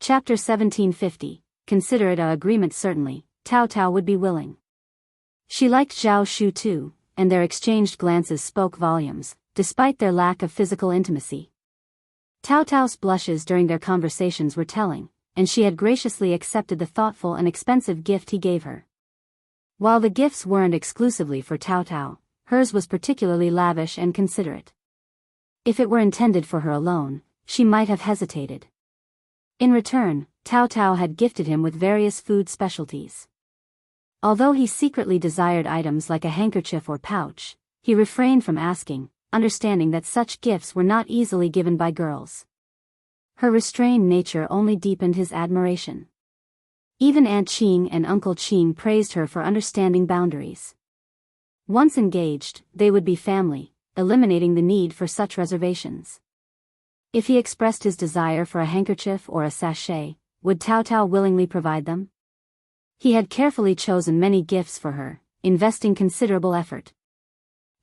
Chapter 1750, consider it a agreement certainly, Tao Tao would be willing. She liked Zhao Shu too, and their exchanged glances spoke volumes, despite their lack of physical intimacy. Tao Tao's blushes during their conversations were telling, and she had graciously accepted the thoughtful and expensive gift he gave her. While the gifts weren't exclusively for Tao Tao, hers was particularly lavish and considerate. If it were intended for her alone, she might have hesitated. In return, Tao Tao had gifted him with various food specialties. Although he secretly desired items like a handkerchief or pouch, he refrained from asking, understanding that such gifts were not easily given by girls. Her restrained nature only deepened his admiration. Even Aunt Qing and Uncle Qing praised her for understanding boundaries. Once engaged, they would be family, eliminating the need for such reservations. If he expressed his desire for a handkerchief or a sachet, would Tao Tao willingly provide them? He had carefully chosen many gifts for her, investing considerable effort.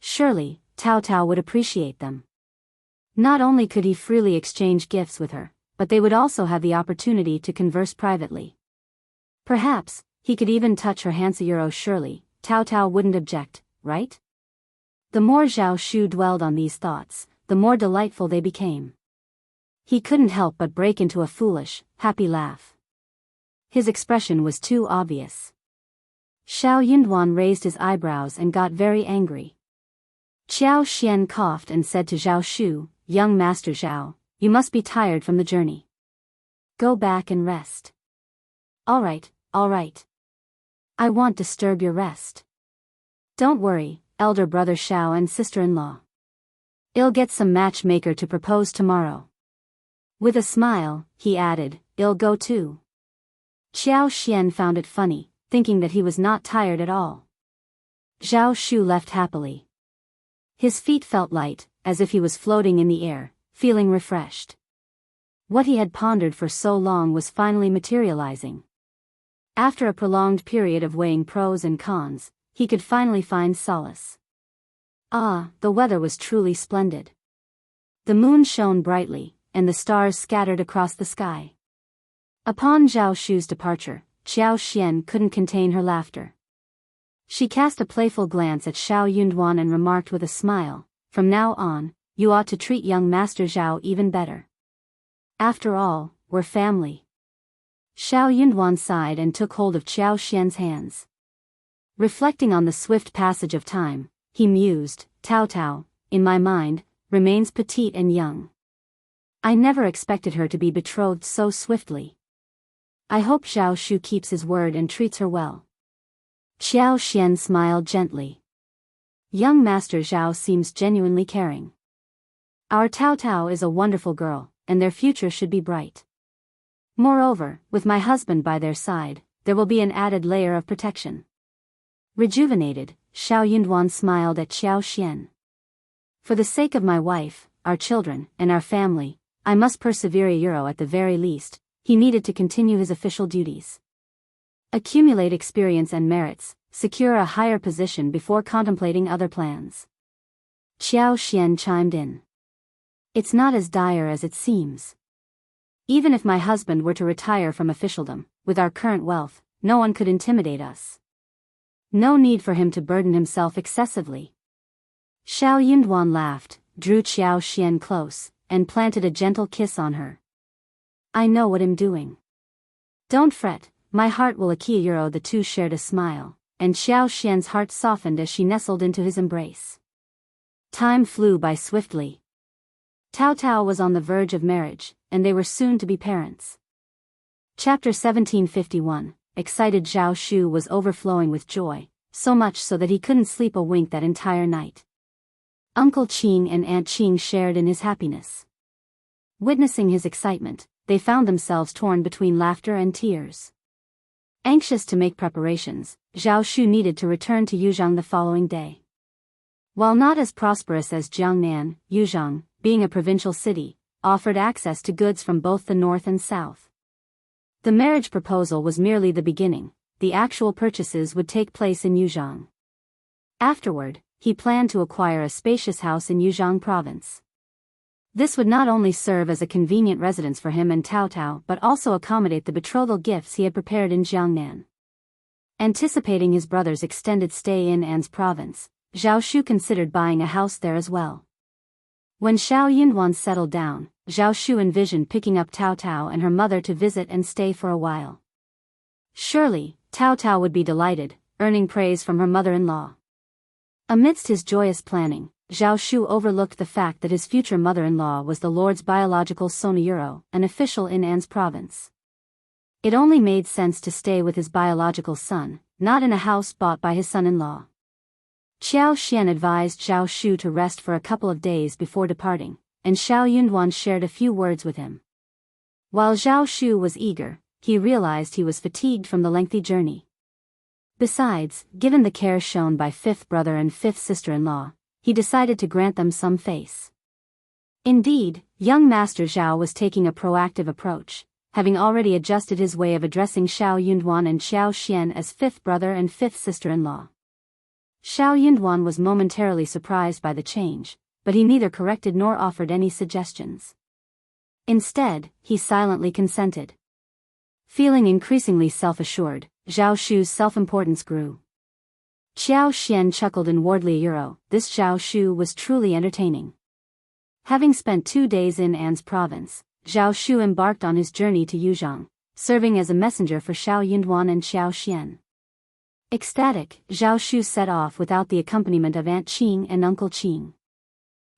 Surely, Tao Tao would appreciate them. Not only could he freely exchange gifts with her, but they would also have the opportunity to converse privately. Perhaps, he could even touch her hands. Surely, Tao Tao wouldn't object, right? The more Zhao Shu dwelled on these thoughts, the more delightful they became. He couldn't help but break into a foolish, happy laugh. His expression was too obvious. Xiao Yunduan raised his eyebrows and got very angry. Qiao Xian coughed and said to Zhao Shu, "Young Master Zhao, you must be tired from the journey. Go back and rest." All right. I won't disturb your rest. Don't worry, elder brother Xiao and sister-in-law. I'll get some matchmaker to propose tomorrow." With a smile, he added, "I'll go too." Qiao Xian found it funny, thinking that he was not tired at all. Zhao Shu left happily. His feet felt light, as if he was floating in the air, feeling refreshed. What he had pondered for so long was finally materializing. After a prolonged period of weighing pros and cons, he could finally find solace. The weather was truly splendid. The moon shone brightly, and the stars scattered across the sky. Upon Zhao Shu's departure, Qiao Xian couldn't contain her laughter. She cast a playful glance at Xiao Yunduan and remarked with a smile, "From now on, you ought to treat young Master Zhao even better. After all, we're family." Xiao Yunduan sighed and took hold of Qiao Xian's hands. Reflecting on the swift passage of time, he mused, "Tao Tao, in my mind, remains petite and young. I never expected her to be betrothed so swiftly. I hope Zhao Shu keeps his word and treats her well." Qiao Xian smiled gently. "Young Master Zhao seems genuinely caring. Our Tao Tao is a wonderful girl, and their future should be bright. Moreover, with my husband by their side, there will be an added layer of protection." Rejuvenated, Xiao Yunduan smiled at Qiao Xian. "For the sake of my wife, our children, and our family, I must persevere. At the very least, he needed to continue his official duties. Accumulate experience and merits, secure a higher position before contemplating other plans." Qiao Xian chimed in. "It's not as dire as it seems. Even if my husband were to retire from officialdom, with our current wealth, no one could intimidate us. No need for him to burden himself excessively." Xiao Yunduan laughed, drew Qiao Xian close, and planted a gentle kiss on her. "I know what I'm doing. Don't fret, my heart will acquire." The two shared a smile, and Xiao Xian's heart softened as she nestled into his embrace. Time flew by swiftly. Tao Tao was on the verge of marriage, and they were soon to be parents. Chapter 1751, excited Zhao Shu was overflowing with joy, so much so that he couldn't sleep a wink that entire night. Uncle Qing and Aunt Qing shared in his happiness. Witnessing his excitement, they found themselves torn between laughter and tears. Anxious to make preparations, Zhao Shu needed to return to Yuzhang the following day. While not as prosperous as Jiangnan, Yuzhang, being a provincial city, offered access to goods from both the north and south. The marriage proposal was merely the beginning. The actual purchases would take place in Yuzhang. Afterward, he planned to acquire a spacious house in Yuzhang province. This would not only serve as a convenient residence for him and Tao Tao but also accommodate the betrothal gifts he had prepared in Jiangnan. Anticipating his brother's extended stay in An's province, Zhao Shu considered buying a house there as well. When Xiao Yunduan settled down, Zhao Shu envisioned picking up Tao Tao and her mother to visit and stay for a while. Surely, Tao Tao would be delighted, earning praise from her mother-in-law. Amidst his joyous planning, Zhao Shu overlooked the fact that his future mother-in-law was the Lord's biological Sonayuro, an official in An's province. It only made sense to stay with his biological son, not in a house bought by his son-in-law. Qiao Xian advised Zhao Shu to rest for a couple of days before departing, and Xiao Yunduan shared a few words with him. While Zhao Shu was eager, he realized he was fatigued from the lengthy journey. Besides, given the care shown by fifth brother and fifth sister-in-law, he decided to grant them some face. Indeed, young Master Zhao was taking a proactive approach, having already adjusted his way of addressing Xiao Yunduan and Xiao Xian as fifth brother and fifth sister-in-law. Xiao Yunduan was momentarily surprised by the change, but he neither corrected nor offered any suggestions. Instead, he silently consented. Feeling increasingly self-assured, Zhao Shu's self-importance grew. Qiao Xian chuckled inwardly. This Zhao Shu was truly entertaining. Having spent 2 days in An's province, Zhao Shu embarked on his journey to Yuzhang, serving as a messenger for Xiao Yunduan and Xiao Xian. Ecstatic, Zhao Shu set off without the accompaniment of Aunt Qing and Uncle Qing.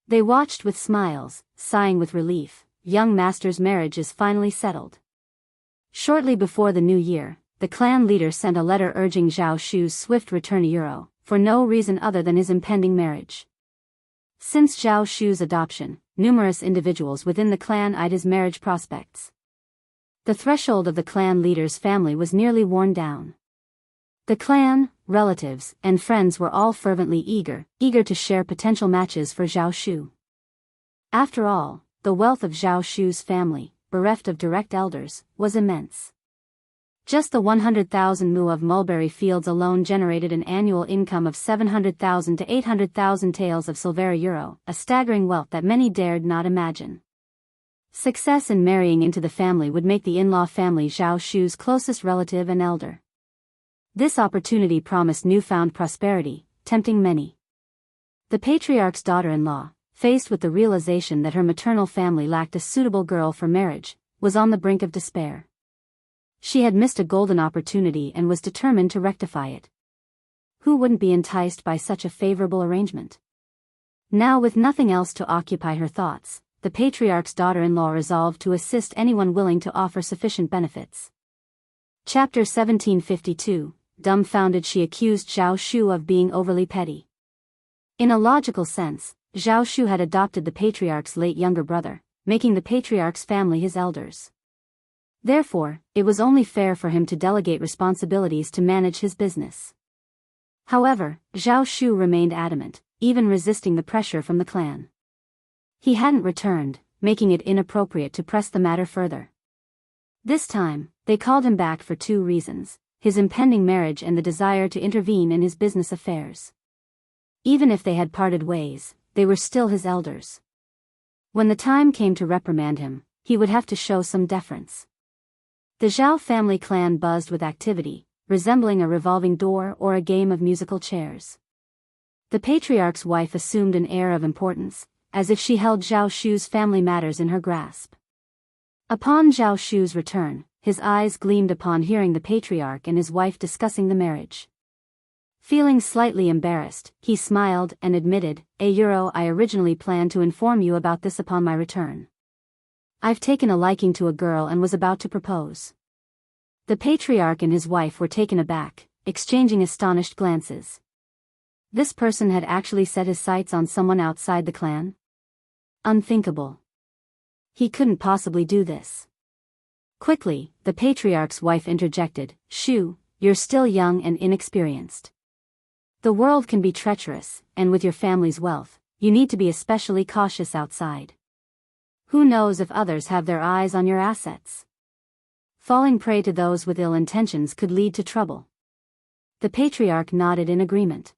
They watched with smiles, sighing with relief. Young master's marriage is finally settled. Shortly before the new year, the clan leader sent a letter urging Zhao Shu's swift return to Euro, for no reason other than his impending marriage. Since Zhao Shu's adoption, numerous individuals within the clan eyed his marriage prospects. The threshold of the clan leader's family was nearly worn down. The clan, relatives, and friends were all fervently eager to share potential matches for Zhao Shu. After all, the wealth of Zhao Shu's family, bereft of direct elders, was immense. Just the 100,000 mu of mulberry fields alone generated an annual income of 700,000 to 800,000 taels of silvera euro, a staggering wealth that many dared not imagine. Success in marrying into the family would make the in-law family Zhao Shu's closest relative and elder. This opportunity promised newfound prosperity, tempting many. The patriarch's daughter-in-law, faced with the realization that her maternal family lacked a suitable girl for marriage, was on the brink of despair. She had missed a golden opportunity and was determined to rectify it. Who wouldn't be enticed by such a favorable arrangement? Now, with nothing else to occupy her thoughts, the patriarch's daughter-in-law resolved to assist anyone willing to offer sufficient benefits. Chapter 1752. Dumbfounded, she accused Zhao Shu of being overly petty. In a logical sense, Zhao Shu had adopted the patriarch's late younger brother, making the patriarch's family his elders. Therefore, it was only fair for him to delegate responsibilities to manage his business. However, Zhao Shu remained adamant, even resisting the pressure from the clan. He hadn't returned, making it inappropriate to press the matter further. This time, they called him back for 2 reasons: his impending marriage and the desire to intervene in his business affairs. Even if they had parted ways, they were still his elders. When the time came to reprimand him, he would have to show some deference. The Zhao family clan buzzed with activity, resembling a revolving door or a game of musical chairs. The patriarch's wife assumed an air of importance, as if she held Zhao Shu's family matters in her grasp. Upon Zhao Shu's return, his eyes gleamed upon hearing the patriarch and his wife discussing the marriage. Feeling slightly embarrassed, he smiled and admitted, I originally planned to inform you about this upon my return. I've taken a liking to a girl and was about to propose. The patriarch and his wife were taken aback, exchanging astonished glances. This person had actually set his sights on someone outside the clan? Unthinkable. He couldn't possibly do this. Quickly, the patriarch's wife interjected, Shu, you're still young and inexperienced. The world can be treacherous, and with your family's wealth, you need to be especially cautious outside. Who knows if others have their eyes on your assets? Falling prey to those with ill intentions could lead to trouble. The patriarch nodded in agreement.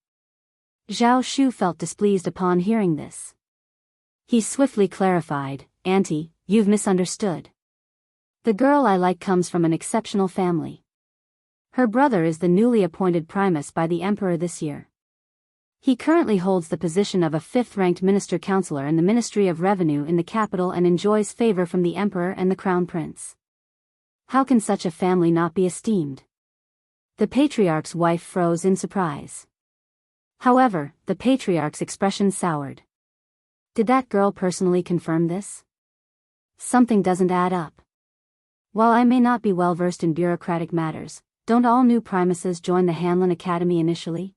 Zhao Shu felt displeased upon hearing this. He swiftly clarified, "Auntie, you've misunderstood. The girl I like comes from an exceptional family. Her brother is the newly appointed primus by the emperor this year. He currently holds the position of a fifth-ranked minister counselor in the Ministry of Revenue in the capital and enjoys favor from the emperor and the crown prince. How can such a family not be esteemed?" The patriarch's wife froze in surprise. However, the patriarch's expression soured. Did that girl personally confirm this? Something doesn't add up. While I may not be well versed in bureaucratic matters, don't all new primuses join the Hanlon Academy initially?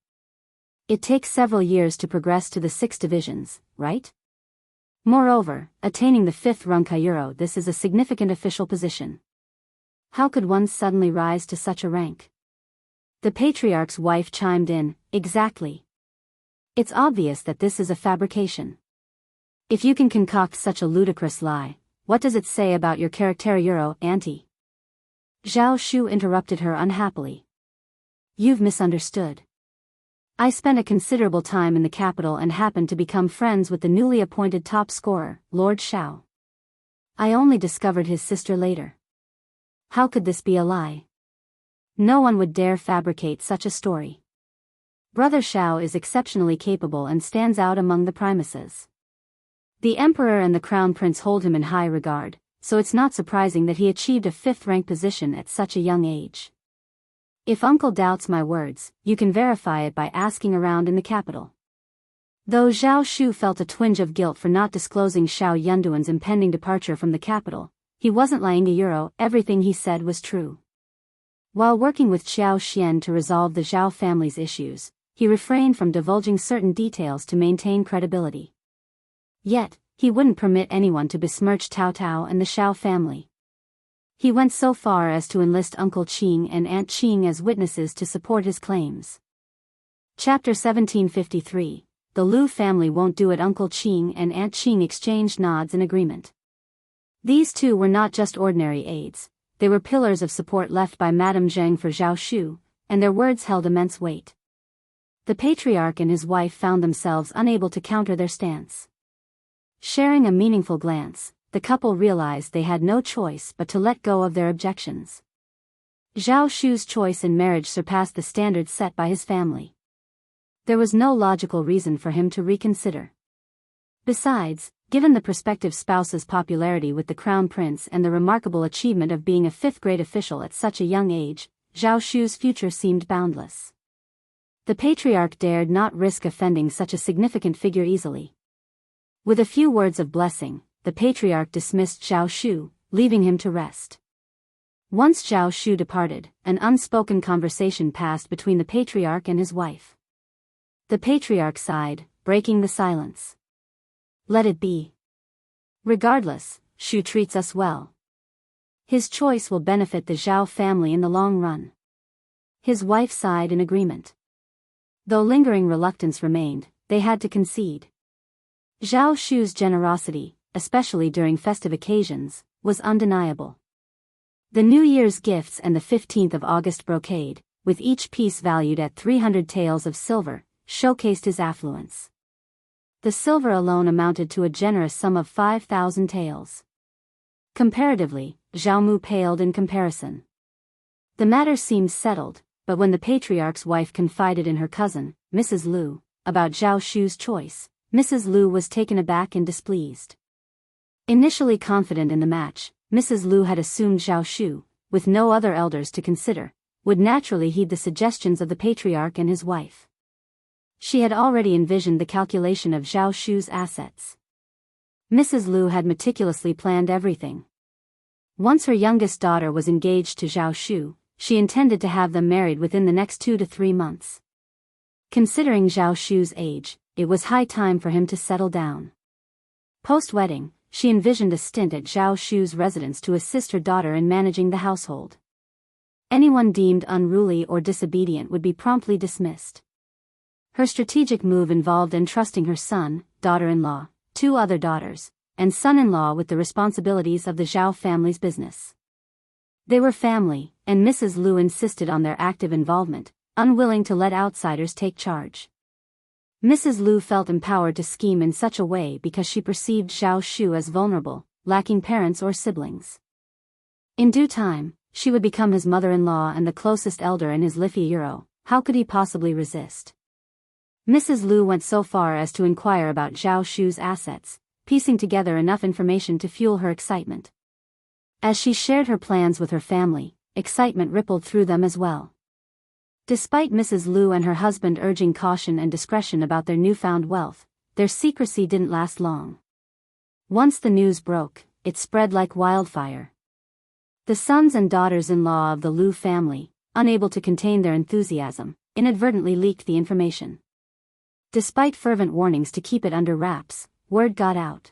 It takes several years to progress to the 6 divisions, right? Moreover, attaining the 5th rung Kairo, this is a significant official position. How could one suddenly rise to such a rank? The patriarch's wife chimed in, "Exactly. It's obvious that this is a fabrication. If you can concoct such a ludicrous lie, what does it say about your character, Auntie?" Zhao Shu interrupted her unhappily. "You've misunderstood. I spent a considerable time in the capital and happened to become friends with the newly appointed top scorer, Lord Shao. I only discovered his sister later. How could this be a lie? No one would dare fabricate such a story. Brother Shao is exceptionally capable and stands out among the primuses. The emperor and the crown prince hold him in high regard, so it's not surprising that he achieved a 5th-rank position at such a young age. If uncle doubts my words, you can verify it by asking around in the capital." Though Zhao Shu felt a twinge of guilt for not disclosing Xiao Yunduan's impending departure from the capital, he wasn't lying. Everything he said was true. While working with Xiao Xian to resolve the Zhao family's issues, he refrained from divulging certain details to maintain credibility. Yet, he wouldn't permit anyone to besmirch Tao Tao and the Xiao family. He went so far as to enlist Uncle Qing and Aunt Qing as witnesses to support his claims. Chapter 1753, The Lu family won't do it. Uncle Qing and Aunt Qing exchanged nods in agreement. These two were not just ordinary aides, they were pillars of support left by Madame Zheng for Zhao Shu, and their words held immense weight. The patriarch and his wife found themselves unable to counter their stance. Sharing a meaningful glance, the couple realized they had no choice but to let go of their objections. Zhao Shu's choice in marriage surpassed the standards set by his family. There was no logical reason for him to reconsider. Besides, given the prospective spouse's popularity with the crown prince and the remarkable achievement of being a 5th-grade official at such a young age, Zhao Shu's future seemed boundless. The patriarch dared not risk offending such a significant figure easily. With a few words of blessing, the patriarch dismissed Zhao Shu, leaving him to rest. Once Zhao Shu departed, an unspoken conversation passed between the patriarch and his wife. The patriarch sighed, breaking the silence. "Let it be. Regardless, Shu treats us well. His choice will benefit the Zhao family in the long run." His wife sighed in agreement. Though lingering reluctance remained, they had to concede. Zhao Shu's generosity, especially during festive occasions, was undeniable. The New Year's gifts and the 15th of August brocade, with each piece valued at 300 taels of silver, showcased his affluence. The silver alone amounted to a generous sum of 5,000 taels. Comparatively, Zhao Mu paled in comparison. The matter seemed settled, but when the patriarch's wife confided in her cousin, Mrs. Lu, about Zhao Shu's choice, Mrs. Lu was taken aback and displeased. Initially confident in the match, Mrs. Lu had assumed Zhao Shu, with no other elders to consider, would naturally heed the suggestions of the patriarch and his wife. She had already envisioned the calculation of Zhao Shu's assets. Mrs. Lu had meticulously planned everything. Once her youngest daughter was engaged to Zhao Shu, she intended to have them married within the next 2 to 3 months. Considering Zhao Shu's age, it was high time for him to settle down. Post-wedding, she envisioned a stint at Zhao Shu's residence to assist her daughter in managing the household. Anyone deemed unruly or disobedient would be promptly dismissed. Her strategic move involved entrusting her son, daughter-in-law, 2 other daughters, and son-in-law with the responsibilities of the Zhao family's business. They were family, and Mrs. Lu insisted on their active involvement, unwilling to let outsiders take charge. Mrs. Lu felt empowered to scheme in such a way because she perceived Zhao Shu as vulnerable, lacking parents or siblings. In due time, she would become his mother-in-law and the closest elder in his Liffey Euro. How could he possibly resist? Mrs. Lu went so far as to inquire about Zhao Shu's assets, piecing together enough information to fuel her excitement. As she shared her plans with her family, excitement rippled through them as well. Despite Mrs. Lu and her husband urging caution and discretion about their newfound wealth, their secrecy didn't last long. Once the news broke, it spread like wildfire. The sons and daughters-in-law of the Lu family, unable to contain their enthusiasm, inadvertently leaked the information. Despite fervent warnings to keep it under wraps, word got out.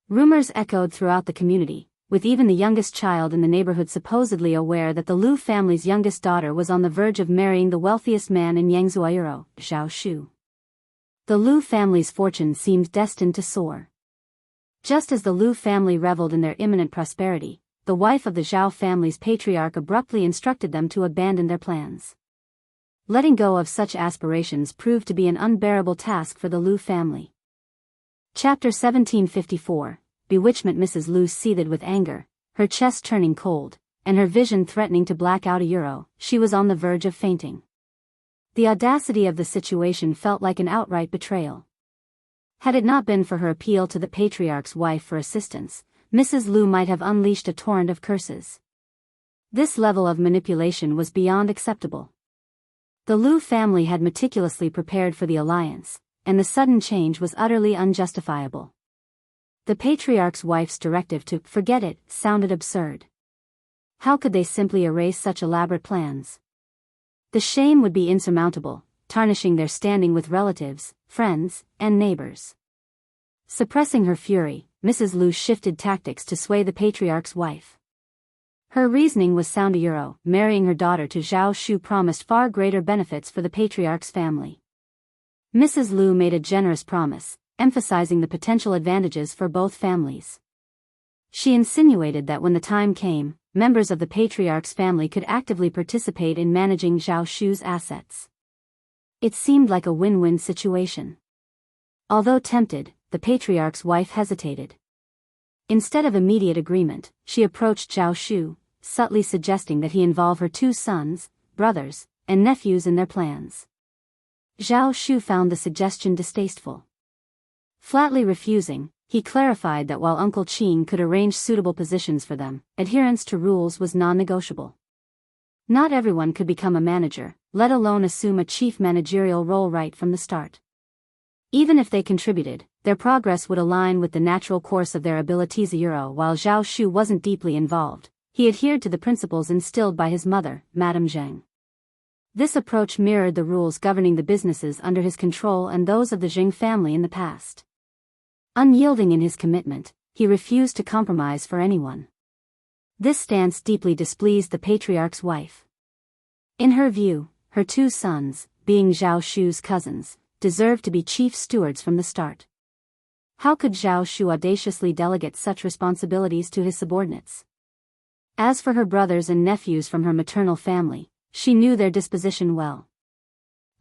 Rumors echoed throughout the community, with even the youngest child in the neighborhood supposedly aware that the Lu family's youngest daughter was on the verge of marrying the wealthiest man in Jianghu, Zhao Shu. The Lu family's fortune seemed destined to soar. Just as the Lu family reveled in their imminent prosperity, the wife of the Zhao family's patriarch abruptly instructed them to abandon their plans. Letting go of such aspirations proved to be an unbearable task for the Lu family. Chapter 1754. Bewitchment. Mrs. Lu seethed with anger, her chest turning cold, and her vision threatening to black out a euro. She was on the verge of fainting. The audacity of the situation felt like an outright betrayal. Had it not been for her appeal to the patriarch's wife for assistance, Mrs. Lu might have unleashed a torrent of curses. This level of manipulation was beyond acceptable. The Lu family had meticulously prepared for the alliance, and the sudden change was utterly unjustifiable. The patriarch's wife's directive to forget it sounded absurd. How could they simply erase such elaborate plans? The shame would be insurmountable, tarnishing their standing with relatives, friends, and neighbors. Suppressing her fury, Mrs. Lu shifted tactics to sway the patriarch's wife. Her reasoning was sound. Marrying her daughter to Zhao Shu promised far greater benefits for the patriarch's family. Mrs. Lu made a generous promise, emphasizing the potential advantages for both families. She insinuated that when the time came, members of the patriarch's family could actively participate in managing Zhao Shu's assets. It seemed like a win-win situation. Although tempted, the patriarch's wife hesitated. Instead of immediate agreement, she approached Zhao Shu, subtly suggesting that he involve her two sons, brothers, and nephews in their plans. Zhao Shu found the suggestion distasteful. Flatly refusing, he clarified that while Uncle Qing could arrange suitable positions for them, adherence to rules was non-negotiable. Not everyone could become a manager, let alone assume a chief managerial role right from the start. Even if they contributed, their progress would align with the natural course of their abilities. While Zhao Shu wasn't deeply involved, he adhered to the principles instilled by his mother, Madame Zheng. This approach mirrored the rules governing the businesses under his control and those of the Zheng family in the past. Unyielding in his commitment, he refused to compromise for anyone. This stance deeply displeased the patriarch's wife. In her view, her two sons, being Zhao Shu's cousins, deserved to be chief stewards from the start. How could Zhao Shu audaciously delegate such responsibilities to his subordinates? As for her brothers and nephews from her maternal family, she knew their disposition well.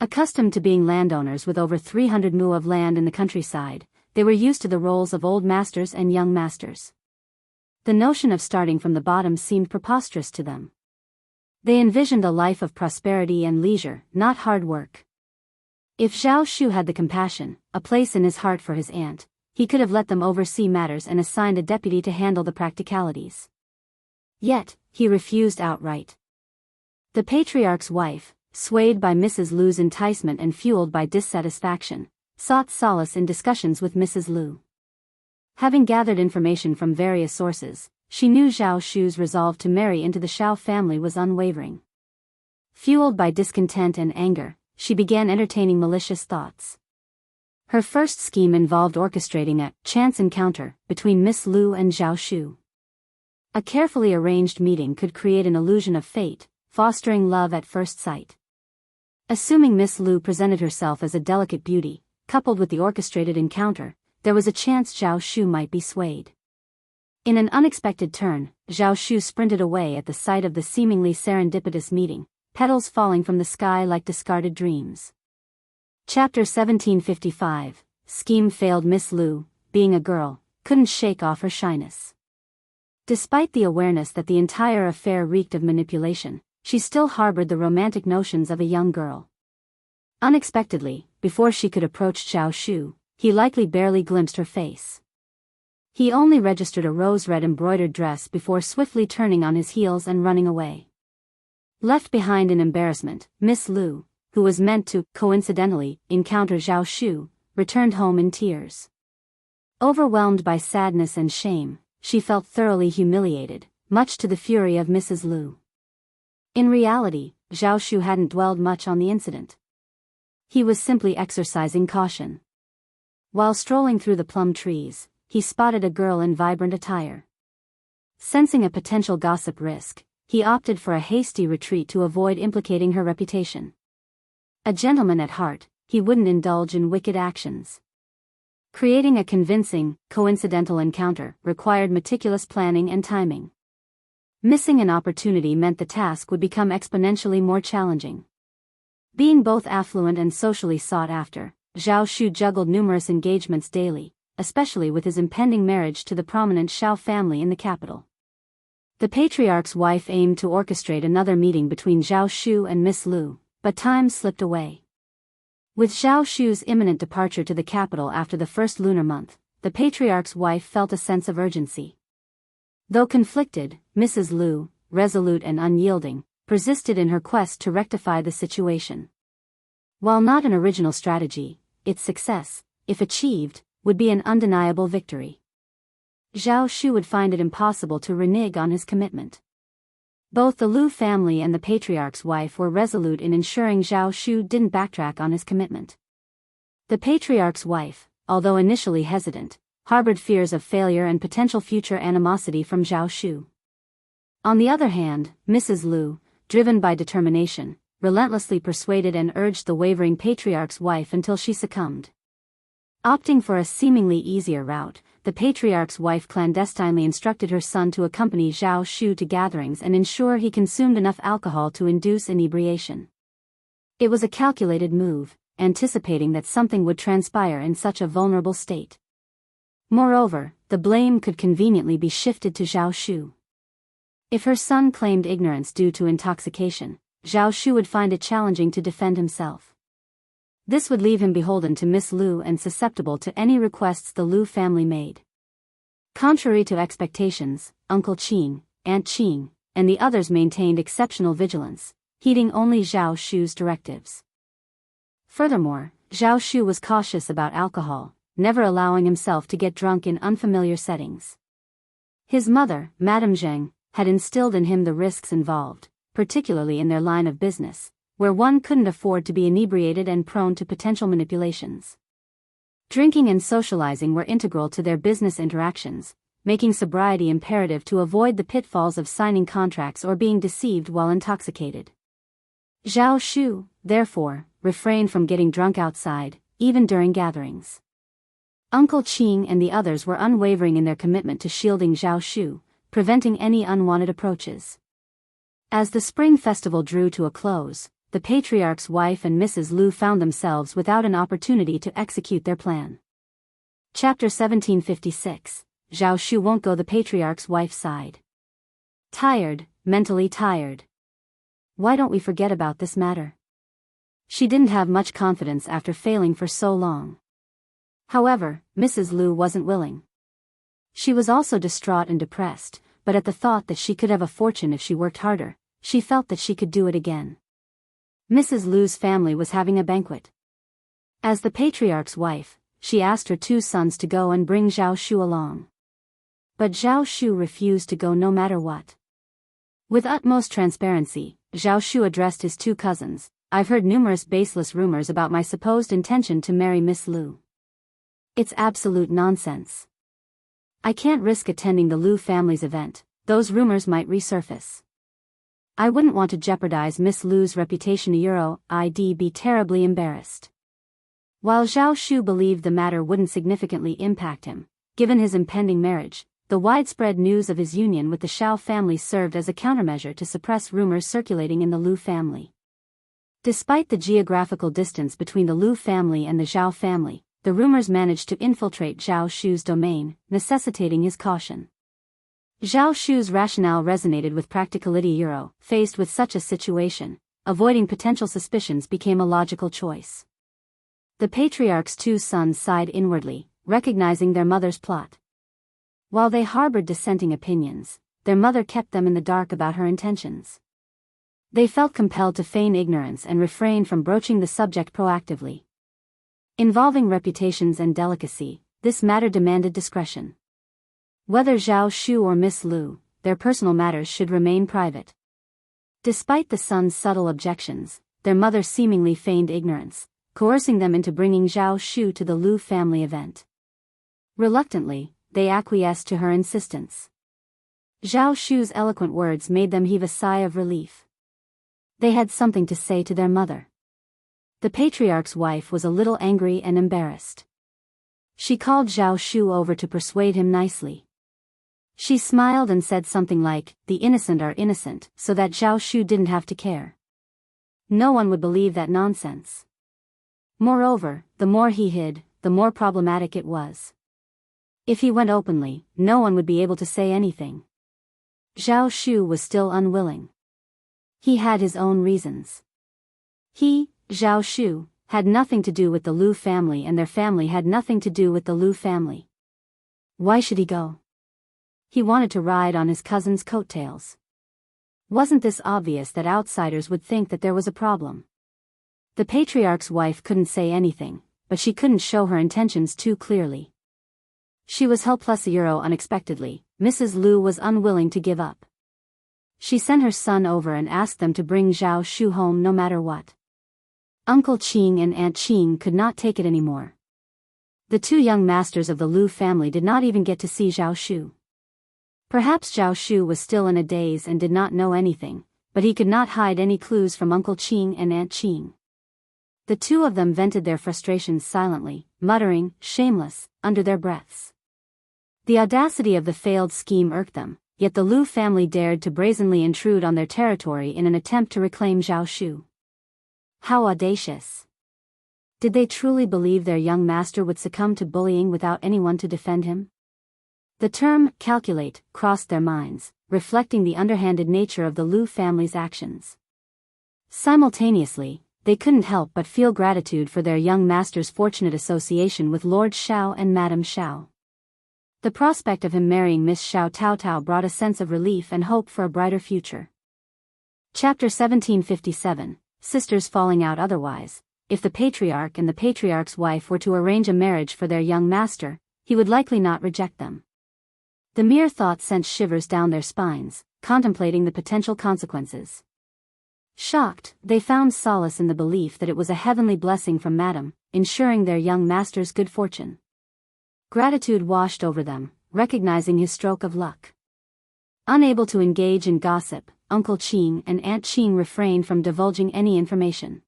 Accustomed to being landowners with over 300 mu of land in the countryside, they were used to the roles of old masters and young masters. The notion of starting from the bottom seemed preposterous to them. They envisioned a life of prosperity and leisure, not hard work. If Zhao Shu had the compassion, a place in his heart for his aunt, he could have let them oversee matters and assigned a deputy to handle the practicalities. Yet, he refused outright. The patriarch's wife, swayed by Mrs. Lu's enticement and fueled by dissatisfaction, sought solace in discussions with Mrs. Lu. Having gathered information from various sources, she knew Zhao Shu's resolve to marry into the Shao family was unwavering. Fueled by discontent and anger, she began entertaining malicious thoughts. Her first scheme involved orchestrating a chance encounter between Miss Lu and Zhao Shu. A carefully arranged meeting could create an illusion of fate, fostering love at first sight. Assuming Miss Lu presented herself as a delicate beauty, coupled with the orchestrated encounter, there was a chance Zhao Shu might be swayed. In an unexpected turn, Zhao Shu sprinted away at the sight of the seemingly serendipitous meeting, petals falling from the sky like discarded dreams. Chapter 1755, Scheme failed. Miss Lu, being a girl, couldn't shake off her shyness. Despite the awareness that the entire affair reeked of manipulation, she still harbored the romantic notions of a young girl. Unexpectedly, before she could approach Zhao Shu, he likely barely glimpsed her face. He only registered a rose-red embroidered dress before swiftly turning on his heels and running away. Left behind in embarrassment, Miss Lu, who was meant to, coincidentally, encounter Zhao Shu, returned home in tears. Overwhelmed by sadness and shame, she felt thoroughly humiliated, much to the fury of Mrs. Lu. In reality, Zhao Shu hadn't dwelled much on the incident. He was simply exercising caution. While strolling through the plum trees, he spotted a girl in vibrant attire. Sensing a potential gossip risk, he opted for a hasty retreat to avoid implicating her reputation. A gentleman at heart, he wouldn't indulge in wicked actions. Creating a convincing, coincidental encounter required meticulous planning and timing. Missing an opportunity meant the task would become exponentially more challenging. Being both affluent and socially sought after, Zhao Shu juggled numerous engagements daily, especially with his impending marriage to the prominent Shao family in the capital. The patriarch's wife aimed to orchestrate another meeting between Zhao Shu and Miss Lu, but time slipped away. With Zhao Shu's imminent departure to the capital after the first lunar month, the patriarch's wife felt a sense of urgency. Though conflicted, Mrs. Lu, resolute and unyielding, persisted in her quest to rectify the situation. While not an original strategy, its success, if achieved, would be an undeniable victory. Zhao Shu would find it impossible to renege on his commitment. Both the Lu family and the patriarch's wife were resolute in ensuring Zhao Shu didn't backtrack on his commitment. The patriarch's wife, although initially hesitant, harbored fears of failure and potential future animosity from Zhao Shu. On the other hand, Mrs. Lu, driven by determination, relentlessly persuaded and urged the wavering patriarch's wife until she succumbed. Opting for a seemingly easier route, the patriarch's wife clandestinely instructed her son to accompany Zhao Shu to gatherings and ensure he consumed enough alcohol to induce inebriation. It was a calculated move, anticipating that something would transpire in such a vulnerable state. Moreover, the blame could conveniently be shifted to Zhao Shu. If her son claimed ignorance due to intoxication, Zhao Shu would find it challenging to defend himself. This would leave him beholden to Miss Lu and susceptible to any requests the Lu family made. Contrary to expectations, Uncle Qing, Aunt Qing, and the others maintained exceptional vigilance, heeding only Zhao Shu's directives. Furthermore, Zhao Shu was cautious about alcohol, never allowing himself to get drunk in unfamiliar settings. His mother, Madame Zheng, had instilled in him the risks involved, particularly in their line of business, where one couldn't afford to be inebriated and prone to potential manipulations. Drinking and socializing were integral to their business interactions, making sobriety imperative to avoid the pitfalls of signing contracts or being deceived while intoxicated. Zhao Shu, therefore, refrained from getting drunk outside, even during gatherings. Uncle Qing and the others were unwavering in their commitment to shielding Zhao Shu, preventing any unwanted approaches. As the spring festival drew to a close, the patriarch's wife and Mrs. Lu found themselves without an opportunity to execute their plan. Chapter 1756, Zhao Shu won't go. The patriarch's wife sighed. Tired, mentally tired. Why don't we forget about this matter? She didn't have much confidence after failing for so long. However, Mrs. Lu wasn't willing. She was also distraught and depressed, but at the thought that she could have a fortune if she worked harder, she felt that she could do it again. Mrs. Lu's family was having a banquet. As the patriarch's wife, she asked her two sons to go and bring Zhao Shu along. But Zhao Shu refused to go no matter what. With utmost transparency, Zhao Shu addressed his two cousins. I've heard numerous baseless rumors about my supposed intention to marry Miss Lu. It's absolute nonsense. I can't risk attending the Lu family's event, those rumors might resurface. I wouldn't want to jeopardize Miss Lu's reputation. I'd be terribly embarrassed. While Zhao Shu believed the matter wouldn't significantly impact him, given his impending marriage, the widespread news of his union with the Shao family served as a countermeasure to suppress rumors circulating in the Lu family. Despite the geographical distance between the Lu family and the Zhao family, the rumors managed to infiltrate Zhao Shu's domain, necessitating his caution. Zhao Shu's rationale resonated with practicality. Faced with such a situation, avoiding potential suspicions became a logical choice. The patriarch's two sons sighed inwardly, recognizing their mother's plot. While they harbored dissenting opinions, their mother kept them in the dark about her intentions. They felt compelled to feign ignorance and refrain from broaching the subject proactively. Involving reputations and delicacy, this matter demanded discretion. Whether Zhao Shu or Miss Lu, their personal matters should remain private. Despite the sons' subtle objections, their mother seemingly feigned ignorance, coercing them into bringing Zhao Shu to the Lu family event. Reluctantly, they acquiesced to her insistence. Zhao Shu's eloquent words made them heave a sigh of relief. They had something to say to their mother. The patriarch's wife was a little angry and embarrassed. She called Zhao Shu over to persuade him nicely. She smiled and said something like, "The innocent are innocent," so that Zhao Shu didn't have to care. No one would believe that nonsense. Moreover, the more he hid, the more problematic it was. If he went openly, no one would be able to say anything. Zhao Shu was still unwilling. He had his own reasons. He, Zhao Shu, had nothing to do with the Lu family, and their family had nothing to do with the Lu family. Why should he go? He wanted to ride on his cousin's coattails. Wasn't this obvious that outsiders would think that there was a problem? The patriarch's wife couldn't say anything, but she couldn't show her intentions too clearly. She was helpless. Unexpectedly, Mrs. Lu was unwilling to give up. She sent her son over and asked them to bring Zhao Shu home no matter what. Uncle Qing and Aunt Qing could not take it anymore. The two young masters of the Lu family did not even get to see Zhao Shu. Perhaps Zhao Shu was still in a daze and did not know anything, but he could not hide any clues from Uncle Qing and Aunt Qing. The two of them vented their frustrations silently, muttering, "Shameless," under their breaths. The audacity of the failed scheme irked them, yet the Lu family dared to brazenly intrude on their territory in an attempt to reclaim Zhao Shu. How audacious! Did they truly believe their young master would succumb to bullying without anyone to defend him? The term "calculate" crossed their minds, reflecting the underhanded nature of the Lu family's actions. Simultaneously, they couldn't help but feel gratitude for their young master's fortunate association with Lord Xiao and Madame Xiao. The prospect of him marrying Miss Xiao Taotao brought a sense of relief and hope for a brighter future. Chapter 1757, Sisters Falling Out Otherwise. If the patriarch and the patriarch's wife were to arrange a marriage for their young master, he would likely not reject them. The mere thought sent shivers down their spines, contemplating the potential consequences. Shocked, they found solace in the belief that it was a heavenly blessing from Madame, ensuring their young master's good fortune. Gratitude washed over them, recognizing his stroke of luck. Unable to engage in gossip, Uncle Qing and Aunt Qing refrained from divulging any information.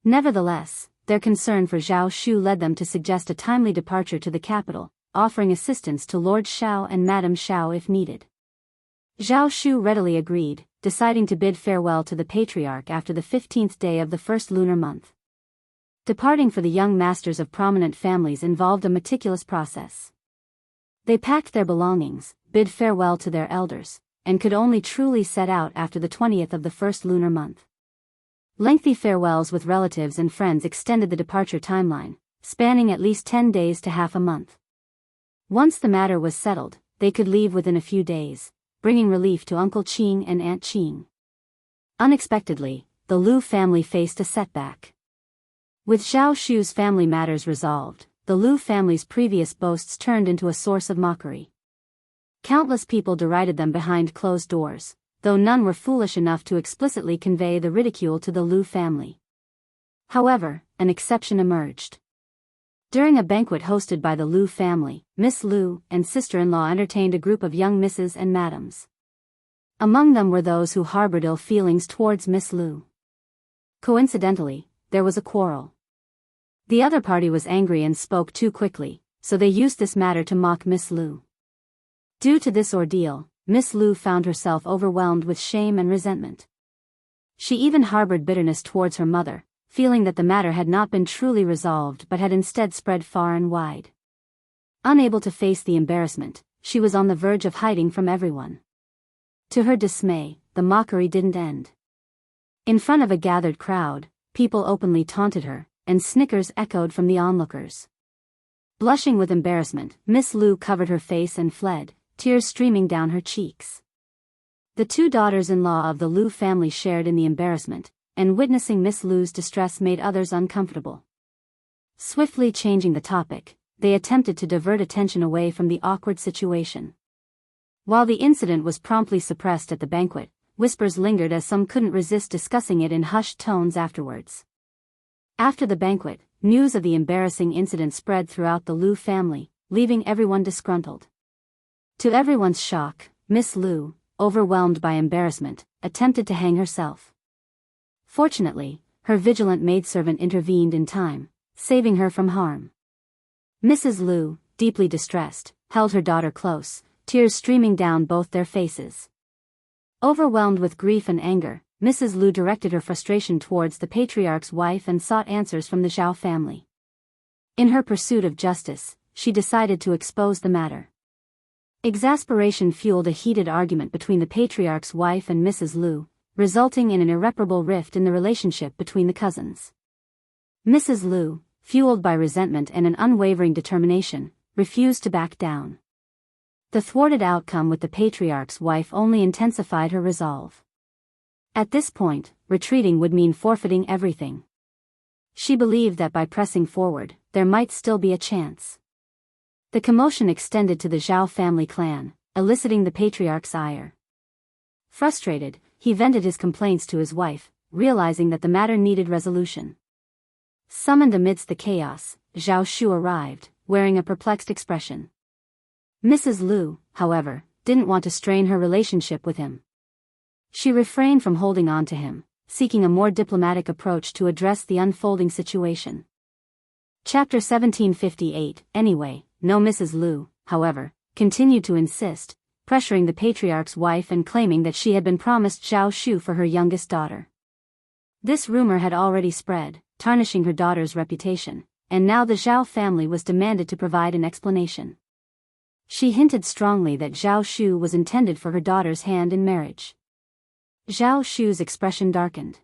Nevertheless, their concern for Zhao Shu led them to suggest a timely departure to the capital, offering assistance to Lord Xiao and Madame Xiao if needed. Zhao Shu readily agreed, deciding to bid farewell to the patriarch after the 15th day of the first lunar month. Departing for the young masters of prominent families involved a meticulous process. They packed their belongings, bid farewell to their elders, and could only truly set out after the 20th of the first lunar month. Lengthy farewells with relatives and friends extended the departure timeline, spanning at least 10 days to half a month. Once the matter was settled, they could leave within a few days, bringing relief to Uncle Qing and Aunt Qing. Unexpectedly, the Lu family faced a setback. With Zhao Shu's family matters resolved, the Lu family's previous boasts turned into a source of mockery. Countless people derided them behind closed doors, though none were foolish enough to explicitly convey the ridicule to the Lu family. However, an exception emerged. During a banquet hosted by the Lu family, Miss Lu and sister-in-law entertained a group of young misses and madams. Among them were those who harbored ill feelings towards Miss Lu. Coincidentally, there was a quarrel. The other party was angry and spoke too quickly, so they used this matter to mock Miss Lu. Due to this ordeal, Miss Lu found herself overwhelmed with shame and resentment. She even harbored bitterness towards her mother, feeling that the matter had not been truly resolved but had instead spread far and wide. Unable to face the embarrassment, she was on the verge of hiding from everyone. To her dismay, the mockery didn't end. In front of a gathered crowd, people openly taunted her, and snickers echoed from the onlookers. Blushing with embarrassment, Miss Lu covered her face and fled, tears streaming down her cheeks. The two daughters-in-law of the Lu family shared in the embarrassment, and witnessing Miss Lu's distress made others uncomfortable. Swiftly changing the topic, they attempted to divert attention away from the awkward situation. While the incident was promptly suppressed at the banquet, whispers lingered as some couldn't resist discussing it in hushed tones afterwards. After the banquet, news of the embarrassing incident spread throughout the Lu family, leaving everyone disgruntled. To everyone's shock, Miss Lu, overwhelmed by embarrassment, attempted to hang herself. Fortunately, her vigilant maidservant intervened in time, saving her from harm. Mrs. Lu, deeply distressed, held her daughter close, tears streaming down both their faces. Overwhelmed with grief and anger, Mrs. Lu directed her frustration towards the patriarch's wife and sought answers from the Zhao family. In her pursuit of justice, she decided to expose the matter. Exasperation fueled a heated argument between the patriarch's wife and Mrs. Lu, resulting in an irreparable rift in the relationship between the cousins. Mrs. Lu, fueled by resentment and an unwavering determination, refused to back down. The thwarted outcome with the patriarch's wife only intensified her resolve. At this point, retreating would mean forfeiting everything. She believed that by pressing forward, there might still be a chance. The commotion extended to the Zhao family clan, eliciting the patriarch's ire. Frustrated, he vented his complaints to his wife, realizing that the matter needed resolution. Summoned amidst the chaos, Zhao Shu arrived, wearing a perplexed expression. Mrs. Lu, however, didn't want to strain her relationship with him. She refrained from holding on to him, seeking a more diplomatic approach to address the unfolding situation. Chapter 1758. Anyway, no. Mrs. Lu, however, continued to insist, pressuring the patriarch's wife and claiming that she had been promised Zhao Shu for her youngest daughter. This rumor had already spread, tarnishing her daughter's reputation, and now the Zhao family was demanded to provide an explanation. She hinted strongly that Zhao Shu was intended for her daughter's hand in marriage. Zhao Shu's expression darkened.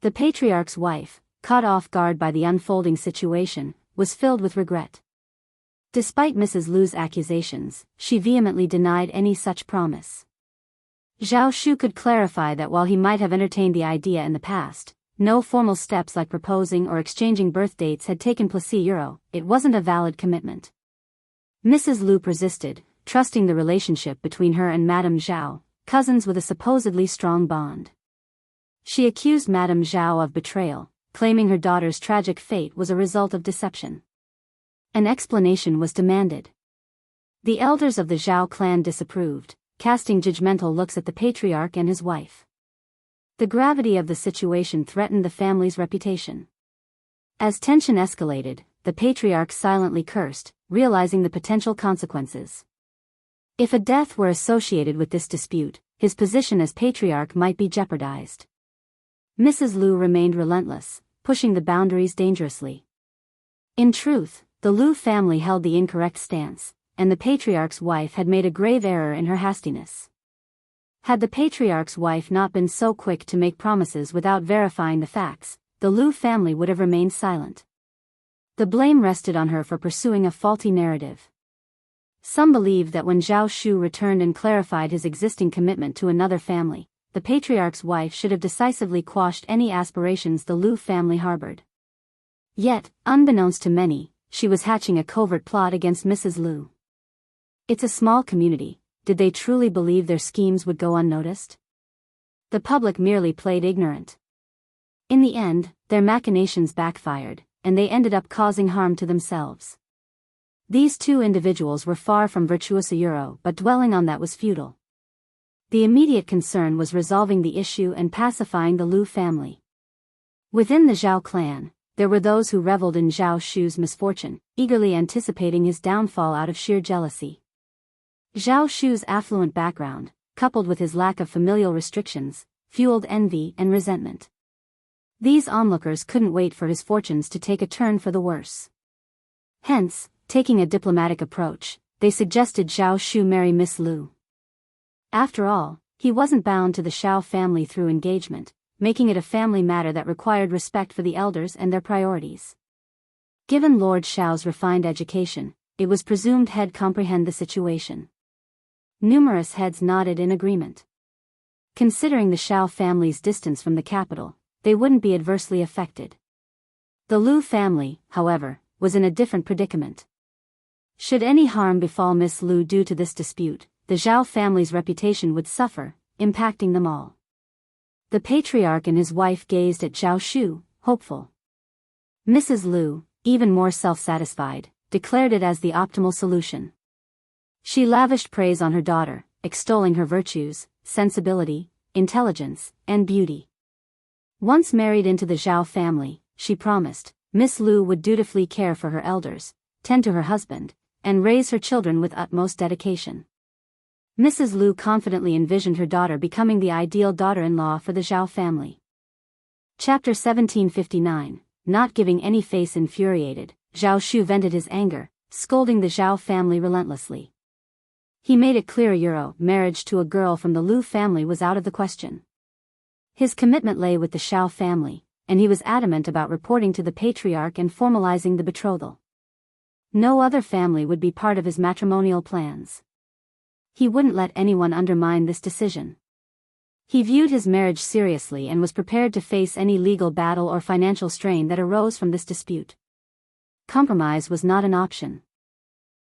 The patriarch's wife, caught off guard by the unfolding situation, was filled with regret. Despite Mrs. Lu's accusations, she vehemently denied any such promise. Zhao Shu could clarify that while he might have entertained the idea in the past, no formal steps like proposing or exchanging birth dates had taken place. It wasn't a valid commitment. Mrs. Lu persisted, trusting the relationship between her and Madame Zhao, cousins with a supposedly strong bond. She accused Madame Zhao of betrayal, claiming her daughter's tragic fate was a result of deception. An explanation was demanded. The elders of the Zhao clan disapproved, casting judgmental looks at the patriarch and his wife. The gravity of the situation threatened the family's reputation. As tension escalated, the patriarch silently cursed, realizing the potential consequences. If a death were associated with this dispute, his position as patriarch might be jeopardized. Mrs. Lu remained relentless, pushing the boundaries dangerously. In truth, the Lu family held the incorrect stance, and the patriarch's wife had made a grave error in her hastiness. Had the patriarch's wife not been so quick to make promises without verifying the facts, the Lu family would have remained silent. The blame rested on her for pursuing a faulty narrative. Some believed that when Zhao Shu returned and clarified his existing commitment to another family, the patriarch's wife should have decisively quashed any aspirations the Lu family harbored. Yet, unbeknownst to many, she was hatching a covert plot against Mrs. Lu. It's a small community. Did they truly believe their schemes would go unnoticed? The public merely played ignorant. In the end, their machinations backfired, and they ended up causing harm to themselves. These two individuals were far from virtuous, but dwelling on that was futile. The immediate concern was resolving the issue and pacifying the Lu family. Within the Zhao clan, there were those who reveled in Zhao Shu's misfortune, eagerly anticipating his downfall out of sheer jealousy. Zhao Shu's affluent background, coupled with his lack of familial restrictions, fueled envy and resentment. These onlookers couldn't wait for his fortunes to take a turn for the worse. Hence, taking a diplomatic approach, they suggested Zhao Shu marry Miss Lu. After all, he wasn't bound to the Xiao family through engagement, making it a family matter that required respect for the elders and their priorities. Given Lord Xiao's refined education, it was presumed he'd comprehend the situation. Numerous heads nodded in agreement. Considering the Xiao family's distance from the capital, they wouldn't be adversely affected. The Lu family, however, was in a different predicament. Should any harm befall Miss Lu due to this dispute, the Zhao family's reputation would suffer, impacting them all. The patriarch and his wife gazed at Zhao Shu, hopeful. Mrs. Lu, even more self-satisfied, declared it as the optimal solution. She lavished praise on her daughter, extolling her virtues, sensibility, intelligence, and beauty. Once married into the Zhao family, she promised, Miss Lu would dutifully care for her elders, tend to her husband, and raise her children with utmost dedication. Mrs. Lu confidently envisioned her daughter becoming the ideal daughter-in-law for the Zhao family. Chapter 1759, Not giving any face. Infuriated, Zhao Shu vented his anger, scolding the Zhao family relentlessly. He made it clear marriage to a girl from the Lu family was out of the question. His commitment lay with the Xiao family, and he was adamant about reporting to the patriarch and formalizing the betrothal. No other family would be part of his matrimonial plans. He wouldn't let anyone undermine this decision. He viewed his marriage seriously and was prepared to face any legal battle or financial strain that arose from this dispute. Compromise was not an option.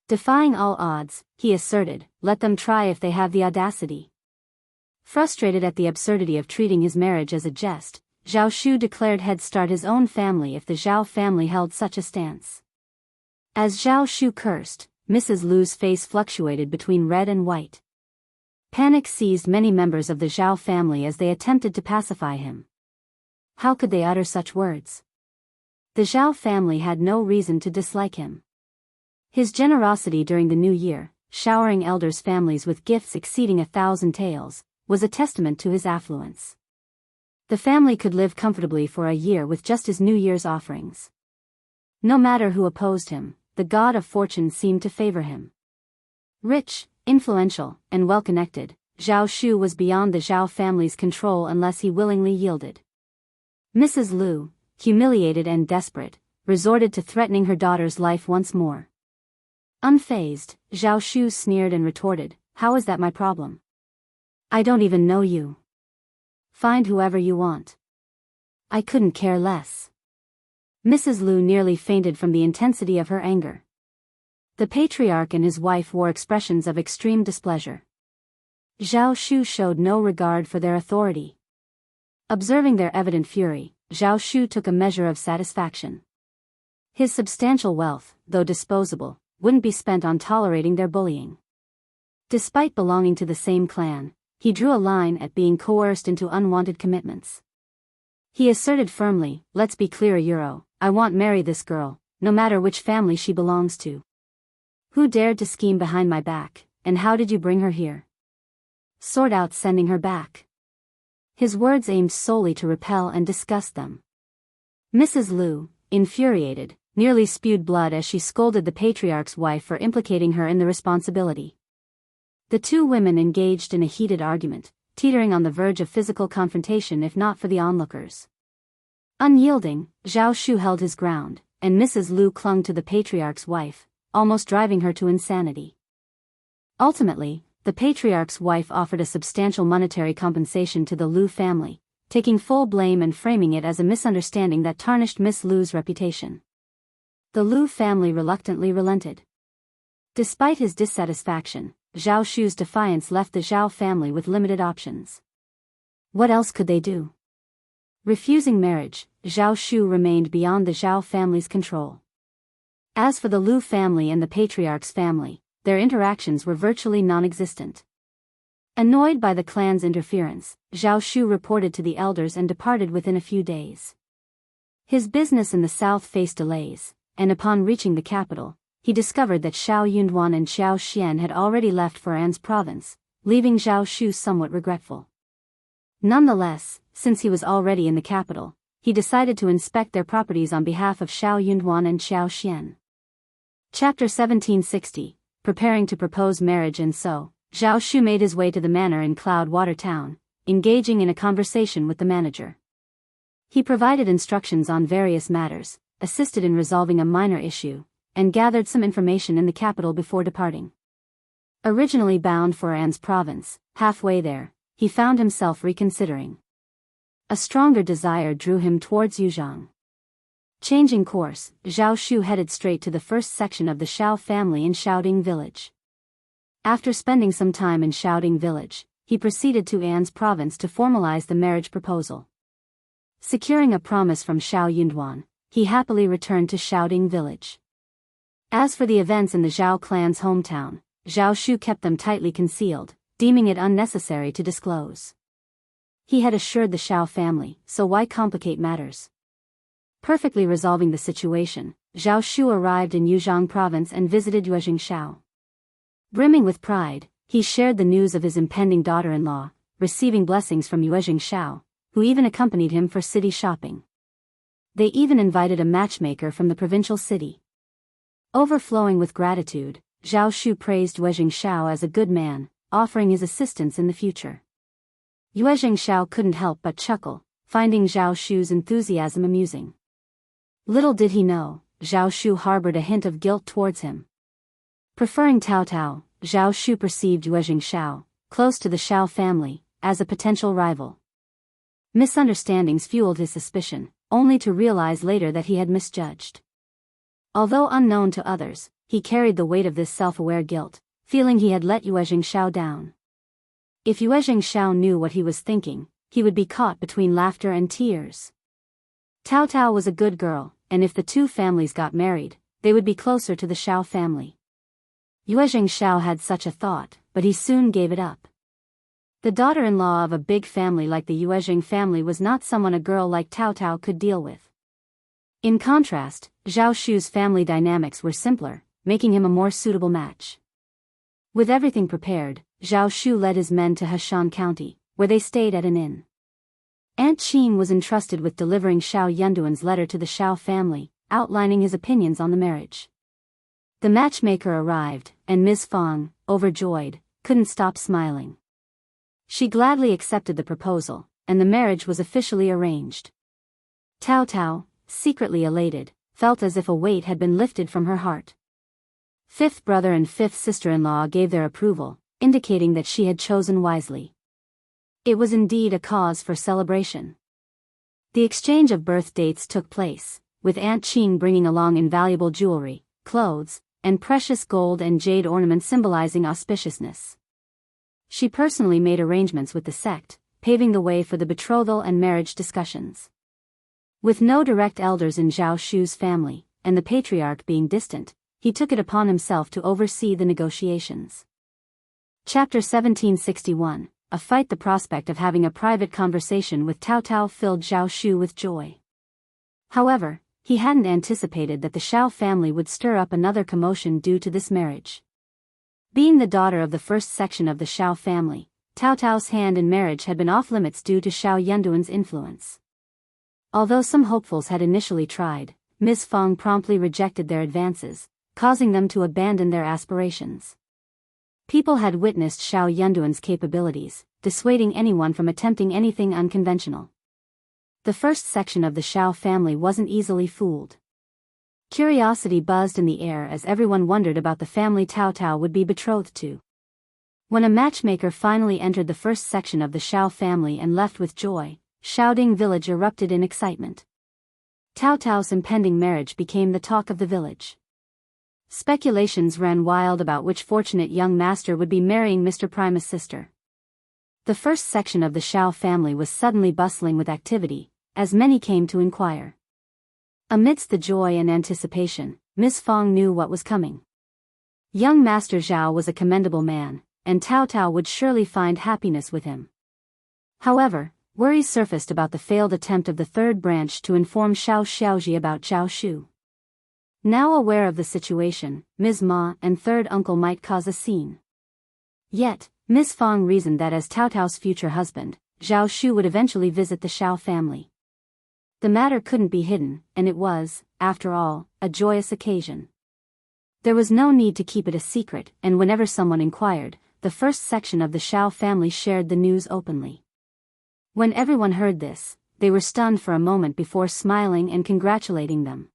Defying all odds, he asserted, let them try if they have the audacity. Frustrated at the absurdity of treating his marriage as a jest, Zhao Shu declared he'd start his own family if the Zhao family held such a stance. As Zhao Shu cursed, Mrs. Lu's face fluctuated between red and white. Panic seized many members of the Zhao family as they attempted to pacify him. How could they utter such words? The Zhao family had no reason to dislike him. His generosity during the new year, showering elders' families with gifts exceeding 1,000 taels, was a testament to his affluence. The family could live comfortably for a year with just his New Year's offerings. No matter who opposed him, the god of fortune seemed to favor him. Rich, influential, and well-connected, Zhao Shu was beyond the Zhao family's control unless he willingly yielded. Mrs. Lu, humiliated and desperate, resorted to threatening her daughter's life once more. Unfazed, Zhao Shu sneered and retorted, "How is that my problem? I don't even know you. Find whoever you want. I couldn't care less." Mrs. Lu nearly fainted from the intensity of her anger. The patriarch and his wife wore expressions of extreme displeasure. Zhao Shu showed no regard for their authority. Observing their evident fury, Zhao Shu took a measure of satisfaction. His substantial wealth, though disposable, wouldn't be spent on tolerating their bullying. Despite belonging to the same clan, he drew a line at being coerced into unwanted commitments. He asserted firmly, "Let's be clear, I won't marry this girl, no matter which family she belongs to. Who dared to scheme behind my back, and how did you bring her here? Sort out sending her back." His words aimed solely to repel and disgust them. Mrs. Lu, infuriated, nearly spewed blood as she scolded the patriarch's wife for implicating her in the responsibility. The two women engaged in a heated argument, teetering on the verge of physical confrontation if not for the onlookers. Unyielding, Zhao Shu held his ground, and Mrs. Lu clung to the patriarch's wife, almost driving her to insanity. Ultimately, the patriarch's wife offered a substantial monetary compensation to the Lu family, taking full blame and framing it as a misunderstanding that tarnished Miss Lu's reputation. The Lu family reluctantly relented. Despite his dissatisfaction, Zhao Shu's defiance left the Zhao family with limited options. What else could they do? Refusing marriage, Zhao Shu remained beyond the Zhao family's control. As for the Lu family and the patriarch's family, their interactions were virtually non-existent. Annoyed by the clan's interference, Zhao Shu reported to the elders and departed within a few days. His business in the south faced delays, and upon reaching the capital, he discovered that Xiao Yunduan and Xiao Xian had already left for An's province, leaving Zhao Shu somewhat regretful. Nonetheless, since he was already in the capital, he decided to inspect their properties on behalf of Xiao Yunduan and Xiao Xian. Chapter 1760, Preparing to Propose Marriage. And so, Zhao Shu made his way to the manor in Cloudwater Town, engaging in a conversation with the manager. He provided instructions on various matters, assisted in resolving a minor issue, and gathered some information in the capital before departing. Originally bound for An's province, halfway there, he found himself reconsidering. A stronger desire drew him towards Yuzhang. Changing course, Zhao Shu headed straight to the first section of the Xiao family in Xiaoding village. After spending some time in Xiaoding village, he proceeded to An's province to formalize the marriage proposal. Securing a promise from Xiao Yunduan, he happily returned to Xiaoding village. As for the events in the Zhao clan's hometown, Zhao Shu kept them tightly concealed, deeming it unnecessary to disclose. He had assured the Xiao family, so why complicate matters? Perfectly resolving the situation, Zhao Shu arrived in Yuzhang province and visited Yuezhing Xiao. Brimming with pride, he shared the news of his impending daughter-in-law, receiving blessings from Yuezhing Xiao, who even accompanied him for city shopping. They even invited a matchmaker from the provincial city. Overflowing with gratitude, Zhao Shu praised Yuezhing Xiao as a good man, offering his assistance in the future. Yuezhing Xiao couldn't help but chuckle, finding Zhao Shu's enthusiasm amusing. Little did he know, Zhao Shu harbored a hint of guilt towards him. Preferring Tao Tao, Zhao Shu perceived Yuezhing Xiao, close to the Xiao family, as a potential rival. Misunderstandings fueled his suspicion, only to realize later that he had misjudged. Although unknown to others, he carried the weight of this self-aware guilt, feeling he had let Yuezhing Xiao down. If Yuezhing Xiao knew what he was thinking, he would be caught between laughter and tears. Tao Tao was a good girl, and if the two families got married, they would be closer to the Xiao family. Yuezhing Xiao had such a thought, but he soon gave it up. The daughter-in-law of a big family like the Yuezhing family was not someone a girl like Tao Tao could deal with. In contrast, Zhao Shu's family dynamics were simpler, making him a more suitable match. With everything prepared, Zhao Shu led his men to Heshan County, where they stayed at an inn. Aunt Qing was entrusted with delivering Xiao Yunduan's letter to the Xiao family, outlining his opinions on the marriage. The matchmaker arrived, and Ms. Fang, overjoyed, couldn't stop smiling. She gladly accepted the proposal, and the marriage was officially arranged. Tao Tao, secretly elated, felt as if a weight had been lifted from her heart. Fifth brother and fifth sister-in-law gave their approval, indicating that she had chosen wisely. It was indeed a cause for celebration. The exchange of birth dates took place, with Aunt Qing bringing along invaluable jewelry, clothes, and precious gold and jade ornaments symbolizing auspiciousness. She personally made arrangements with the sect, paving the way for the betrothal and marriage discussions. With no direct elders in Zhao Shu's family, and the patriarch being distant, he took it upon himself to oversee the negotiations. Chapter 1761, A Fight. The prospect of having a private conversation with Tao Tao filled Zhao Shu with joy. However, he hadn't anticipated that the Xiao family would stir up another commotion due to this marriage. Being the daughter of the first section of the Xiao family, Tao Tao's hand in marriage had been off-limits due to Xiao Yunduan's influence. Although some hopefuls had initially tried, Ms. Fang promptly rejected their advances, causing them to abandon their aspirations. People had witnessed Xiao Yunduan's capabilities, dissuading anyone from attempting anything unconventional. The first section of the Xiao family wasn't easily fooled. Curiosity buzzed in the air as everyone wondered about the family Tao Tao would be betrothed to. When a matchmaker finally entered the first section of the Xiao family and left with joy, Xiaoding village erupted in excitement. Tao Tao's impending marriage became the talk of the village. Speculations ran wild about which fortunate young master would be marrying Mr. Primus' sister. The first section of the Xiao family was suddenly bustling with activity, as many came to inquire. Amidst the joy and anticipation, Ms. Fang knew what was coming. Young Master Zhao was a commendable man, and Tao Tao would surely find happiness with him. However, worries surfaced about the failed attempt of the third branch to inform Xiao Xiaoji about Zhao Shu. Now aware of the situation, Ms. Ma and third uncle might cause a scene. Yet, Ms. Fang reasoned that as Tao Tao's future husband, Zhao Shu would eventually visit the Xiao family. The matter couldn't be hidden, and it was, after all, a joyous occasion. There was no need to keep it a secret, and whenever someone inquired, the first section of the Xiao family shared the news openly. When everyone heard this, they were stunned for a moment before smiling and congratulating them.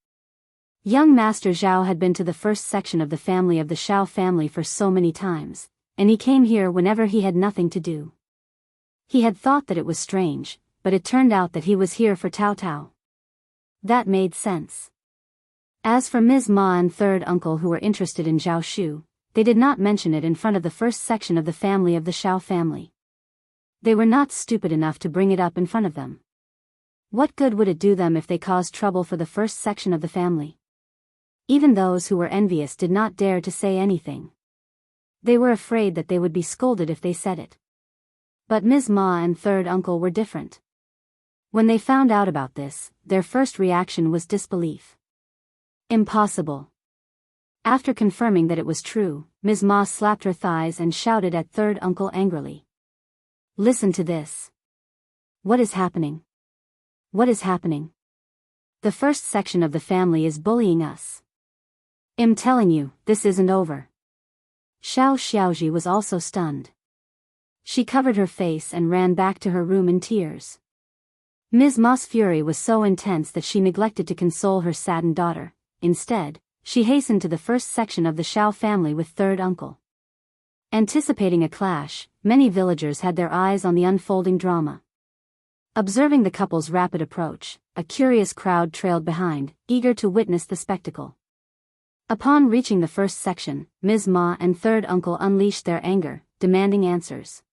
Young Master Zhao had been to the first section of the family of the Xiao family for so many times, and he came here whenever he had nothing to do. He had thought that it was strange, but it turned out that he was here for Tao Tao. That made sense. As for Ms. Ma and third uncle who were interested in Zhao Shu, they did not mention it in front of the first section of the family of the Xiao family. They were not stupid enough to bring it up in front of them. What good would it do them if they caused trouble for the first section of the family? Even those who were envious did not dare to say anything. They were afraid that they would be scolded if they said it. But Ms. Ma and third uncle were different. When they found out about this, their first reaction was disbelief. Impossible. After confirming that it was true, Ms. Ma slapped her thighs and shouted at third uncle angrily. Listen to this. What is happening? What is happening? The first section of the family is bullying us. I'm telling you, this isn't over. Xiao Xiaoji was also stunned. She covered her face and ran back to her room in tears. Ms. Ma's fury was so intense that she neglected to console her saddened daughter. Instead, she hastened to the first section of the Xiao family with third uncle. Anticipating a clash, many villagers had their eyes on the unfolding drama. Observing the couple's rapid approach, a curious crowd trailed behind, eager to witness the spectacle. Upon reaching the first section, Ms. Ma and third uncle unleashed their anger, demanding answers.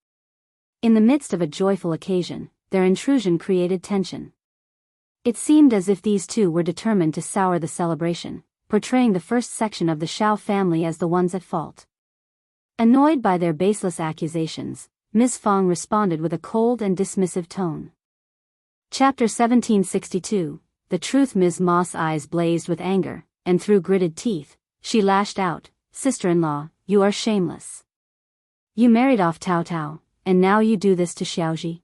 In the midst of a joyful occasion, their intrusion created tension. It seemed as if these two were determined to sour the celebration, portraying the first section of the Xiao family as the ones at fault. Annoyed by their baseless accusations, Ms. Fang responded with a cold and dismissive tone. Chapter 1762, The Truth. Ms. Ma's eyes blazed with anger, and through gritted teeth, she lashed out, Sister-in-law, you are shameless. You married off Tao Tao, and now you do this to Xiaoji.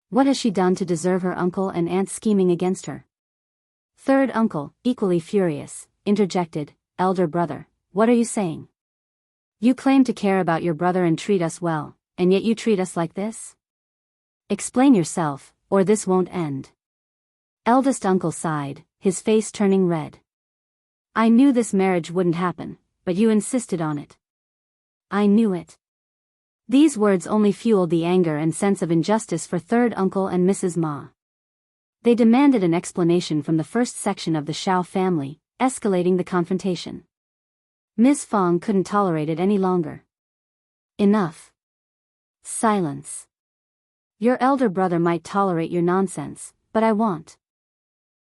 What has she done to deserve her uncle and aunt scheming against her? Third uncle, equally furious, interjected, Elder brother, what are you saying? You claim to care about your brother and treat us well, and yet you treat us like this? Explain yourself, or this won't end. Eldest uncle sighed, his face turning red. I knew this marriage wouldn't happen, but you insisted on it. I knew it. These words only fueled the anger and sense of injustice for third uncle and Mrs. Ma. They demanded an explanation from the first section of the Xiao family, escalating the confrontation. Ms. Fang couldn't tolerate it any longer. Enough. Silence. Your elder brother might tolerate your nonsense, but I won't.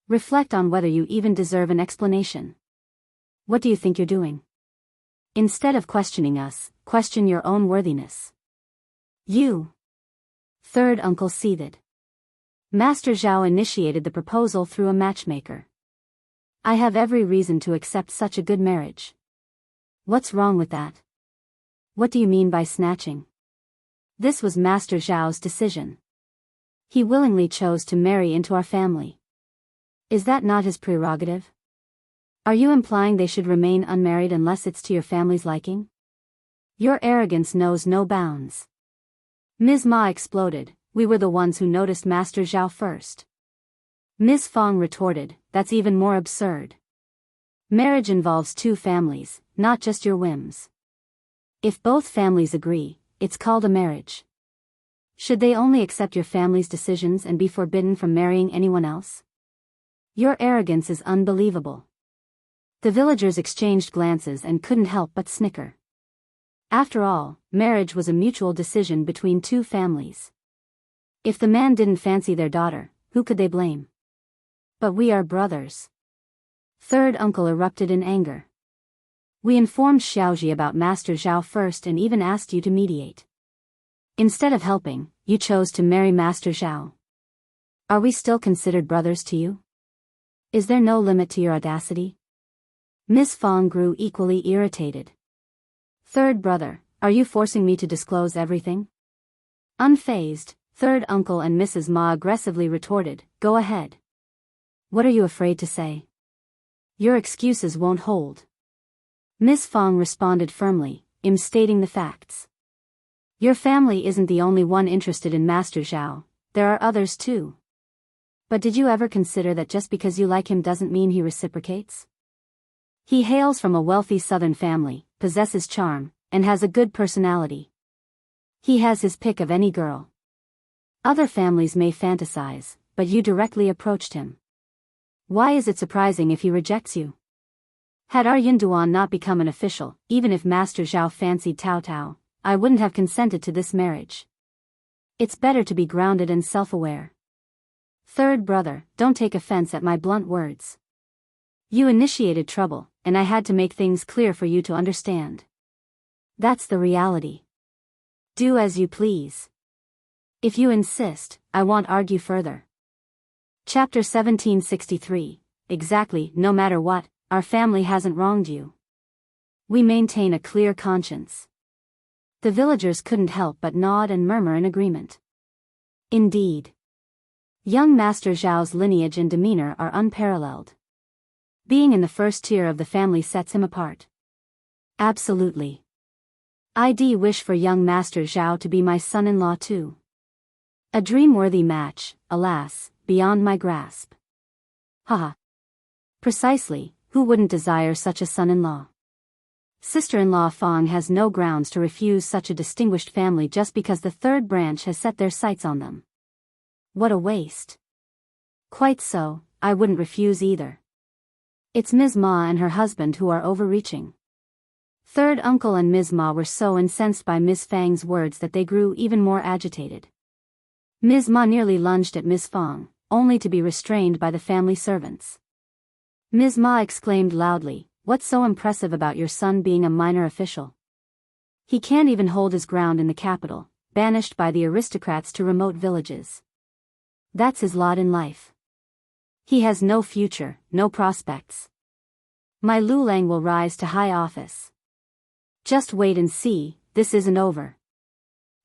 Reflect on whether you even deserve an explanation. What do you think you're doing? Instead of questioning us, question your own worthiness. You. Third uncle seethed. Master Zhao initiated the proposal through a matchmaker. I have every reason to accept such a good marriage. What's wrong with that? What do you mean by snatching? This was Master Zhao's decision. He willingly chose to marry into our family. Is that not his prerogative? Are you implying they should remain unmarried unless it's to your family's liking? Your arrogance knows no bounds. Ms. Ma exploded, we were the ones who noticed Master Zhao first. Ms. Fang retorted, that's even more absurd. Marriage involves two families, not just your whims. If both families agree, it's called a marriage. Should they only accept your family's decisions and be forbidden from marrying anyone else? Your arrogance is unbelievable. The villagers exchanged glances and couldn't help but snicker. After all, marriage was a mutual decision between two families. If the man didn't fancy their daughter, who could they blame? But we are brothers. Third uncle erupted in anger. We informed Xiaoji about Master Zhao first and even asked you to mediate. Instead of helping, you chose to marry Master Zhao. Are we still considered brothers to you? Is there no limit to your audacity? Miss Fang grew equally irritated. Third brother, are you forcing me to disclose everything? Unfazed, Third uncle and Mrs. Ma aggressively retorted, "Go ahead. What are you afraid to say? Your excuses won't hold." Miss Fang responded firmly, "I'm stating the facts. Your family isn't the only one interested in Master Zhao, there are others too. But did you ever consider that just because you like him doesn't mean he reciprocates? He hails from a wealthy southern family, possesses charm, and has a good personality. He has his pick of any girl. Other families may fantasize, but you directly approached him. Why is it surprising if he rejects you? Had our Yunduan not become an official, even if Master Zhao fancied Tao Tao, I wouldn't have consented to this marriage. It's better to be grounded and self-aware. Third brother, don't take offense at my blunt words. You initiated trouble, and I had to make things clear for you to understand. That's the reality. Do as you please. If you insist, I won't argue further." Chapter 1763. Exactly, no matter what, our family hasn't wronged you. We maintain a clear conscience. The villagers couldn't help but nod and murmur in agreement. Indeed. Young Master Zhao's lineage and demeanor are unparalleled. Being in the first tier of the family sets him apart. Absolutely. I'd wish for young Master Zhao to be my son-in-law too. A dream-worthy match, alas, beyond my grasp. Haha. Precisely, who wouldn't desire such a son-in-law? Sister-in-law Fang has no grounds to refuse such a distinguished family just because the third branch has set their sights on them. What a waste. Quite so, I wouldn't refuse either. It's Ms. Ma and her husband who are overreaching. Third uncle and Ms. Ma were so incensed by Ms. Fang's words that they grew even more agitated. Ms. Ma nearly lunged at Ms. Fang, only to be restrained by the family servants. Ms. Ma exclaimed loudly, "What's so impressive about your son being a minor official? He can't even hold his ground in the capital, banished by the aristocrats to remote villages. That's his lot in life. He has no future, no prospects. My Lulang will rise to high office. Just wait and see, this isn't over."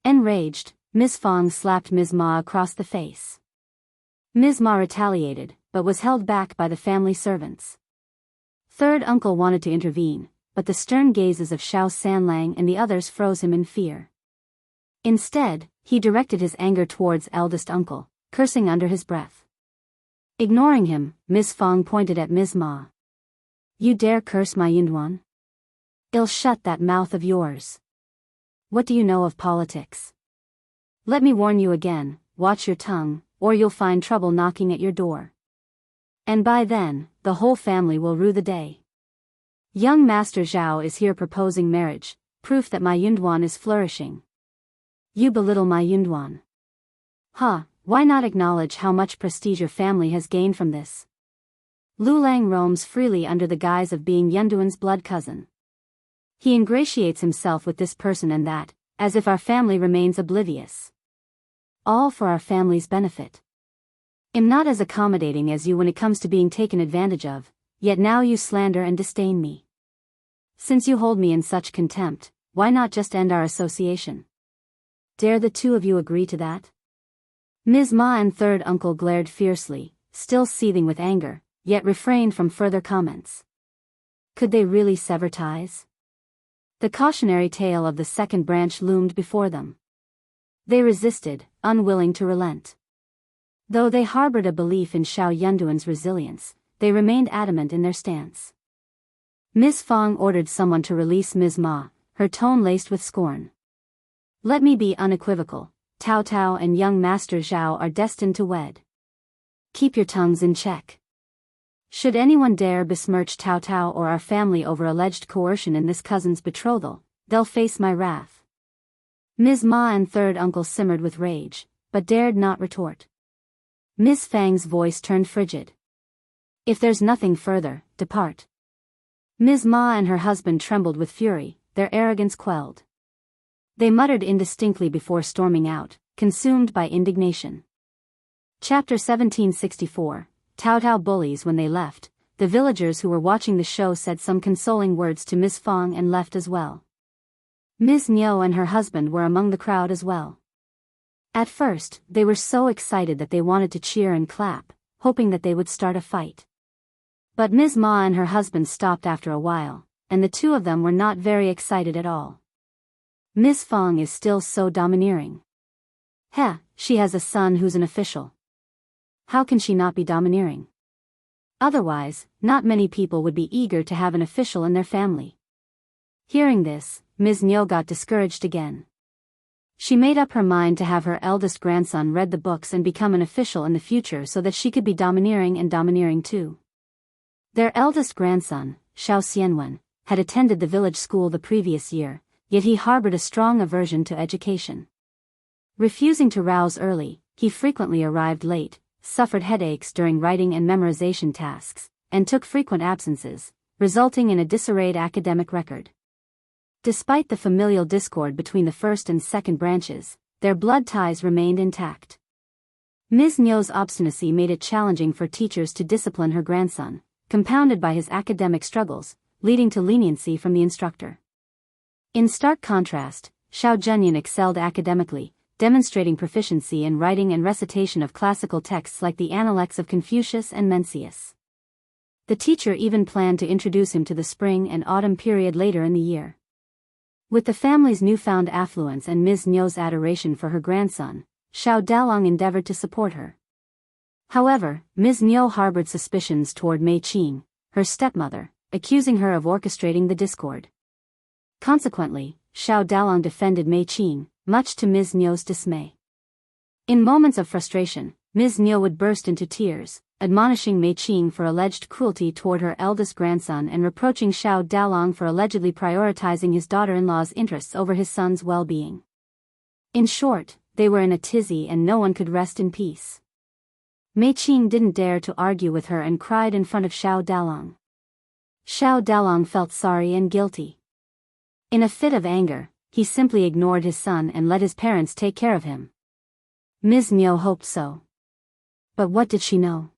Enraged, Ms. Fang slapped Ms. Ma across the face. Ms. Ma retaliated, but was held back by the family servants. Third uncle wanted to intervene, but the stern gazes of Xiao Sanlang and the others froze him in fear. Instead, he directed his anger towards eldest uncle, cursing under his breath. Ignoring him, Ms. Fang pointed at Ms. Ma. "You dare curse my Yunduan? I'll shut that mouth of yours. What do you know of politics? Let me warn you again, watch your tongue, or you'll find trouble knocking at your door. And by then, the whole family will rue the day. Young Master Zhao is here proposing marriage, proof that my Yunduan is flourishing. You belittle my Yunduan. Why not acknowledge how much prestige your family has gained from this? Lulang roams freely under the guise of being Yunduan's blood cousin. He ingratiates himself with this person and that, as if our family remains oblivious. All for our family's benefit. I'm not as accommodating as you when it comes to being taken advantage of, yet now you slander and disdain me. Since you hold me in such contempt, why not just end our association? Dare the two of you agree to that?" Ms. Ma and third uncle glared fiercely, still seething with anger, yet refrained from further comments. Could they really sever ties? The cautionary tale of the second branch loomed before them. They resisted, unwilling to relent. Though they harbored a belief in Xiao Yunduan's resilience, they remained adamant in their stance. Ms. Fang ordered someone to release Ms. Ma, her tone laced with scorn. "Let me be unequivocal, Tao Tao and young Master Zhao are destined to wed. Keep your tongues in check. Should anyone dare besmirch Tao Tao or our family over alleged coercion in this cousin's betrothal, they'll face my wrath." Ms. Ma and third uncle simmered with rage, but dared not retort. Ms. Fang's voice turned frigid. "If there's nothing further, depart." Ms. Ma and her husband trembled with fury, their arrogance quelled. They muttered indistinctly before storming out, consumed by indignation. Chapter 1764. Tao Tao bullies. When they left, the villagers who were watching the show said some consoling words to Ms. Fang and left as well. Ms. Niu and her husband were among the crowd as well. At first, they were so excited that they wanted to cheer and clap, hoping that they would start a fight. But Ms. Ma and her husband stopped after a while, and the two of them were not very excited at all. Ms. Fong is still so domineering. Heh, she has a son who's an official. How can she not be domineering? Otherwise, not many people would be eager to have an official in their family. Hearing this, Ms. Nyo got discouraged again. She made up her mind to have her eldest grandson read the books and become an official in the future so that she could be domineering and domineering too. Their eldest grandson, Xiao Xianwen, had attended the village school the previous year, yet he harbored a strong aversion to education. Refusing to rouse early, he frequently arrived late, suffered headaches during writing and memorization tasks, and took frequent absences, resulting in a disarrayed academic record. Despite the familial discord between the first and second branches, their blood ties remained intact. Ms. Nyo's obstinacy made it challenging for teachers to discipline her grandson, compounded by his academic struggles, leading to leniency from the instructor. In stark contrast, Xiao Zhenyan excelled academically, demonstrating proficiency in writing and recitation of classical texts like the Analects of Confucius and Mencius. The teacher even planned to introduce him to the spring and autumn period later in the year. With the family's newfound affluence and Ms. Nyo's adoration for her grandson, Xiao Dalong endeavored to support her. However, Ms. Nyo harbored suspicions toward Mei Qing, her stepmother, accusing her of orchestrating the discord. Consequently, Xiao Dalong defended Mei Qing, much to Ms. Nyo's dismay. In moments of frustration, Ms. Nyo would burst into tears, admonishing Mei Qing for alleged cruelty toward her eldest grandson and reproaching Xiao Dalong for allegedly prioritizing his daughter-in-law's interests over his son's well-being. In short, they were in a tizzy and no one could rest in peace. Mei Qing didn't dare to argue with her and cried in front of Xiao Dalong. Xiao Dalong felt sorry and guilty. In a fit of anger, he simply ignored his son and let his parents take care of him. Ms. Nyo hoped so. But what did she know?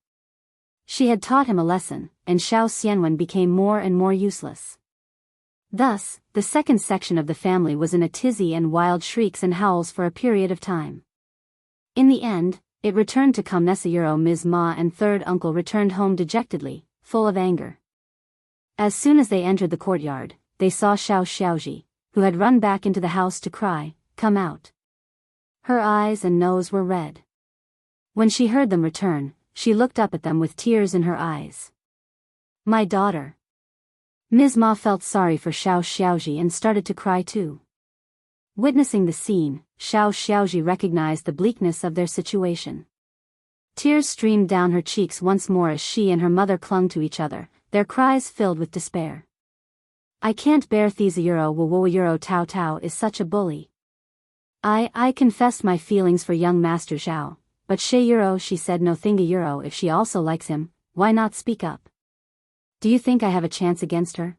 She had taught him a lesson, and Xiao Xianwen became more and more useless. Thus, the second section of the family was in a tizzy and wild shrieks and howls for a period of time. In the end, it returned to calm. Nesayuro Ms. Ma and third uncle returned home dejectedly, full of anger. As soon as they entered the courtyard, they saw Xiao Xiaoji, who had run back into the house to cry, come out. Her eyes and nose were red. When she heard them return, she looked up at them with tears in her eyes. My daughter. Ms. Ma felt sorry for Xiao Xiaoji and started to cry too. Witnessing the scene, Xiao Xiaoji recognized the bleakness of their situation. Tears streamed down her cheeks once more as she and her mother clung to each other, their cries filled with despair. I can't bear Thesayuro Wawayuro Tao Tao is such a bully. I confessed my feelings for young Master Zhao, but Sheyuro she said no Thingayuro if she also likes him, why not speak up? Do you think I have a chance against her?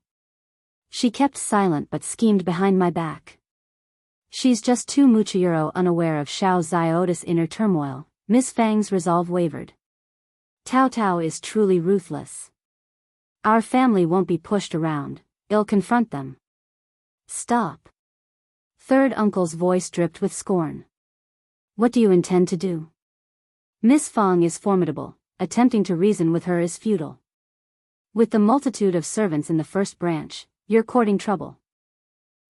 She kept silent but schemed behind my back. She's just too Muchayuro unaware of Xiao Ziota's inner turmoil. Miss Fang's resolve wavered. Tao Tao is truly ruthless. Our family won't be pushed around. I'll confront them. Stop. Third uncle's voice dripped with scorn. What do you intend to do? Miss Fang is formidable, attempting to reason with her is futile. With the multitude of servants in the first branch, you're courting trouble.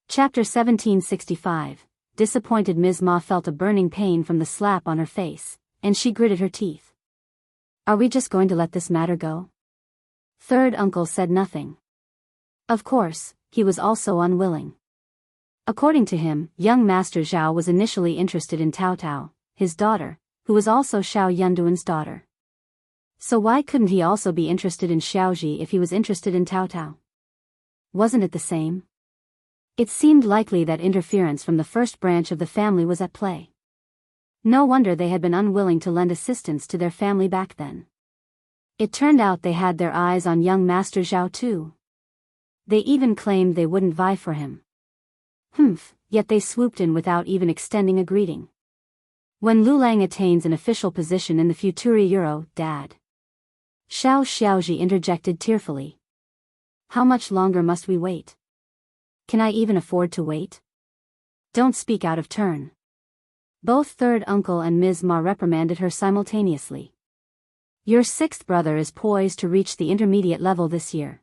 Chapter 1765. Disappointed Ms. Ma felt a burning pain from the slap on her face, and she gritted her teeth. Are we just going to let this matter go? Third uncle said nothing. Of course, he was also unwilling. According to him, young Master Zhao was initially interested in Tao Tao, his daughter, who was also Xiao Yunduan's daughter. So why couldn't he also be interested in Xiaoji if he was interested in Tao Tao? Wasn't it the same? It seemed likely that interference from the first branch of the family was at play. No wonder they had been unwilling to lend assistance to their family back then. It turned out they had their eyes on young Master Zhao too. They even claimed they wouldn't vie for him. Yet they swooped in without even extending a greeting. When Lulang attains an official position in the Futuri Euro, Dad. Xiao Xiaoji interjected tearfully. How much longer must we wait? Can I even afford to wait? Don't speak out of turn. Both third uncle and Ms. Ma reprimanded her simultaneously. Your sixth brother is poised to reach the intermediate level this year.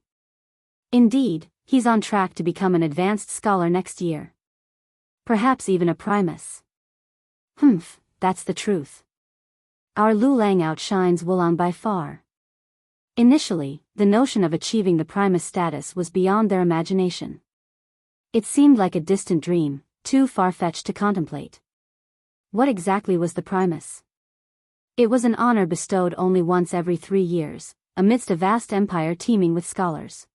Indeed, he's on track to become an advanced scholar next year. Perhaps even a primus. Humph, that's the truth. Our Lu Lang outshines Wulan by far. Initially, the notion of achieving the primus status was beyond their imagination. It seemed like a distant dream, too far-fetched to contemplate. What exactly was the primus? It was an honor bestowed only once every 3 years, amidst a vast empire teeming with scholars.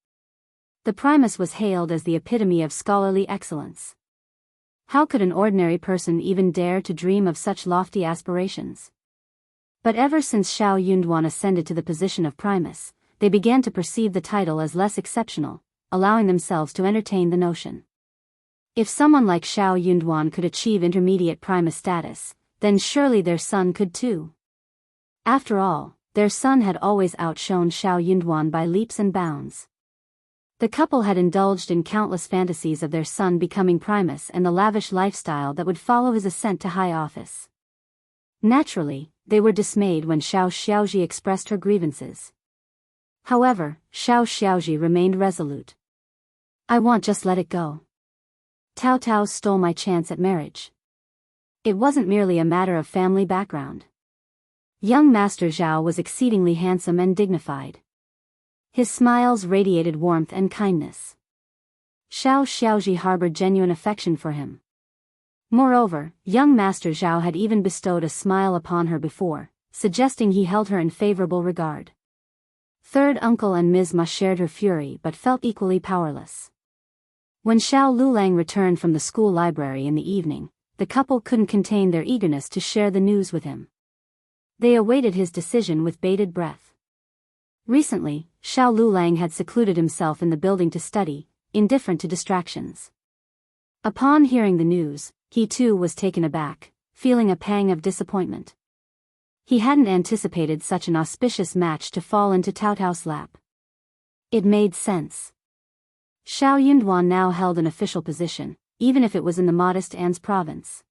The primus was hailed as the epitome of scholarly excellence. How could an ordinary person even dare to dream of such lofty aspirations? But ever since Xiao Yunduan ascended to the position of primus, they began to perceive the title as less exceptional, allowing themselves to entertain the notion. If someone like Xiao Yunduan could achieve intermediate primus status, then surely their son could too. After all, their son had always outshone Xiao Yunduan by leaps and bounds. The couple had indulged in countless fantasies of their son becoming primus and the lavish lifestyle that would follow his ascent to high office. Naturally, they were dismayed when Xiao Xiaozhi expressed her grievances. However, Xiao Xiaozhi remained resolute. I won't just let it go. Tao Tao stole my chance at marriage. It wasn't merely a matter of family background. Young Master Zhao was exceedingly handsome and dignified. His smiles radiated warmth and kindness. Xiao Xiaozhi harbored genuine affection for him. Moreover, young Master Zhao had even bestowed a smile upon her before, suggesting he held her in favorable regard. Third uncle and Ms. Ma shared her fury but felt equally powerless. When Xiao Lulang returned from the school library in the evening, the couple couldn't contain their eagerness to share the news with him. They awaited his decision with bated breath. Recently, Xiao Lulang had secluded himself in the building to study, indifferent to distractions. Upon hearing the news, he too was taken aback, feeling a pang of disappointment. He hadn't anticipated such an auspicious match to fall into Tao Tao's lap. It made sense. Xiao Yunduan now held an official position, even if it was in the modest An's province.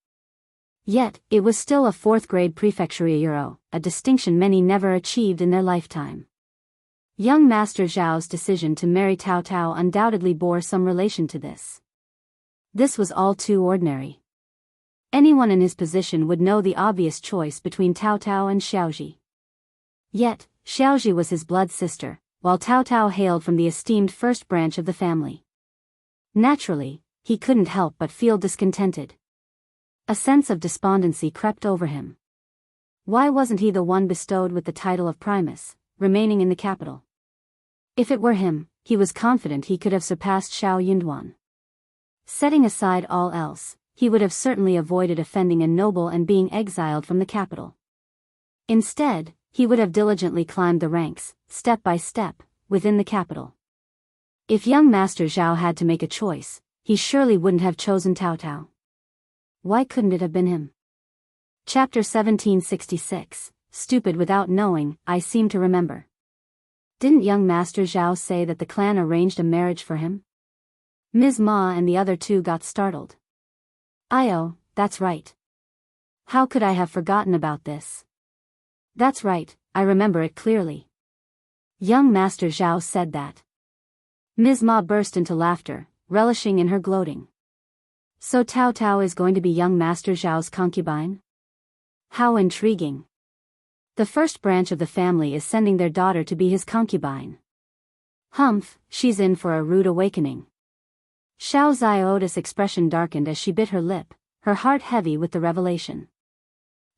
Yet, it was still a 4th-grade prefecture, a distinction many never achieved in their lifetime. Young Master Zhao's decision to marry Tao Tao undoubtedly bore some relation to this. This was all too ordinary. Anyone in his position would know the obvious choice between Tao Tao and Xiaozhi. Yet, Xiaozhi was his blood sister, while Tao Tao hailed from the esteemed first branch of the family. Naturally, he couldn't help but feel discontented. A sense of despondency crept over him. Why wasn't he the one bestowed with the title of primus, remaining in the capital? If it were him, he was confident he could have surpassed Xiao Yunduan. Setting aside all else, he would have certainly avoided offending a noble and being exiled from the capital. Instead, he would have diligently climbed the ranks, step by step, within the capital. If young Master Zhao had to make a choice, he surely wouldn't have chosen Tao Tao. Why couldn't it have been him? Chapter 1766, Stupid Without Knowing, I seem to remember. Didn't young Master Zhao say that the clan arranged a marriage for him? Ms. Ma and the other two got startled. Oh, that's right. How could I have forgotten about this? That's right, I remember it clearly. Young Master Zhao said that. Ms. Ma burst into laughter, relishing in her gloating. So Tao Tao is going to be young Master Zhao's concubine? How intriguing. The first branch of the family is sending their daughter to be his concubine. Humph, she's in for a rude awakening. Xiao Zioda's expression darkened as she bit her lip, her heart heavy with the revelation.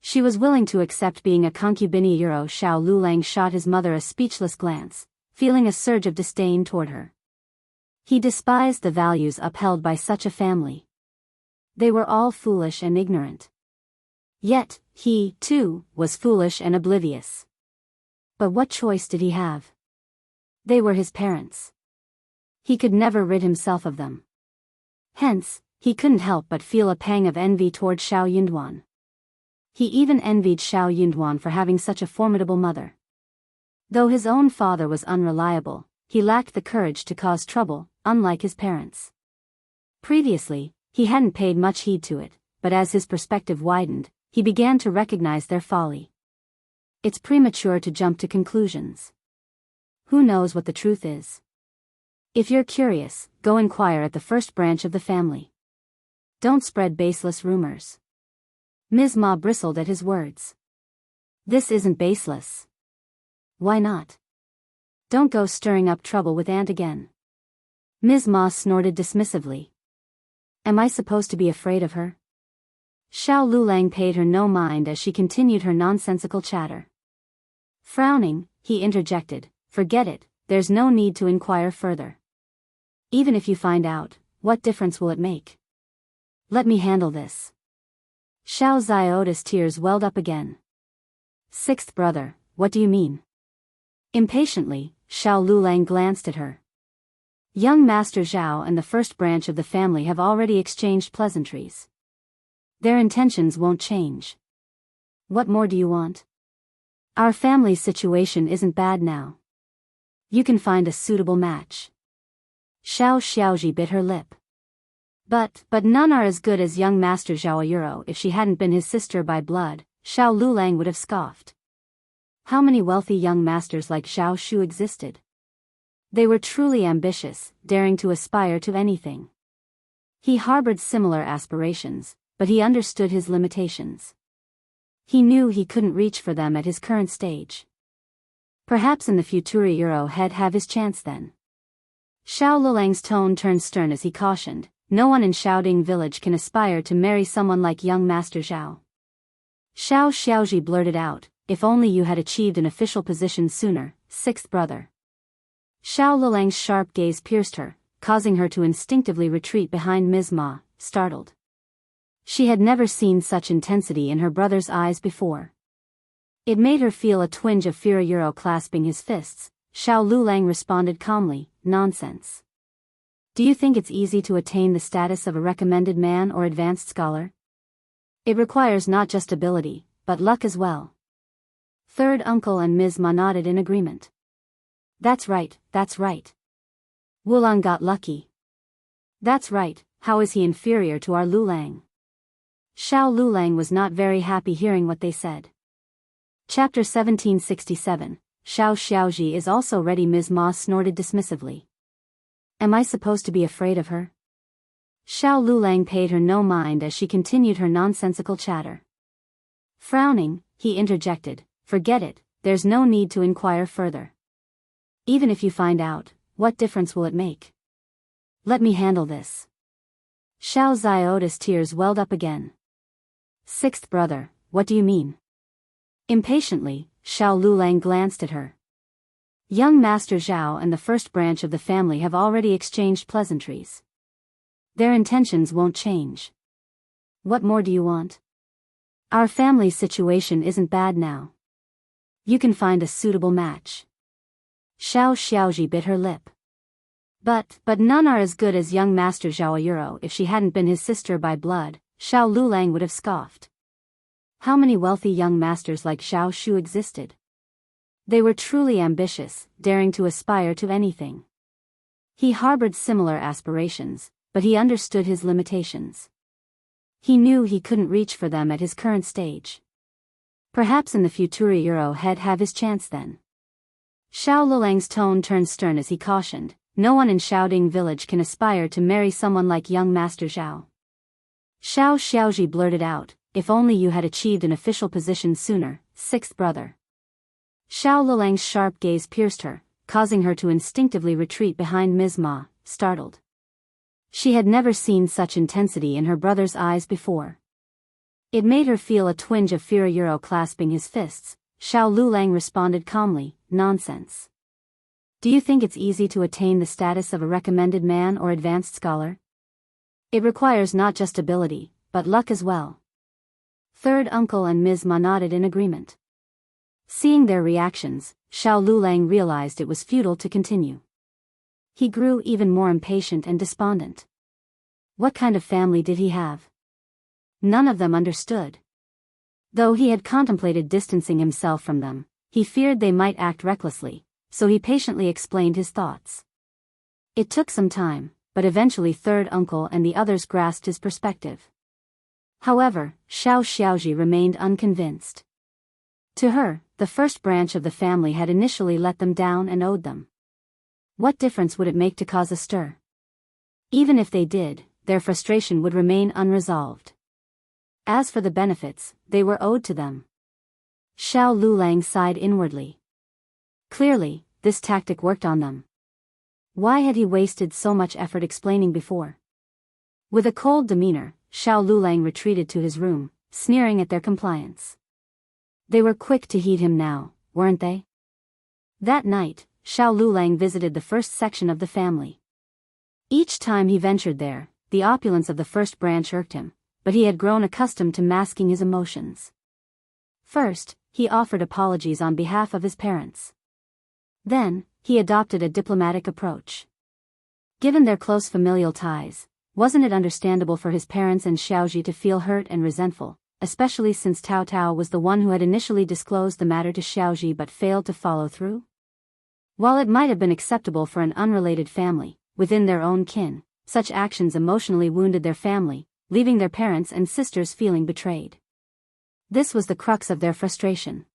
She was willing to accept being a concubine. Xiao Lulang shot his mother a speechless glance, feeling a surge of disdain toward her. He despised the values upheld by such a family. They were all foolish and ignorant. Yet, he, too, was foolish and oblivious. But what choice did he have? They were his parents. He could never rid himself of them. Hence, he couldn't help but feel a pang of envy toward Xiao Yunduan. He even envied Xiao Yunduan for having such a formidable mother. Though his own father was unreliable, he lacked the courage to cause trouble, unlike his parents. Previously, he hadn't paid much heed to it, but as his perspective widened, he began to recognize their folly. It's premature to jump to conclusions. Who knows what the truth is? If you're curious, go inquire at the first branch of the family. Don't spread baseless rumors. Ms. Ma bristled at his words. This isn't baseless. Why not? Don't go stirring up trouble with Aunt again. Ms. Ma snorted dismissively. Am I supposed to be afraid of her? Xiao Lulang paid her no mind as she continued her nonsensical chatter. Frowning, he interjected, forget it, there's no need to inquire further. Even if you find out, what difference will it make? Let me handle this. Xiao Ziota's tears welled up again. Sixth brother, what do you mean? Impatiently, Xiao Lulang glanced at her. Young Master Zhao and the first branch of the family have already exchanged pleasantries. Their intentions won't change. What more do you want? Our family's situation isn't bad now. You can find a suitable match. Xiao Xiaoji bit her lip. But none are as good as young Master Zhao Yuro. If she hadn't been his sister by blood, Xiao Lulang would have scoffed. How many wealthy young masters like Xiao Shu existed? They were truly ambitious, daring to aspire to anything. He harbored similar aspirations, but he understood his limitations. He knew he couldn't reach for them at his current stage. Perhaps in the future Euro he'd have his chance then. Xiao Lulang's tone turned stern as he cautioned, no one in Xiaoding village can aspire to marry someone like young Master Zhao. Xiao Xiaoji blurted out, if only you had achieved an official position sooner, sixth brother. Xiao Lulang's sharp gaze pierced her, causing her to instinctively retreat behind Ms. Ma, startled. She had never seen such intensity in her brother's eyes before. It made her feel a twinge of fear. Euro clasping his fists, Xiao Lulang responded calmly, nonsense. Do you think it's easy to attain the status of a recommended man or advanced scholar? It requires not just ability, but luck as well. Third uncle and Ms. Ma nodded in agreement. That's right, that's right. Wulang got lucky. That's right, how is he inferior to our Lulang? Xiao Lulang was not very happy hearing what they said. Chapter 1767, Xiao Xiaoji is also ready. Ms. Ma snorted dismissively. Am I supposed to be afraid of her? Xiao Lulang paid her no mind as she continued her nonsensical chatter. Frowning, he interjected, forget it, there's no need to inquire further. Even if you find out, what difference will it make? Let me handle this. Xiao Ziota's tears welled up again. Sixth brother, what do you mean? Impatiently, Xiao Lulang glanced at her. Young Master Zhao and the first branch of the family have already exchanged pleasantries. Their intentions won't change. What more do you want? Our family's situation isn't bad now. You can find a suitable match. Xiao Xiaoji bit her lip. But none are as good as young Master Zhao Yuro. If she hadn't been his sister by blood, Xiao Lulang would have scoffed. How many wealthy young masters like Xiao Shu existed? They were truly ambitious, daring to aspire to anything. He harbored similar aspirations, but he understood his limitations. He knew he couldn't reach for them at his current stage. Perhaps in the future Euro he'd have his chance then. Xiao Lulang's tone turned stern as he cautioned, no one in Xiaoding village can aspire to marry someone like young Master Zhao. Xiao Xiaoji blurted out, if only you had achieved an official position sooner, sixth brother. Xiao Lulang's sharp gaze pierced her, causing her to instinctively retreat behind Ms. Ma, startled. She had never seen such intensity in her brother's eyes before. It made her feel a twinge of fear. Euro clasping his fists, Xiao Lulang responded calmly, nonsense. Do you think it's easy to attain the status of a recommended man or advanced scholar? It requires not just ability, but luck as well. Third uncle and Ms. Ma nodded in agreement. Seeing their reactions, Xiao Lulang realized it was futile to continue. He grew even more impatient and despondent. What kind of family did he have? None of them understood. Though he had contemplated distancing himself from them, he feared they might act recklessly, so he patiently explained his thoughts. It took some time, but eventually third uncle and the others grasped his perspective. However, Xiao Xiaoji remained unconvinced. To her, the first branch of the family had initially let them down and owed them. What difference would it make to cause a stir? Even if they did, their frustration would remain unresolved. As for the benefits, they were owed to them. Xiao Lulang sighed inwardly. Clearly, this tactic worked on them. Why had he wasted so much effort explaining before? With a cold demeanor, Xiao Lulang retreated to his room, sneering at their compliance. They were quick to heed him now, weren't they? That night, Xiao Lulang visited the first section of the family. Each time he ventured there, the opulence of the first branch irked him, but he had grown accustomed to masking his emotions. First, he offered apologies on behalf of his parents. Then, he adopted a diplomatic approach. Given their close familial ties, wasn't it understandable for his parents and Xiaoji to feel hurt and resentful, especially since Tao Tao was the one who had initially disclosed the matter to Xiaoji but failed to follow through? While it might have been acceptable for an unrelated family, within their own kin, such actions emotionally wounded their family, leaving their parents and sisters feeling betrayed. This was the crux of their frustration.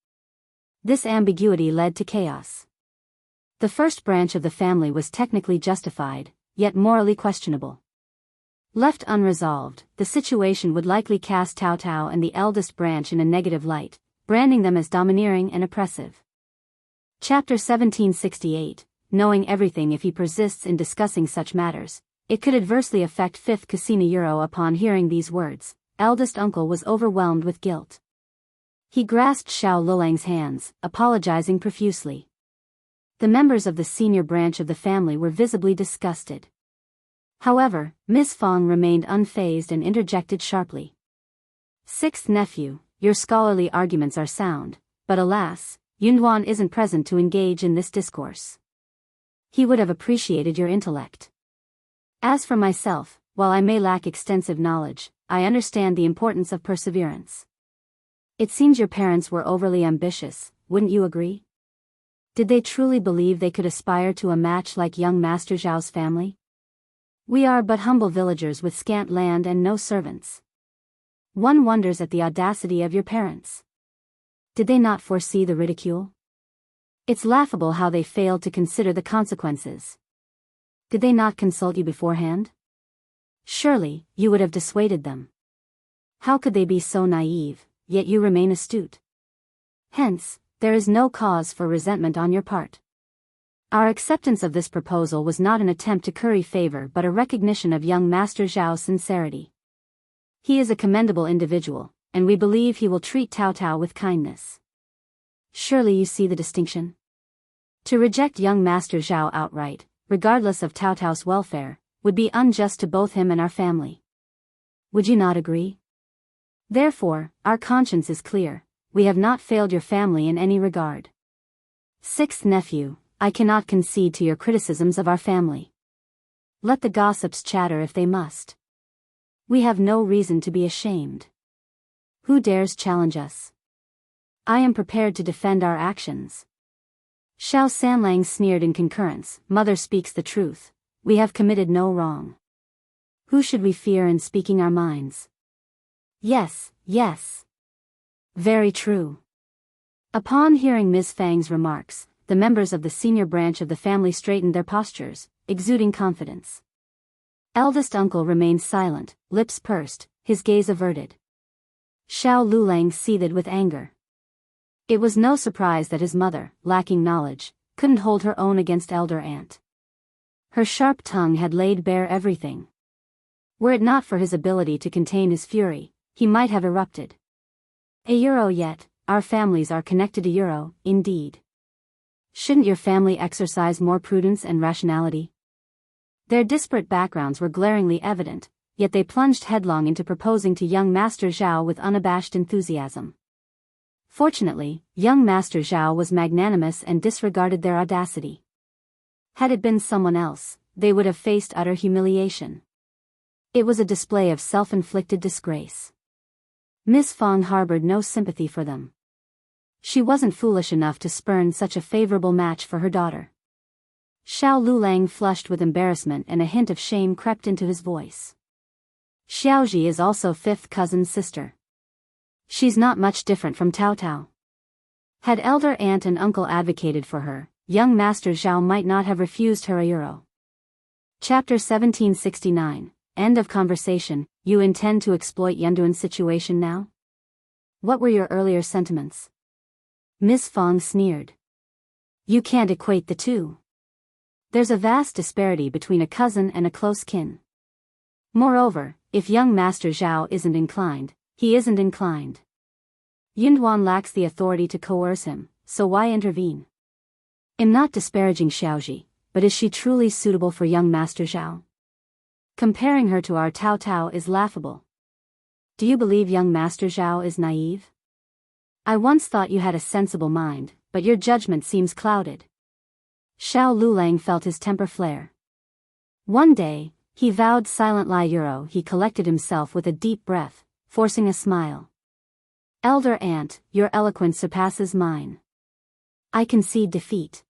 This ambiguity led to chaos. The first branch of the family was technically justified, yet morally questionable. Left unresolved, the situation would likely cast Tao Tao and the eldest branch in a negative light, branding them as domineering and oppressive. Chapter 1768, knowing everything. If he persists in discussing such matters, it could adversely affect 5th Casino Euro. Upon hearing these words, eldest uncle was overwhelmed with guilt. He grasped Xiao Lulang's hands, apologizing profusely. The members of the senior branch of the family were visibly disgusted. However, Ms. Fong remained unfazed and interjected sharply. "Sixth nephew, your scholarly arguments are sound, but alas, Yunduan isn't present to engage in this discourse. He would have appreciated your intellect. As for myself, while I may lack extensive knowledge, I understand the importance of perseverance. It seems your parents were overly ambitious, wouldn't you agree? Did they truly believe they could aspire to a match like young Master Zhao's family? We are but humble villagers with scant land and no servants. One wonders at the audacity of your parents. Did they not foresee the ridicule? It's laughable how they failed to consider the consequences. Did they not consult you beforehand? Surely, you would have dissuaded them. How could they be so naive, yet you remain astute? Hence, there is no cause for resentment on your part. Our acceptance of this proposal was not an attempt to curry favor but a recognition of young Master Zhao's sincerity. He is a commendable individual, and we believe he will treat Tao Tao with kindness. Surely you see the distinction? To reject young Master Zhao outright, regardless of Tao Tao's welfare, would be unjust to both him and our family. Would you not agree? Therefore, our conscience is clear, we have not failed your family in any regard. Sixth nephew, I cannot concede to your criticisms of our family. Let the gossips chatter if they must. We have no reason to be ashamed. Who dares challenge us? I am prepared to defend our actions." Xiao Sanlang sneered in concurrence. "Mother speaks the truth. We have committed no wrong. Who should we fear in speaking our minds?" "Yes, yes. Very true." Upon hearing Ms. Fang's remarks, the members of the senior branch of the family straightened their postures, exuding confidence. Eldest uncle remained silent, lips pursed, his gaze averted. Xiao Lulang seethed with anger. It was no surprise that his mother, lacking knowledge, couldn't hold her own against elder aunt. Her sharp tongue had laid bare everything. Were it not for his ability to contain his fury, he might have erupted. "A euro yet, our families are connected to euro, indeed. Shouldn't your family exercise more prudence and rationality?" Their disparate backgrounds were glaringly evident, yet they plunged headlong into proposing to young Master Zhao with unabashed enthusiasm. Fortunately, young Master Zhao was magnanimous and disregarded their audacity. Had it been someone else, they would have faced utter humiliation. It was a display of self-inflicted disgrace. Miss Fong harbored no sympathy for them. She wasn't foolish enough to spurn such a favorable match for her daughter. Xiao Lulang flushed with embarrassment and a hint of shame crept into his voice. Xiaoji is also fifth cousin's sister. She's not much different from Tao Tao. Had elder aunt and uncle advocated for her, young Master Zhao might not have refused her a euro. Chapter 1769, End of conversation. You intend to exploit Yanduan's situation now? What were your earlier sentiments? Miss Fong sneered. You can't equate the two. There's a vast disparity between a cousin and a close kin. Moreover, if young Master Zhao isn't inclined, he isn't inclined. Yanduan lacks the authority to coerce him, so why intervene? I'm not disparaging Xiaoji, but is she truly suitable for young Master Zhao? Comparing her to our Tao Tao is laughable. Do you believe young Master Zhao is naive? I once thought you had a sensible mind, but your judgment seems clouded. Xiao Lulang felt his temper flare. One day, he vowed silent lie euro. He collected himself with a deep breath, forcing a smile. Elder aunt, your eloquence surpasses mine. I concede defeat.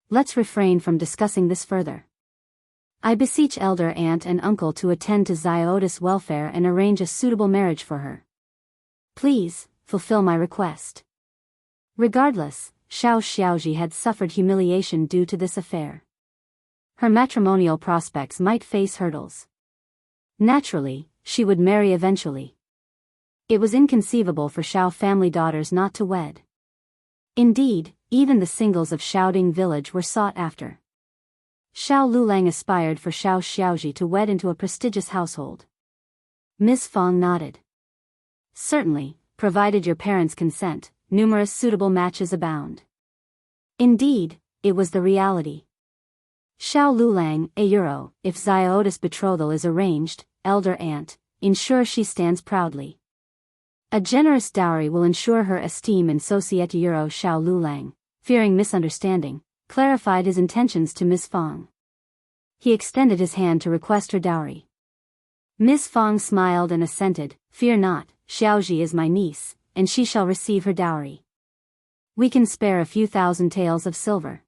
Let's refrain from discussing this further. I beseech elder aunt and uncle to attend to Zioda's welfare and arrange a suitable marriage for her. Please, fulfill my request. Regardless, Xiaoji had suffered humiliation due to this affair. Her matrimonial prospects might face hurdles. Naturally, she would marry eventually. It was inconceivable for Xiao family daughters not to wed. Indeed, even the singles of Xiaoding village were sought after. Xiao Lulang aspired for Xiaoji to wed into a prestigious household. Miss Fong nodded. Certainly, provided your parents' consent, numerous suitable matches abound. Indeed, it was the reality. Xiao Lulang, a euro, if Zioda's betrothal is arranged, elder aunt, ensure she stands proudly. A generous dowry will ensure her esteem in societe euro. Xiao Lulang, fearing misunderstanding, clarified his intentions to Miss Fong. He extended his hand to request her dowry. Miss Fong smiled and assented. Fear not, Xiaoji is my niece, and she shall receive her dowry. We can spare a few thousand taels of silver.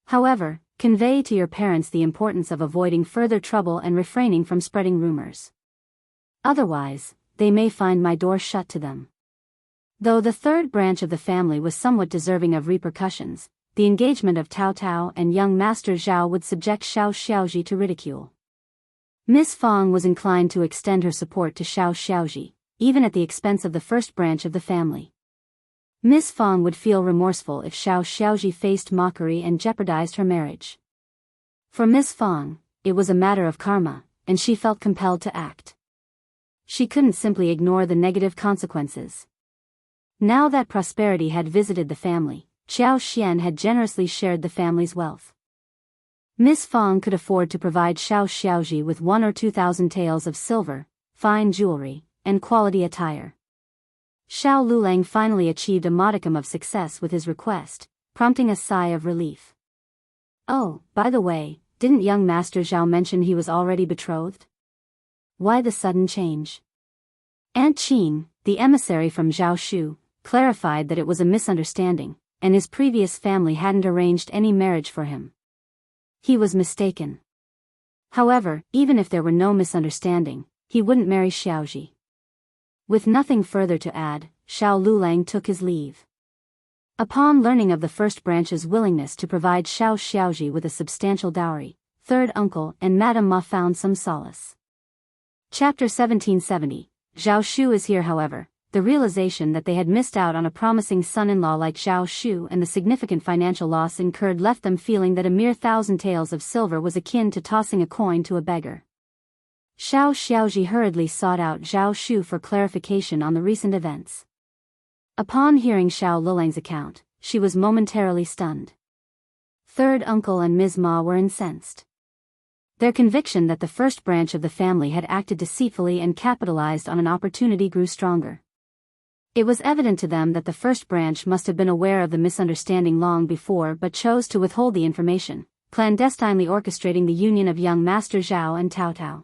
However, convey to your parents the importance of avoiding further trouble and refraining from spreading rumors. Otherwise, they may find my door shut to them. Though the third branch of the family was somewhat deserving of repercussions, the engagement of Tao Tao and young Master Zhao would subject Xiaoji to ridicule. Miss Fong was inclined to extend her support to Xiaoji, even at the expense of the first branch of the family. Miss Fong would feel remorseful if Xiaoji faced mockery and jeopardized her marriage. For Miss Fong, it was a matter of karma, and she felt compelled to act. She couldn't simply ignore the negative consequences. Now that prosperity had visited the family, Xiao Xian had generously shared the family's wealth. Miss Fong could afford to provide Xiaoji with 1,000 or 2,000 taels of silver, fine jewelry, and quality attire. Xiao Lulang finally achieved a modicum of success with his request, prompting a sigh of relief. Oh, by the way, didn't young Master Zhao mention he was already betrothed? Why the sudden change? Aunt Qing, the emissary from Zhao Shu, clarified that it was a misunderstanding, and his previous family hadn't arranged any marriage for him. He was mistaken. However, even if there were no misunderstanding, he wouldn't marry Xiaoji. With nothing further to add, Xiao Lulang took his leave. Upon learning of the first branch's willingness to provide Xiaoji with a substantial dowry, third uncle and Madame Ma found some solace. Chapter 1770, Zhao Shu is here. However, the realization that they had missed out on a promising son-in-law like Zhao Shu and the significant financial loss incurred left them feeling that a mere 1,000 taels of silver was akin to tossing a coin to a beggar. Xiaoji hurriedly sought out Zhao Shu for clarification on the recent events. Upon hearing Xiao Lulang's account, she was momentarily stunned. Third uncle and Ms. Ma were incensed. Their conviction that the first branch of the family had acted deceitfully and capitalized on an opportunity grew stronger. It was evident to them that the first branch must have been aware of the misunderstanding long before but chose to withhold the information, clandestinely orchestrating the union of young Master Zhao and Tao Tao.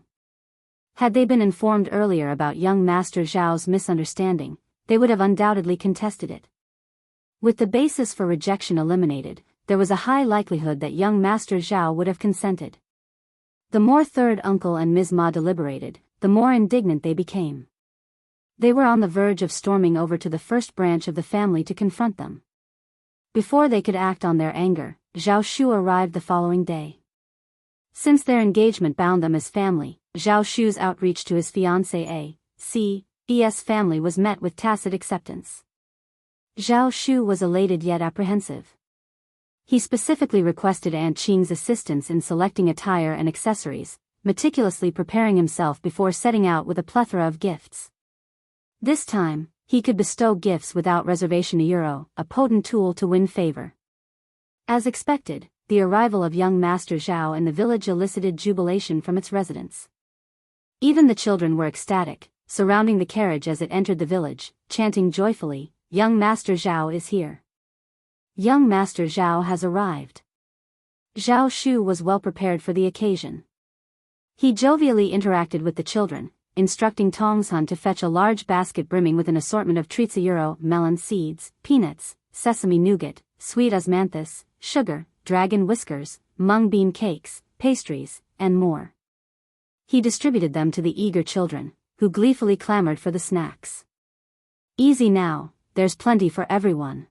Had they been informed earlier about young Master Zhao's misunderstanding, they would have undoubtedly contested it. With the basis for rejection eliminated, there was a high likelihood that young Master Zhao would have consented. The more third uncle and Ms. Ma deliberated, the more indignant they became. They were on the verge of storming over to the first branch of the family to confront them. Before they could act on their anger, Zhao Shu arrived the following day. Since their engagement bound them as family, Zhao Shu's outreach to his fiancée A.C.'s family was met with tacit acceptance. Zhao Shu was elated yet apprehensive. He specifically requested Aunt Qing's assistance in selecting attire and accessories, meticulously preparing himself before setting out with a plethora of gifts. This time, he could bestow gifts without reservation. A potent tool to win favor. As expected, the arrival of young Master Zhao in the village elicited jubilation from its residents. Even the children were ecstatic, surrounding the carriage as it entered the village, chanting joyfully, "Young Master Zhao is here. Young Master Zhao has arrived." Zhao Shu was well prepared for the occasion. He jovially interacted with the children, instructing Tongsun to fetch a large basket brimming with an assortment of treats: melon seeds, peanuts, sesame nougat, sweet osmanthus, sugar, dragon whiskers, mung bean cakes, pastries, and more. He distributed them to the eager children, who gleefully clamored for the snacks. "Easy now, there's plenty for everyone."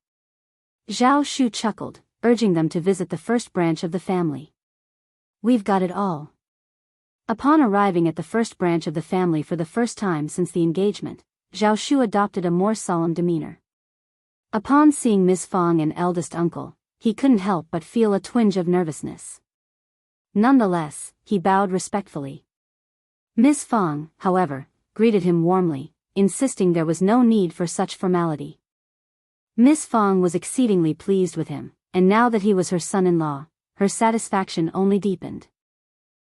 Zhao Shu chuckled, urging them to visit the first branch of the family. "We've got it all." Upon arriving at the first branch of the family for the first time since the engagement, Zhao Shu adopted a more solemn demeanor. Upon seeing Miss Fong and eldest uncle, he couldn't help but feel a twinge of nervousness. Nonetheless, he bowed respectfully. Miss Fong, however, greeted him warmly, insisting there was no need for such formality. Miss Fong was exceedingly pleased with him, and now that he was her son-in-law, her satisfaction only deepened.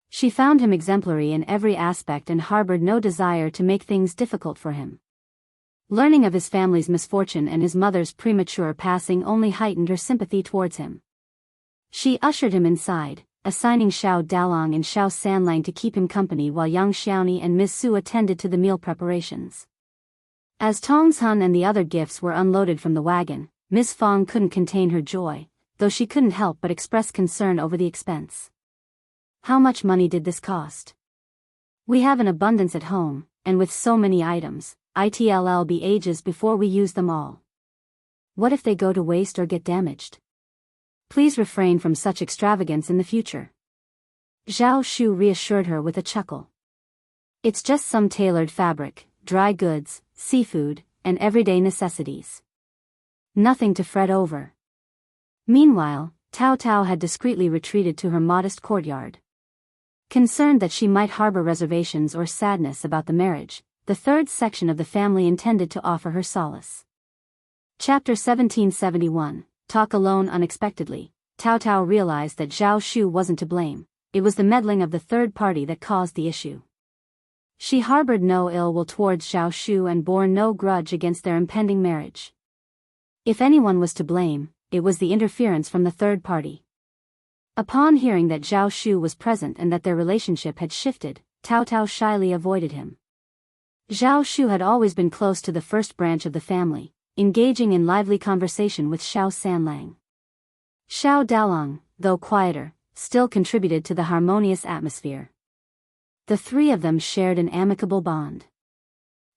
She found him exemplary in every aspect and harbored no desire to make things difficult for him. Learning of his family's misfortune and his mother's premature passing only heightened her sympathy towards him. She ushered him inside, assigning Xiao Dalong and Xiao Sanlang to keep him company while Yang Xiaoni and Miss Su attended to the meal preparations. As Tongsun and the other gifts were unloaded from the wagon, Miss Fong couldn't contain her joy, though she couldn't help but express concern over the expense. "How much money did this cost? We have an abundance at home, and with so many items, it'll be ages before we use them all. What if they go to waste or get damaged? Please refrain from such extravagance in the future." Zhao Shu reassured her with a chuckle. "It's just some tailored fabric, dry goods, seafood, and everyday necessities. Nothing to fret over." Meanwhile, Tao Tao had discreetly retreated to her modest courtyard. Concerned that she might harbor reservations or sadness about the marriage, the third section of the family intended to offer her solace. Chapter 1771, Talk Alone. Unexpectedly, Tao Tao realized that Zhao Shu wasn't to blame. It was the meddling of the third party that caused the issue. She harbored no ill will towards Zhao Shu and bore no grudge against their impending marriage. If anyone was to blame, it was the interference from the third party. Upon hearing that Zhao Shu was present and that their relationship had shifted, Tao Tao shyly avoided him. Zhao Shu had always been close to the first branch of the family, engaging in lively conversation with Xiao Sanlang. Xiao Dalong, though quieter, still contributed to the harmonious atmosphere. The three of them shared an amicable bond.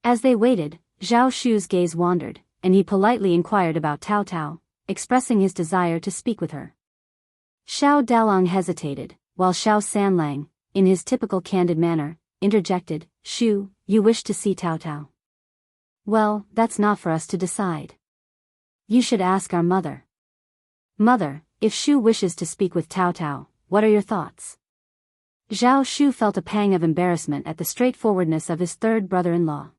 As they waited, Zhao Shu's gaze wandered, and he politely inquired about Tao Tao, expressing his desire to speak with her. Xiao Dalong hesitated, while Xiao Sanlang, in his typical candid manner, interjected, "Shu, you wish to see Tao Tao? Well, that's not for us to decide. You should ask our mother." "Mother, if Shu wishes to speak with Tao Tao, what are your thoughts?" Zhao Shu felt a pang of embarrassment at the straightforwardness of his third brother-in-law.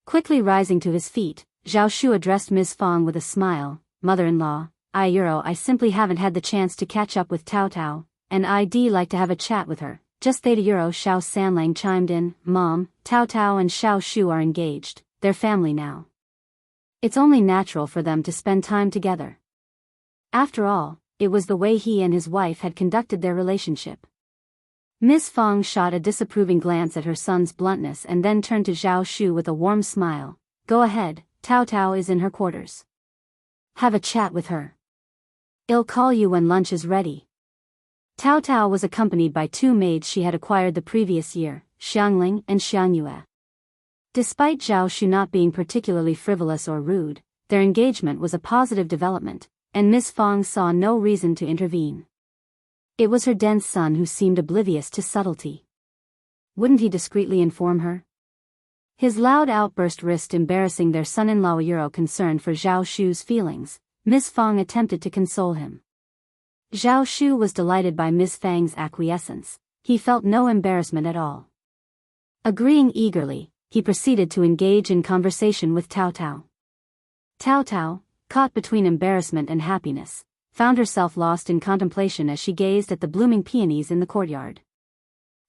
Quickly rising to his feet, Zhao Shu addressed Ms. Fong with a smile, "Mother-in-law, I simply haven't had the chance to catch up with Tao Tao, and I'd like to have a chat with her." Just theta Xiao Sanlang chimed in, "Mom, Tao Tao and Xiao Shu are engaged, they're family now. It's only natural for them to spend time together." After all, it was the way he and his wife had conducted their relationship. Miss Fong shot a disapproving glance at her son's bluntness and then turned to Zhao Shu with a warm smile. "Go ahead, Tao Tao is in her quarters. Have a chat with her. I'll call you when lunch is ready." Tao Tao was accompanied by two maids she had acquired the previous year, Xiangling and Xiangyue. Despite Zhao Shu not being particularly frivolous or rude, their engagement was a positive development, and Miss Fang saw no reason to intervene. It was her dense son who seemed oblivious to subtlety. Wouldn't he discreetly inform her? His loud outburst risked embarrassing their son-in-law. Concerned for Zhao Shu's feelings, Miss Fang attempted to console him. Zhao Shu was delighted by Miss Fang's acquiescence. He felt no embarrassment at all. Agreeing eagerly, he proceeded to engage in conversation with Tao Tao. Tao Tao, caught between embarrassment and happiness, found herself lost in contemplation as she gazed at the blooming peonies in the courtyard.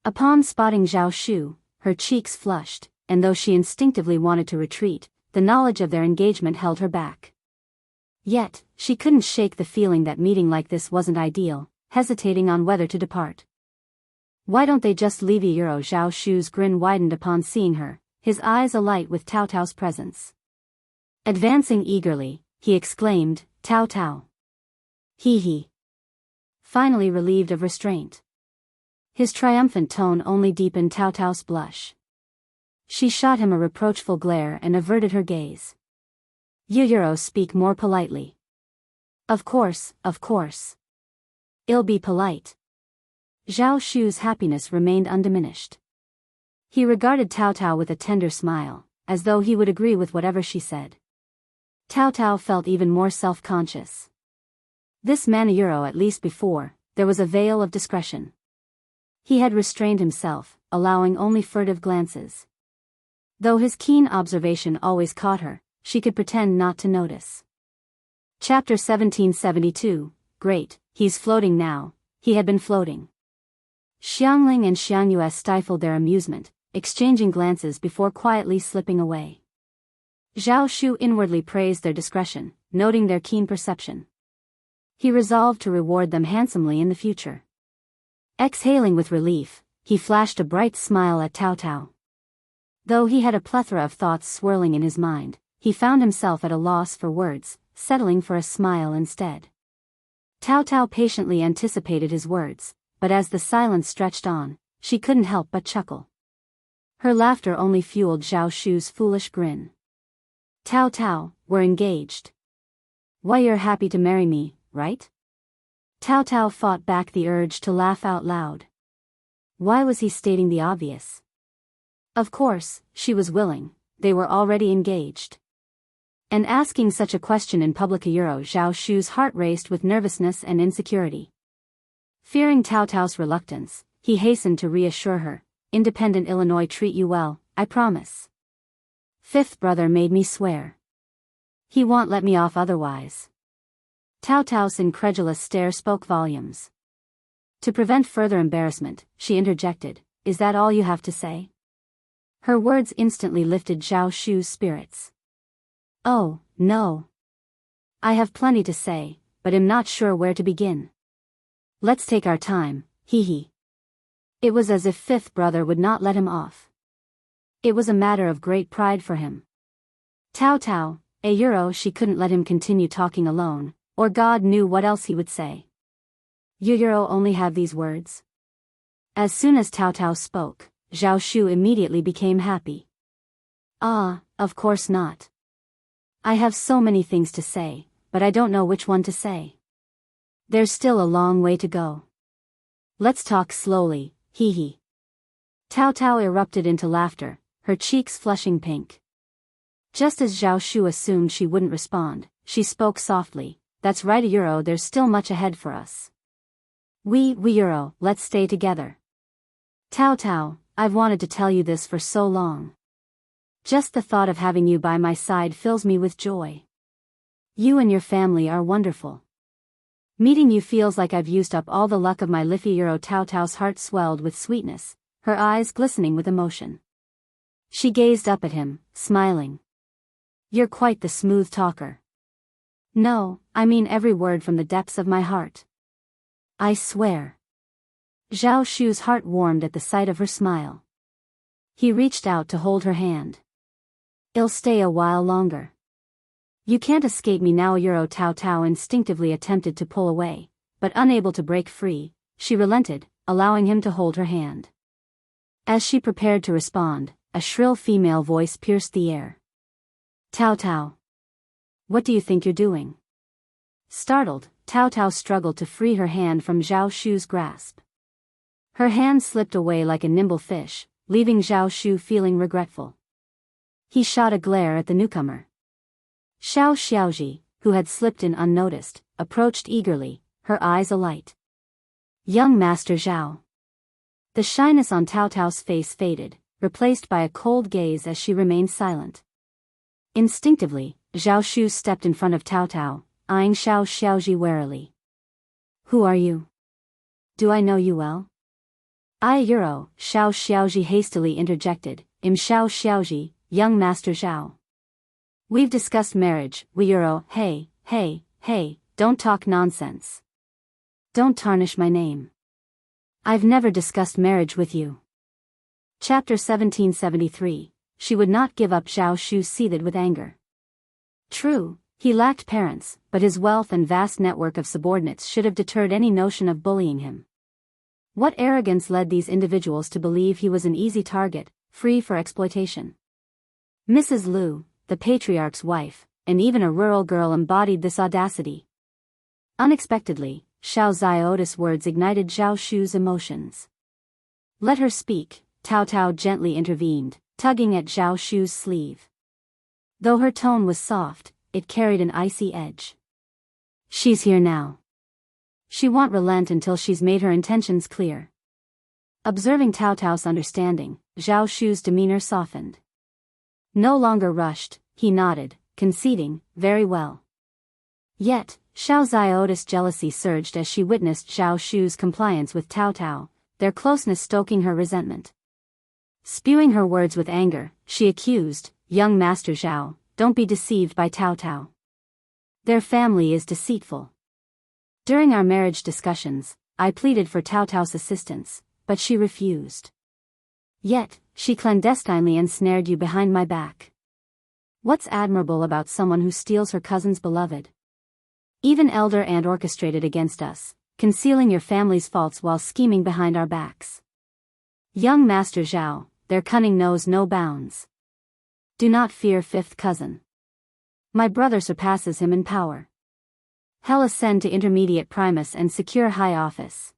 Upon spotting Zhao Shu, her cheeks flushed, and though she instinctively wanted to retreat, the knowledge of their engagement held her back. Yet, she couldn't shake the feeling that meeting like this wasn't ideal, hesitating on whether to depart. Why don't they just leave? Zhao Shu's grin widened upon seeing her, his eyes alight with Tao Tao's presence. Advancing eagerly, he exclaimed, "Tao Tao." He. Finally relieved of restraint. His triumphant tone only deepened Tao Tao's blush. She shot him a reproachful glare and averted her gaze. Speak more politely. Of course. I'll be polite. Zhao Shu's happiness remained undiminished. He regarded Tao Tao with a tender smile, as though he would agree with whatever she said. Tao Tao felt even more self-conscious. This man, at least before, there was a veil of discretion. He had restrained himself, allowing only furtive glances. Though his keen observation always caught her, she could pretend not to notice. Chapter 1772, Great, he's floating now. He had been floating. Xiangling and Xiangyue stifled their amusement, exchanging glances before quietly slipping away. Zhao Shu inwardly praised their discretion, noting their keen perception. He resolved to reward them handsomely in the future. Exhaling with relief, he flashed a bright smile at Tao Tao. Though he had a plethora of thoughts swirling in his mind, he found himself at a loss for words, settling for a smile instead. Tao Tao patiently anticipated his words, but as the silence stretched on, she couldn't help but chuckle. Her laughter only fueled Zhao Shu's foolish grin. "Tao Tao, we're engaged. Why, you're happy to marry me, right?" Tao Tao fought back the urge to laugh out loud. Why was he stating the obvious? Of course, she was willing, they were already engaged. And asking such a question in public, Zhao Shu's heart raced with nervousness and insecurity. Fearing Tao Tao's reluctance, he hastened to reassure her, "Independent Illinois treat you well, I promise. Fifth brother made me swear. He won't let me off otherwise." Tao Tao's incredulous stare spoke volumes. To prevent further embarrassment, she interjected, "Is that all you have to say?" Her words instantly lifted Zhao Shu's spirits. "Oh, no. I have plenty to say, but am not sure where to begin. Let's take our time, he. It was as if fifth brother would not let him off. It was a matter of great pride for him. Tao Tao, she couldn't let him continue talking alone, or God knew what else he would say. You only have these words?" As soon as Tao Tao spoke, Zhao Shu immediately became happy. "Ah, of course not. I have so many things to say, but I don't know which one to say. There's still a long way to go. Let's talk slowly, he. Tao Tao erupted into laughter, her cheeks flushing pink. Just as Zhao Shu assumed she wouldn't respond, she spoke softly, "That's right, there's still much ahead for us. We, let's stay together. Tao Tao, I've wanted to tell you this for so long. Just the thought of having you by my side fills me with joy. You and your family are wonderful. Meeting you feels like I've used up all the luck of my life." Tao Tao's heart swelled with sweetness, her eyes glistening with emotion. She gazed up at him, smiling. "You're quite the smooth talker." "No, I mean every word from the depths of my heart. I swear." Zhao Shu's heart warmed at the sight of her smile. He reached out to hold her hand. "I'll stay a while longer. You can't escape me now." Tao Tao instinctively attempted to pull away, but unable to break free, she relented, allowing him to hold her hand. As she prepared to respond, a shrill female voice pierced the air. Tao Tao. What do you think you're doing? Startled, Tao Tao struggled to free her hand from Zhao Shu's grasp. Her hand slipped away like a nimble fish, leaving Zhao Shu feeling regretful. He shot a glare at the newcomer. Xiao Xiaoji, who had slipped in unnoticed, approached eagerly, her eyes alight. Young Master Zhao. The shyness on Tao Tao's face faded, replaced by a cold gaze as she remained silent. Instinctively, Zhao Shu stepped in front of Tao Tao, eyeing Xiao Xiaoji warily. Who are you? Do I know you well? Xiao Xiaoji hastily interjected, Xiao Xiaoji, young Master Zhao. We've discussed marriage, hey, don't talk nonsense. Don't tarnish my name. I've never discussed marriage with you. Chapter 1773, she would not give up. Zhao Shu seethed with anger. True, he lacked parents, but his wealth and vast network of subordinates should have deterred any notion of bullying him. What arrogance led these individuals to believe he was an easy target, free for exploitation? Mrs. Liu, the patriarch's wife, and even a rural girl embodied this audacity. Unexpectedly, Xiao Ziotis' words ignited Zhao Shu's emotions. Let her speak, Tao Tao gently intervened, tugging at Zhao Shu's sleeve. Though her tone was soft, it carried an icy edge. She's here now. She won't relent until she's made her intentions clear. Observing Tao Tao's understanding, Zhao Shu's demeanor softened. No longer rushed, he nodded, conceding, very well. Yet, Xiao Ziotis' jealousy surged as she witnessed Zhao Shu's compliance with Tao Tao, their closeness stoking her resentment. Spewing her words with anger, she accused, young Master Zhao, don't be deceived by Tao Tao. Their family is deceitful. During our marriage discussions, I pleaded for Tao Tao's assistance, but she refused. Yet, she clandestinely ensnared you behind my back. What's admirable about someone who steals her cousin's beloved? Even elder and orchestrated against us, concealing your family's faults while scheming behind our backs. Young Master Zhao, their cunning knows no bounds. Do not fear fifth cousin. My brother surpasses him in power. He'll ascend to intermediate primus and secure high office.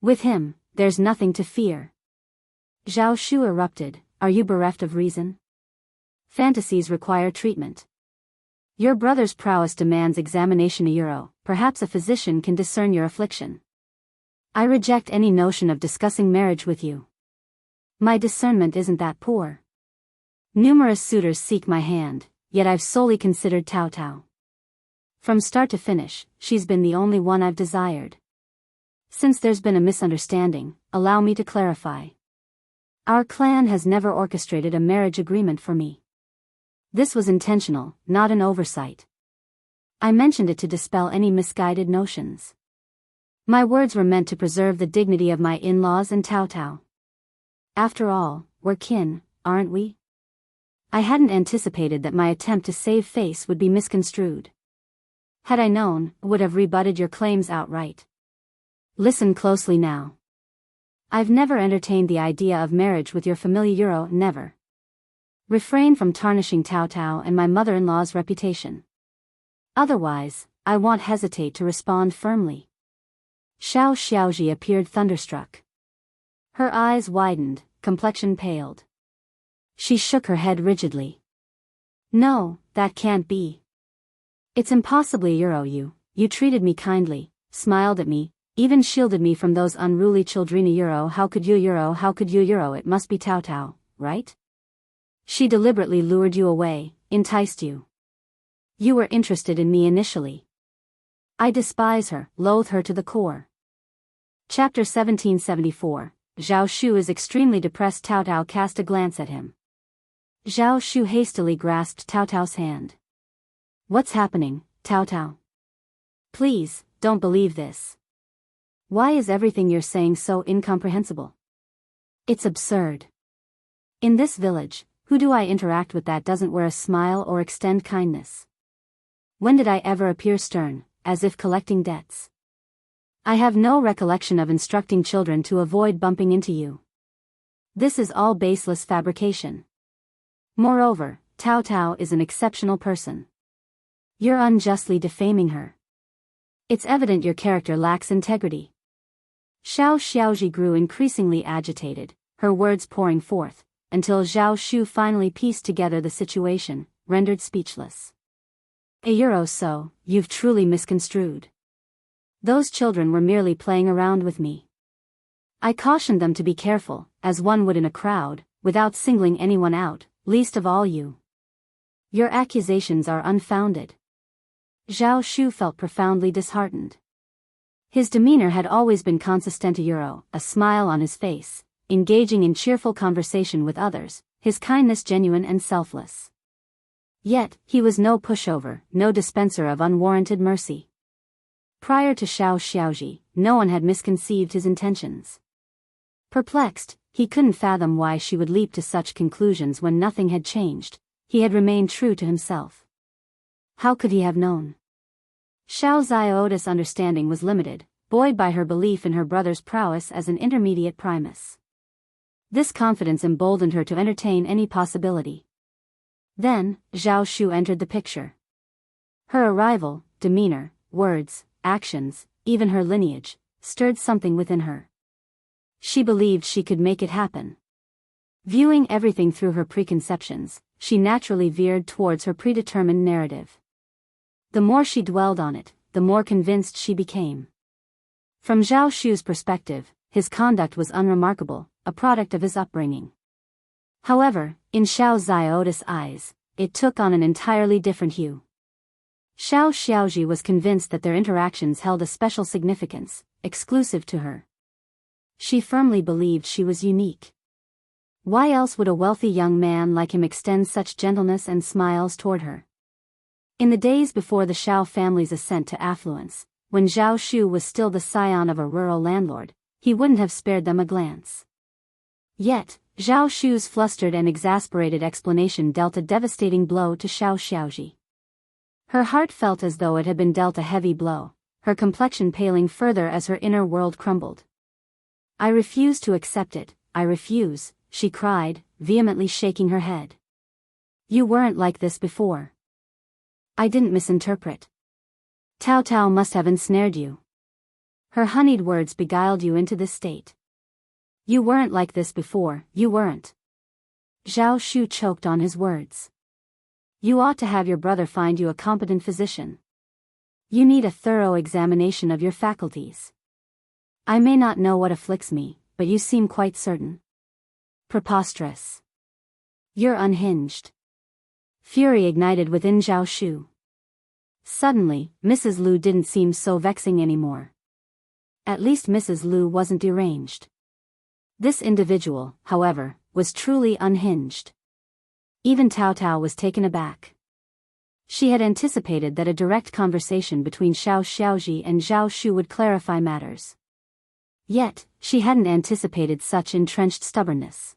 With him, there's nothing to fear. Zhao Shu erupted, are you bereft of reason? Fantasies require treatment. Your brother's prowess demands examination. Perhaps a physician can discern your affliction. I reject any notion of discussing marriage with you. My discernment isn't that poor. Numerous suitors seek my hand, yet I've solely considered Tao Tao. From start to finish, she's been the only one I've desired. Since there's been a misunderstanding, allow me to clarify. Our clan has never orchestrated a marriage agreement for me. This was intentional, not an oversight. I mentioned it to dispel any misguided notions. My words were meant to preserve the dignity of my in-laws and Tao Tao. After all, we're kin, aren't we? I hadn't anticipated that my attempt to save face would be misconstrued. Had I known, I would have rebutted your claims outright. Listen closely now. I've never entertained the idea of marriage with your family. Never. Refrain from tarnishing Tao Tao and my mother-in-law's reputation. Otherwise, I won't hesitate to respond firmly. Xiao Xiaoji appeared thunderstruck. Her eyes widened, complexion paled. She shook her head rigidly. No, that can't be. It's impossibly. You treated me kindly, smiled at me, even shielded me from those unruly children. How could you? It must be Tao Tao, right? She deliberately lured you away, enticed you. You were interested in me initially. I despise her, loathe her to the core. Chapter 1774, Zhao Shu is extremely depressed. Tao Tao cast a glance at him. Zhao Shu hastily grasped Tao Tao's hand. What's happening, Tao Tao? Please, don't believe this. Why is everything you're saying so incomprehensible? It's absurd. In this village, who do I interact with that doesn't wear a smile or extend kindness? When did I ever appear stern, as if collecting debts? I have no recollection of instructing children to avoid bumping into you. This is all baseless fabrication. Moreover, Tao Tao is an exceptional person. You're unjustly defaming her. It's evident your character lacks integrity. Xiao Xiaozhi grew increasingly agitated, her words pouring forth, until Zhao Shu finally pieced together the situation, rendered speechless. A year or so, you've truly misconstrued. Those children were merely playing around with me. I cautioned them to be careful, as one would in a crowd, without singling anyone out, least of all you. Your accusations are unfounded. Zhao Shu felt profoundly disheartened. His demeanor had always been consistent, a smile on his face, engaging in cheerful conversation with others, his kindness genuine and selfless. Yet, he was no pushover, no dispenser of unwarranted mercy. Prior to Xiao Xiaozhi, no one had misconceived his intentions. Perplexed, he couldn't fathom why she would leap to such conclusions when nothing had changed. He had remained true to himself. How could he have known? Xiao Zioda's understanding was limited, buoyed by her belief in her brother's prowess as an intermediate primus. This confidence emboldened her to entertain any possibility. Then, Zhao Shu entered the picture. Her arrival, demeanor, words, actions, even her lineage, stirred something within her. She believed she could make it happen. Viewing everything through her preconceptions, she naturally veered towards her predetermined narrative. The more she dwelled on it, the more convinced she became. From Zhao Shu's perspective, his conduct was unremarkable, a product of his upbringing. However, in Xiao Zioda's eyes, it took on an entirely different hue. Xiao Xiaozhi was convinced that their interactions held a special significance, exclusive to her. She firmly believed she was unique. Why else would a wealthy young man like him extend such gentleness and smiles toward her? In the days before the Xiao family's ascent to affluence, when Zhao Shu was still the scion of a rural landlord, he wouldn't have spared them a glance. Yet, Zhao Shu's flustered and exasperated explanation dealt a devastating blow to Xiao Xiaozhi. Her heart felt as though it had been dealt a heavy blow, her complexion paling further as her inner world crumbled. I refuse to accept it, I refuse, she cried, vehemently shaking her head. You weren't like this before. I didn't misinterpret. Tao Tao must have ensnared you. Her honeyed words beguiled you into this state. You weren't like this before, you weren't. Zhao Shu choked on his words. You ought to have your brother find you a competent physician. You need a thorough examination of your faculties. I may not know what afflicts me, but you seem quite certain. Preposterous. You're unhinged. Fury ignited within Zhao Shu. Suddenly, Mrs. Lu didn't seem so vexing anymore. At least Mrs. Lu wasn't deranged. This individual, however, was truly unhinged. Even Tao Tao was taken aback. She had anticipated that a direct conversation between Xiao Xiaozhi and Zhao Shu would clarify matters. Yet, she hadn't anticipated such entrenched stubbornness.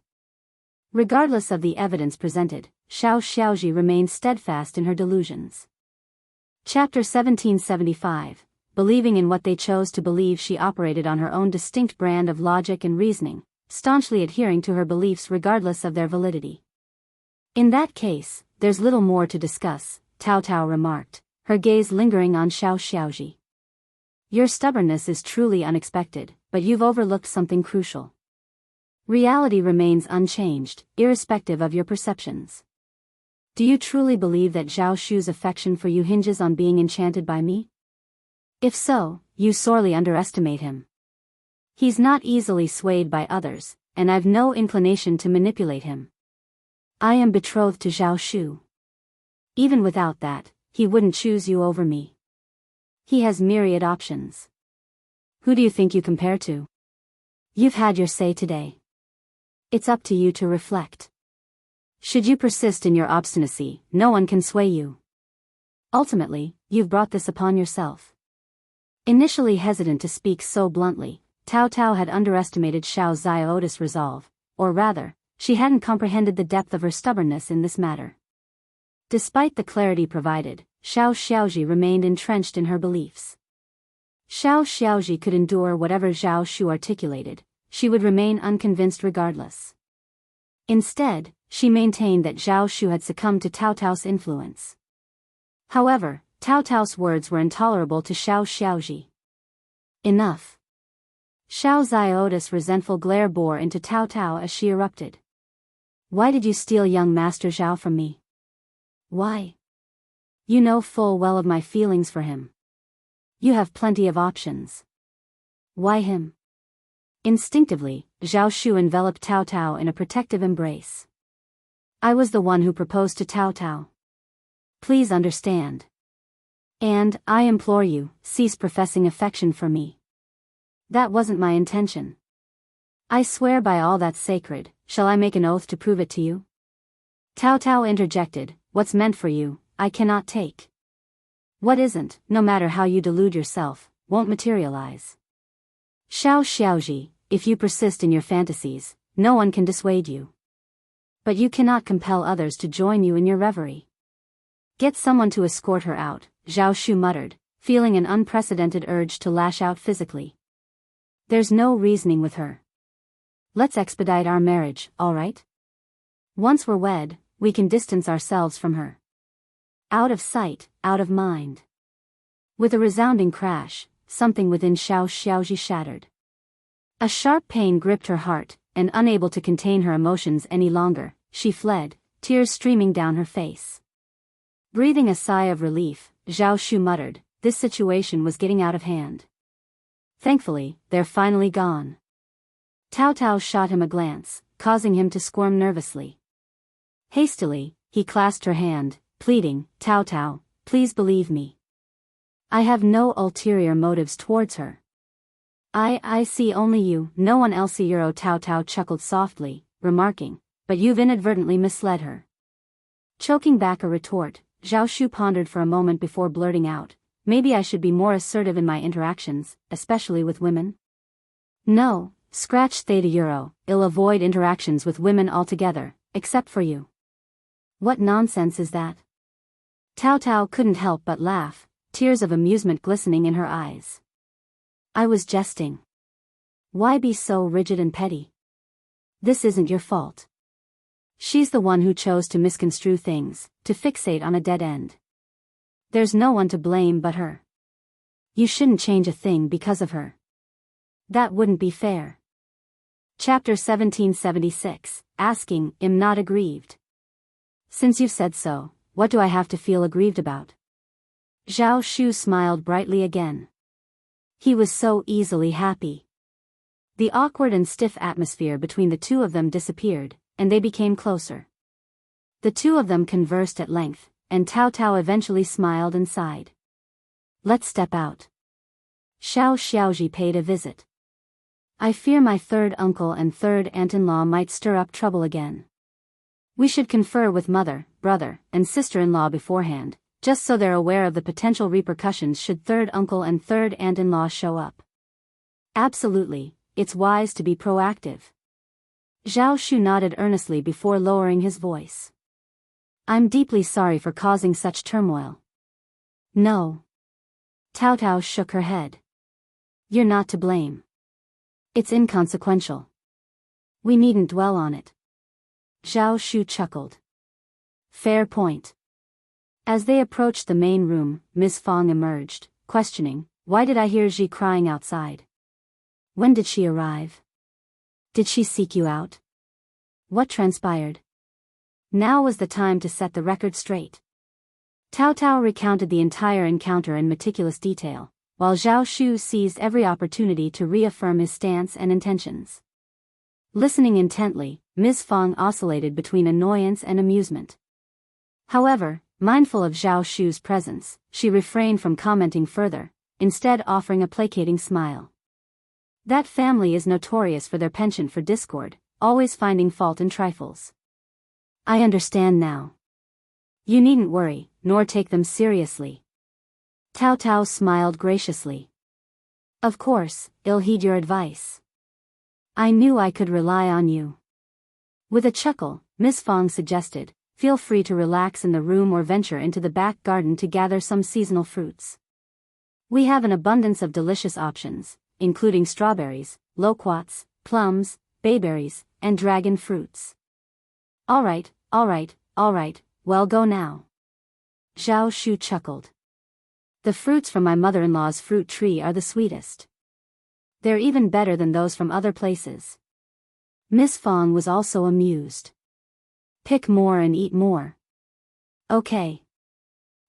Regardless of the evidence presented, Xiao Xiaozhi remained steadfast in her delusions. Chapter 1775. Believing in what they chose to believe, she operated on her own distinct brand of logic and reasoning, staunchly adhering to her beliefs regardless of their validity. In that case, there's little more to discuss, Tao Tao remarked, her gaze lingering on Xiao Xiaozhi. Your stubbornness is truly unexpected, but you've overlooked something crucial. Reality remains unchanged, irrespective of your perceptions. Do you truly believe that Zhao Shu's affection for you hinges on being enchanted by me? If so, you sorely underestimate him. He's not easily swayed by others, and I've no inclination to manipulate him. I am betrothed to Zhao Shu. Even without that, he wouldn't choose you over me. He has myriad options. Who do you think you compare to? You've had your say today. It's up to you to reflect. Should you persist in your obstinacy, no one can sway you. Ultimately, you've brought this upon yourself. Initially hesitant to speak so bluntly, Tao Tao had underestimated Xiao Zioda's resolve, or rather, she hadn't comprehended the depth of her stubbornness in this matter. Despite the clarity provided, Xiao Xiaozhi remained entrenched in her beliefs. Xiao Xiaozhi could endure whatever Zhao Shu articulated, she would remain unconvinced regardless. Instead, she maintained that Zhao Shu had succumbed to Tao Tao's influence. However, Tao Tao's words were intolerable to Xiao Xiaoji. Enough. Xiao Ziota's resentful glare bore into Tao Tao as she erupted. Why did you steal young Master Zhao from me? Why? You know full well of my feelings for him. You have plenty of options. Why him? Instinctively, Zhao Shu enveloped Tao Tao in a protective embrace. I was the one who proposed to Tao Tao. Please understand. And, I implore you, cease professing affection for me. That wasn't my intention. I swear by all that's sacred, shall I make an oath to prove it to you? Tao Tao interjected, what's meant for you, I cannot take. What isn't, no matter how you delude yourself, won't materialize. Xiao Xiaoji, if you persist in your fantasies, no one can dissuade you. But you cannot compel others to join you in your reverie. Get someone to escort her out, Zhao Shu muttered, feeling an unprecedented urge to lash out physically. There's no reasoning with her. Let's expedite our marriage, all right? Once we're wed, we can distance ourselves from her. Out of sight, out of mind. With a resounding crash, something within Xiao Xiaoji shattered. A sharp pain gripped her heart, and unable to contain her emotions any longer, she fled, tears streaming down her face. Breathing a sigh of relief, Zhao Shu muttered, this situation was getting out of hand. Thankfully, they're finally gone. Tao Tao shot him a glance, causing him to squirm nervously. Hastily, he clasped her hand, pleading, Tao Tao, please believe me. I have no ulterior motives towards her. I see only you, no one else. Euro Tao Tao chuckled softly, remarking, but you've inadvertently misled her. Choking back a retort, Zhao Shu pondered for a moment before blurting out, maybe I should be more assertive in my interactions, especially with women? No, scratch theta euro, I'll avoid interactions with women altogether, except for you. What nonsense is that? Tao Tao couldn't help but laugh, tears of amusement glistening in her eyes. I was jesting. Why be so rigid and petty? This isn't your fault. She's the one who chose to misconstrue things, to fixate on a dead end. There's no one to blame but her. You shouldn't change a thing because of her. That wouldn't be fair. Chapter 1776, asking, am not aggrieved. Since you've said so, what do I have to feel aggrieved about? Zhao Shu smiled brightly again. He was so easily happy. The awkward and stiff atmosphere between the two of them disappeared, and they became closer. The two of them conversed at length, and Tao Tao eventually smiled and sighed. Let's step out. Xiao Xiaoji paid a visit. I fear my third uncle and third aunt-in-law might stir up trouble again. We should confer with mother, brother, and sister-in-law beforehand, just so they're aware of the potential repercussions should third uncle and third aunt-in-law show up. Absolutely, it's wise to be proactive. Zhao Shu nodded earnestly before lowering his voice. I'm deeply sorry for causing such turmoil. No. Tao Tao shook her head. You're not to blame. It's inconsequential. We needn't dwell on it. Zhao Shu chuckled. Fair point. As they approached the main room, Miss Fong emerged, questioning, why did I hear Ji crying outside? When did she arrive? Did she seek you out? What transpired? Now was the time to set the record straight. Tao Tao recounted the entire encounter in meticulous detail, while Zhao Shu seized every opportunity to reaffirm his stance and intentions. Listening intently, Ms. Fong oscillated between annoyance and amusement. However, mindful of Zhao Shu's presence, she refrained from commenting further, instead offering a placating smile. That family is notorious for their penchant for discord, always finding fault in trifles. I understand now. You needn't worry, nor take them seriously. Tao Tao smiled graciously. Of course, I'll heed your advice. I knew I could rely on you. With a chuckle, Miss Fong suggested, feel free to relax in the room or venture into the back garden to gather some seasonal fruits. We have an abundance of delicious options, including strawberries, loquats, plums, bayberries, and dragon fruits. All right, well go now. Zhao Shu chuckled. The fruits from my mother-in-law's fruit tree are the sweetest. They're even better than those from other places. Miss Fong was also amused. Pick more and eat more. Okay.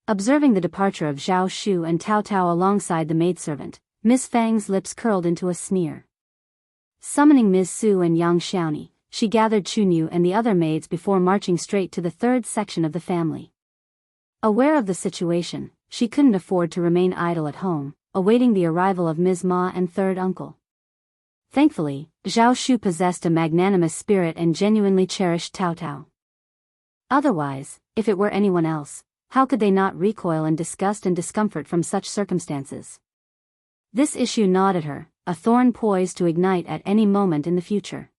Observing the departure of Zhao Shu and Tao Tao alongside the maidservant, Miss Fang's lips curled into a sneer. Summoning Ms. Su and Yang Xiaoni, she gathered Chunyu and the other maids before marching straight to the third section of the family. Aware of the situation, she couldn't afford to remain idle at home, awaiting the arrival of Ms. Ma and third uncle. Thankfully, Zhao Shu possessed a magnanimous spirit and genuinely cherished Tao Tao. Otherwise, if it were anyone else, how could they not recoil in disgust and discomfort from such circumstances? This issue gnawed at her, a thorn poised to ignite at any moment in the future.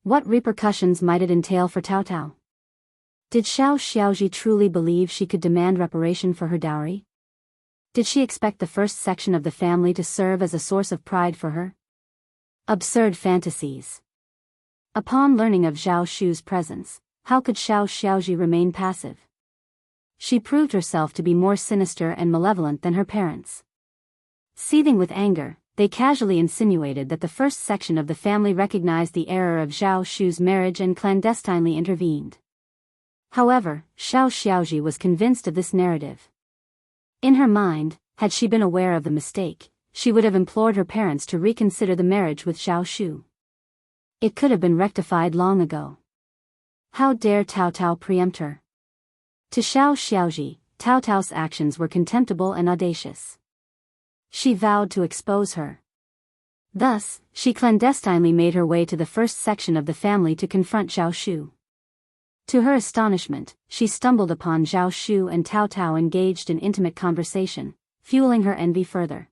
What repercussions might it entail for Tao Tao? Did Xiao Xiaoji truly believe she could demand reparation for her dowry? Did she expect the first section of the family to serve as a source of pride for her? Absurd fantasies. Upon learning of Zhao Shu's presence, how could Xiao Xiaoji remain passive? She proved herself to be more sinister and malevolent than her parents. Seething with anger, they casually insinuated that the first section of the family recognized the error of Zhao Shu's marriage and clandestinely intervened. However, Xiao Xiaoji was convinced of this narrative. In her mind, had she been aware of the mistake, she would have implored her parents to reconsider the marriage with Zhao Shu. It could have been rectified long ago. How dare Tao Tao preempt her? To Xiao Xiaoji, Tao Tao's actions were contemptible and audacious. She vowed to expose her. Thus, she clandestinely made her way to the first section of the family to confront Zhao Shu. To her astonishment, she stumbled upon Zhao Shu and Tao Tao engaged in intimate conversation, fueling her envy further.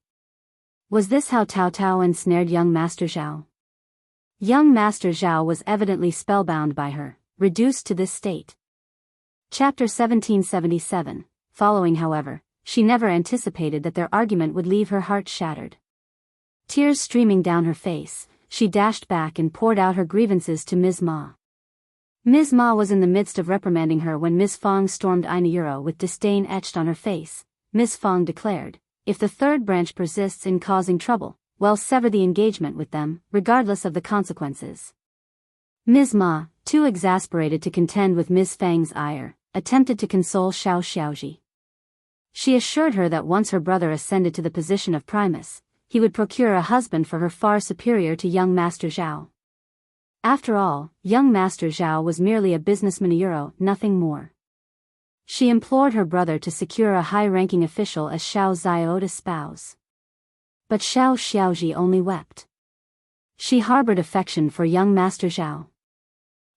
Was this how Tao Tao ensnared young Master Zhao? Young Master Zhao was evidently spellbound by her, reduced to this state. Chapter 1777, following however, she never anticipated that their argument would leave her heart shattered. Tears streaming down her face, she dashed back and poured out her grievances to Ms. Ma. Ms. Ma was in the midst of reprimanding her when Ms. Fong stormed Inayuro with disdain etched on her face. Ms. Fong declared, if the third branch persists in causing trouble, well, sever the engagement with them, regardless of the consequences. Ms. Ma, too exasperated to contend with Ms. Fang's ire, attempted to console Xiao Xiaoji. She assured her that once her brother ascended to the position of primus, he would procure a husband for her far superior to young Master Zhao. After all, young Master Zhao was merely a businessman Euro, nothing more. She implored her brother to secure a high-ranking official as Xiao Zioda's spouse. But Xiao Xiaoji only wept. She harbored affection for young Master Zhao.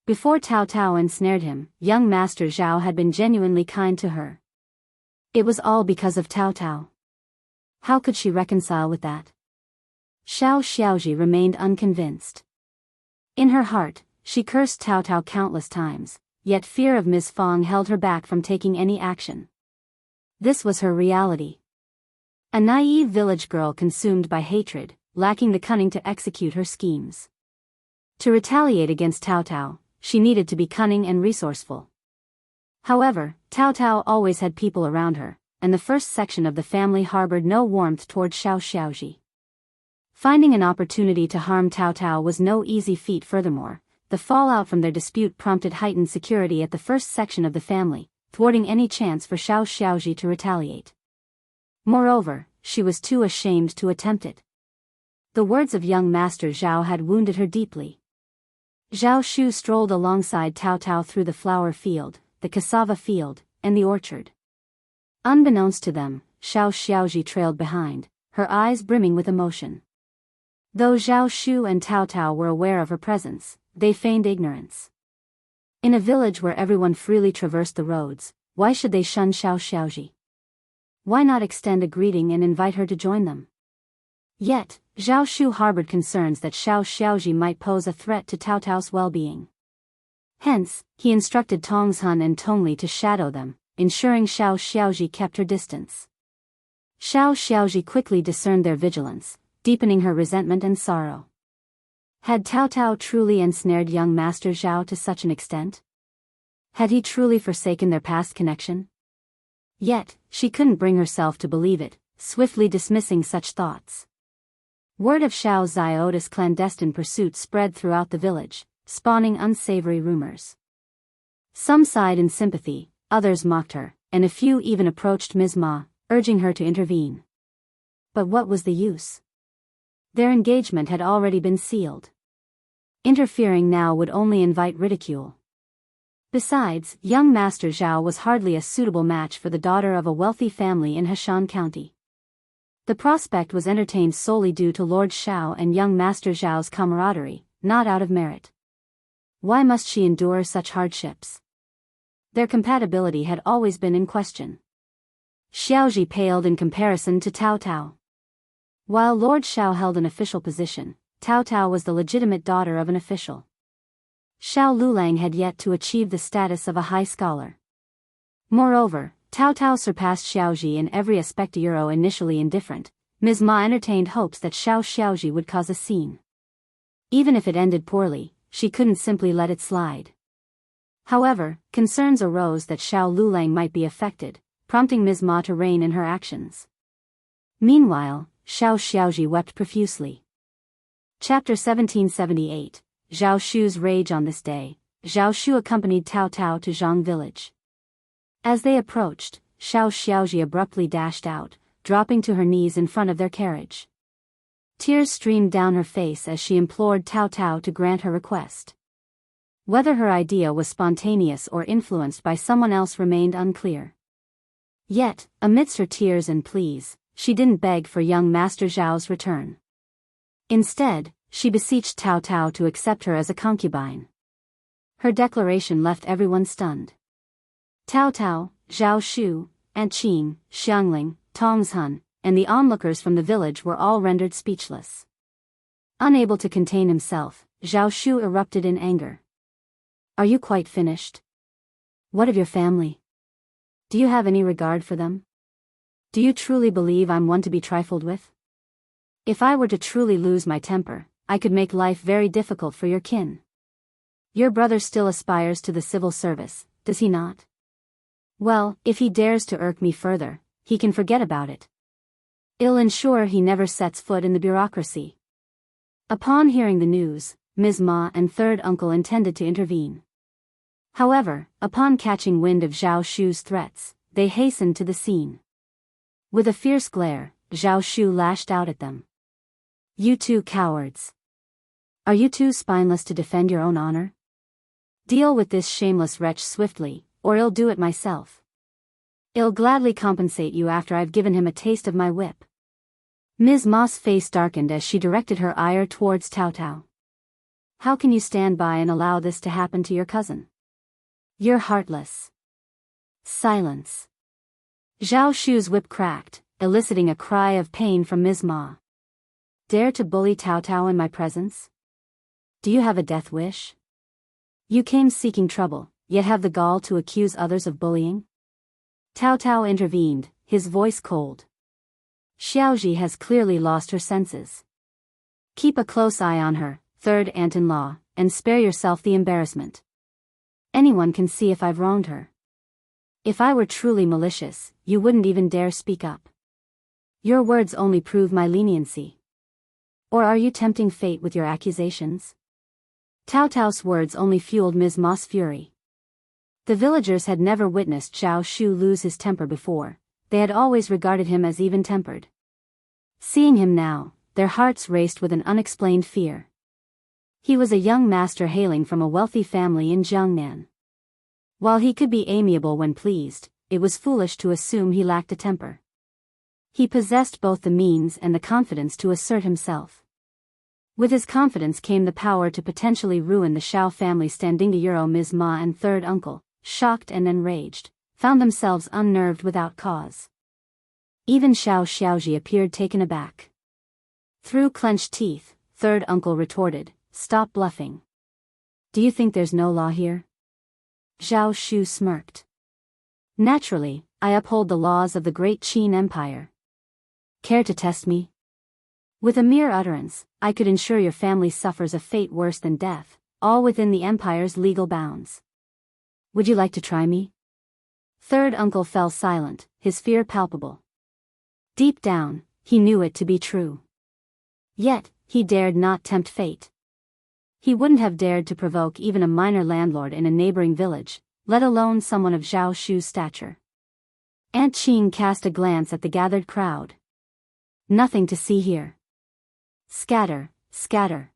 Before Tao Tao ensnared him, young Master Zhao had been genuinely kind to her. It was all because of Tao Tao. How could she reconcile with that? Xiao Xiaoji remained unconvinced. In her heart, she cursed Tao Tao countless times, yet fear of Ms. Fong held her back from taking any action. This was her reality. A naive village girl consumed by hatred, lacking the cunning to execute her schemes. To retaliate against Tao Tao, she needed to be cunning and resourceful. However, Tao Tao always had people around her, and the first section of the family harbored no warmth toward Xiao Xiaoji. Finding an opportunity to harm Tao Tao was no easy feat. Furthermore, the fallout from their dispute prompted heightened security at the first section of the family, thwarting any chance for Xiao Xiaoji to retaliate. Moreover, she was too ashamed to attempt it. The words of young Master Zhao had wounded her deeply. Zhao Shu strolled alongside Tao Tao through the flower field, the cassava field, and the orchard. Unbeknownst to them, Xiao Xiaoji trailed behind, her eyes brimming with emotion. Though Zhao Shu and Tao Tao were aware of her presence, they feigned ignorance. In a village where everyone freely traversed the roads, why should they shun Xiao Xiaoji? Why not extend a greeting and invite her to join them? Yet, Zhao Shu harbored concerns that Xiao Xiaoji might pose a threat to Tao Tao's well-being. Hence, he instructed Tongzhun and Tongli to shadow them, ensuring Xiao Xiaoji kept her distance. Xiao Xiaoji quickly discerned their vigilance, deepening her resentment and sorrow. Had Tao Tao truly ensnared young Master Zhao to such an extent? Had he truly forsaken their past connection? Yet, she couldn't bring herself to believe it, swiftly dismissing such thoughts. Word of Xiao Ziota's clandestine pursuit spread throughout the village, spawning unsavory rumors. Some sighed in sympathy, others mocked her, and a few even approached Ms. Ma, urging her to intervene. But what was the use? Their engagement had already been sealed. Interfering now would only invite ridicule. Besides, young Master Zhao was hardly a suitable match for the daughter of a wealthy family in Heshan County. The prospect was entertained solely due to Lord Xiao and young Master Zhao's camaraderie, not out of merit. Why must she endure such hardships? Their compatibility had always been in question. Xiaoji paled in comparison to Tao Tao. While Lord Xiao held an official position, Tao Tao was the legitimate daughter of an official. Xiao Lulang had yet to achieve the status of a high scholar. Moreover, Tao Tao surpassed Xiaoji in every aspect. Initially indifferent, Ms. Ma entertained hopes that Xiaoji would cause a scene. Even if it ended poorly, she couldn't simply let it slide. However, concerns arose that Xiao Lulang might be affected, prompting Ms. Ma to rein in her actions. Meanwhile, Xiaoji wept profusely. Chapter 1778, Zhao Shu's Rage. On this day, Zhao Shu accompanied Tao Tao to Zhang village. As they approached, Xiaoji abruptly dashed out, dropping to her knees in front of their carriage. Tears streamed down her face as she implored Tao Tao to grant her request. Whether her idea was spontaneous or influenced by someone else remained unclear. Yet, amidst her tears and pleas, she didn't beg for young Master Zhao's return. Instead, she beseeched Tao Tao to accept her as a concubine. Her declaration left everyone stunned. Tao Tao, Zhao Shu, Aunt Qing, Xiangling, Tongzhen, and the onlookers from the village were all rendered speechless. Unable to contain himself, Zhao Shu erupted in anger. Are you quite finished? What of your family? Do you have any regard for them? Do you truly believe I'm one to be trifled with? If I were to truly lose my temper, I could make life very difficult for your kin. Your brother still aspires to the civil service, does he not? Well, if he dares to irk me further, he can forget about it. It'll ensure he never sets foot in the bureaucracy. Upon hearing the news, Ms. Ma and third uncle intended to intervene. However, upon catching wind of Zhao Shu's threats, they hastened to the scene. With a fierce glare, Zhao Shu lashed out at them. You two cowards! Are you too spineless to defend your own honor? Deal with this shameless wretch swiftly, or I'll do it myself. I'll gladly compensate you after I've given him a taste of my whip. Ms. Ma's face darkened as she directed her ire towards Tao Tao. How can you stand by and allow this to happen to your cousin? You're heartless. Silence. Zhao Shu's whip cracked, eliciting a cry of pain from Ms. Ma. Dare to bully Tao Tao in my presence? Do you have a death wish? You came seeking trouble, yet have the gall to accuse others of bullying? Tao Tao intervened, his voice cold. Xiaoji has clearly lost her senses. Keep a close eye on her, third aunt-in-law, and spare yourself the embarrassment. Anyone can see if I've wronged her. If I were truly malicious, you wouldn't even dare speak up. Your words only prove my leniency. Or are you tempting fate with your accusations? Tao Tao's words only fueled Ms. Ma's fury. The villagers had never witnessed Zhao Shu lose his temper before, they had always regarded him as even-tempered. Seeing him now, their hearts raced with an unexplained fear. He was a young master hailing from a wealthy family in Jiangnan. While he could be amiable when pleased, it was foolish to assume he lacked a temper. He possessed both the means and the confidence to assert himself. With his confidence came the power to potentially ruin the Xiao family. Standing to Ms. Ma and third uncle, shocked and enraged, found themselves unnerved without cause. Even Xiaoji appeared taken aback. Through clenched teeth, third uncle retorted, "Stop bluffing. Do you think there's no law here?" Zhao Shu smirked. Naturally, I uphold the laws of the great Qin Empire. Care to test me? With a mere utterance, I could ensure your family suffers a fate worse than death, all within the empire's legal bounds. Would you like to try me? Third uncle fell silent, his fear palpable. Deep down, he knew it to be true. Yet, he dared not tempt fate. He wouldn't have dared to provoke even a minor landlord in a neighboring village, let alone someone of Zhao Shu's stature. Aunt Qing cast a glance at the gathered crowd. Nothing to see here. Scatter, scatter.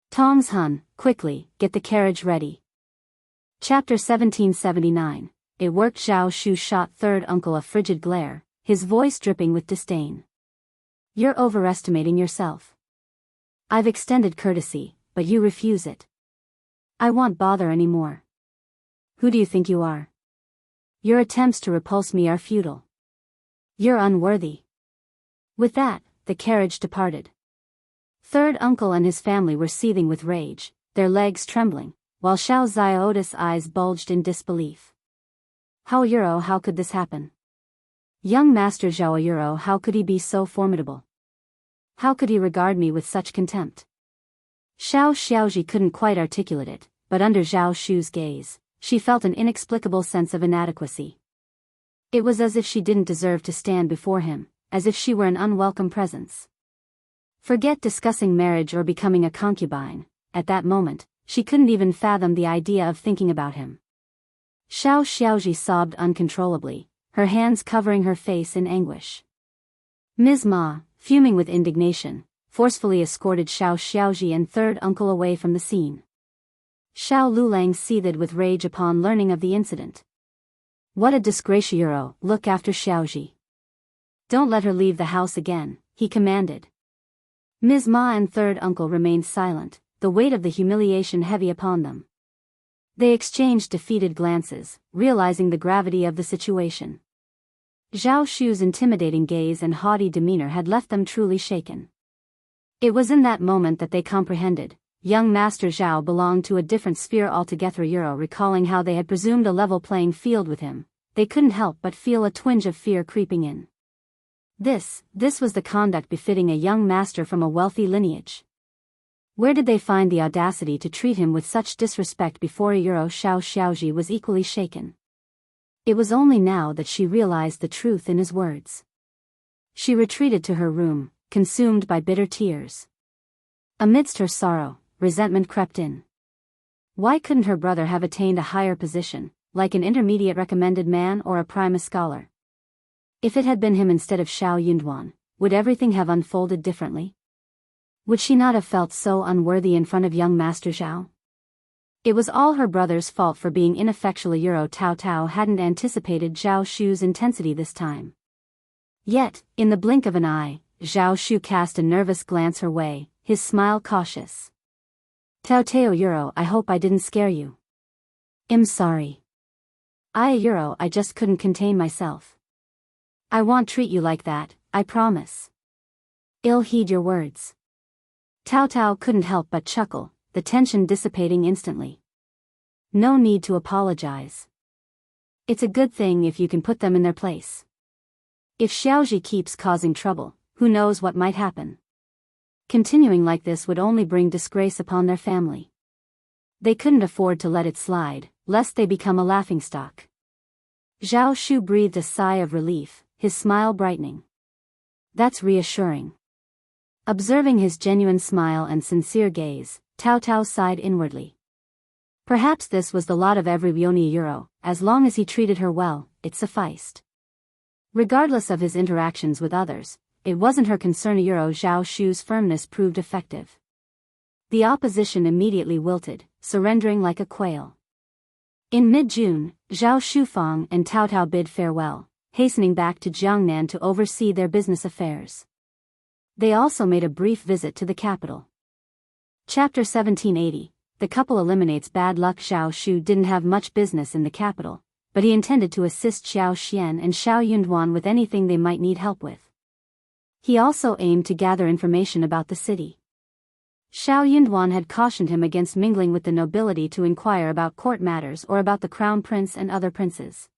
Tongs Hun, quickly, get the carriage ready. Chapter 1779. It worked. Zhao Shu shot third uncle a frigid glare, his voice dripping with disdain. You're overestimating yourself. I've extended courtesy, but you refuse it. I won't bother anymore. Who do you think you are? Your attempts to repulse me are futile. You're unworthy. With that, the carriage departed. Third uncle and his family were seething with rage, their legs trembling, while Xiao Zioda's eyes bulged in disbelief. How could this happen? Young Master Zhao, how could he be so formidable? How could he regard me with such contempt? Xiao Xiaoji couldn't quite articulate it, but under Zhao Shu's gaze, she felt an inexplicable sense of inadequacy. It was as if she didn't deserve to stand before him, as if she were an unwelcome presence. Forget discussing marriage or becoming a concubine, at that moment, she couldn't even fathom the idea of thinking about him. Xiao Xiaoji sobbed uncontrollably, her hands covering her face in anguish. Ms. Ma, fuming with indignation, forcefully escorted Xiao Xiaoji and third uncle away from the scene. Xiao Lulang seethed with rage upon learning of the incident. What a disgrace! Look after Xiaoji. Don't let her leave the house again, he commanded. Ms. Ma and third uncle remained silent, the weight of the humiliation heavy upon them. They exchanged defeated glances, realizing the gravity of the situation. Zhao Shu's intimidating gaze and haughty demeanor had left them truly shaken. It was in that moment that they comprehended. Young Master Zhao belonged to a different sphere altogether. Recalling how they had presumed a level playing field with him, they couldn't help but feel a twinge of fear creeping in. This was the conduct befitting a young master from a wealthy lineage. Where did they find the audacity to treat him with such disrespect before Xiao Xiaoji was equally shaken. It was only now that she realized the truth in his words. She retreated to her room, consumed by bitter tears. Amidst her sorrow, resentment crept in. Why couldn't her brother have attained a higher position, like an intermediate recommended man or a prima scholar? If it had been him instead of Xiao Yunduan, would everything have unfolded differently? Would she not have felt so unworthy in front of young Master Zhao? It was all her brother's fault for being ineffectual. Tao Tao hadn't anticipated Zhao Shu's intensity this time. Yet, in the blink of an eye, Zhao Shu cast a nervous glance her way, his smile cautious. Tao Tao, I hope I didn't scare you. I'm sorry. I just couldn't contain myself. I won't treat you like that, I promise. I'll heed your words. Tao Tao couldn't help but chuckle, the tension dissipating instantly. No need to apologize. It's a good thing if you can put them in their place. If Xiaoji keeps causing trouble, who knows what might happen. Continuing like this would only bring disgrace upon their family. They couldn't afford to let it slide, lest they become a laughingstock. Zhao Shu breathed a sigh of relief, his smile brightening. That's reassuring. Observing his genuine smile and sincere gaze, Tao Tao sighed inwardly. Perhaps this was the lot of every Yoni, as long as he treated her well, it sufficed. Regardless of his interactions with others, it wasn't her concern. Zhao Shu's firmness proved effective. The opposition immediately wilted, surrendering like a quail. In mid-June, Zhao Shufang and Tao Tao bid farewell, hastening back to Jiangnan to oversee their business affairs. They also made a brief visit to the capital. Chapter 1780. The couple eliminates bad luck. Zhao Shu didn't have much business in the capital, but he intended to assist Xiao Xian and Xiao Yunduan with anything they might need help with. He also aimed to gather information about the city. Xiao Yunduan had cautioned him against mingling with the nobility to inquire about court matters or about the crown prince and other princes.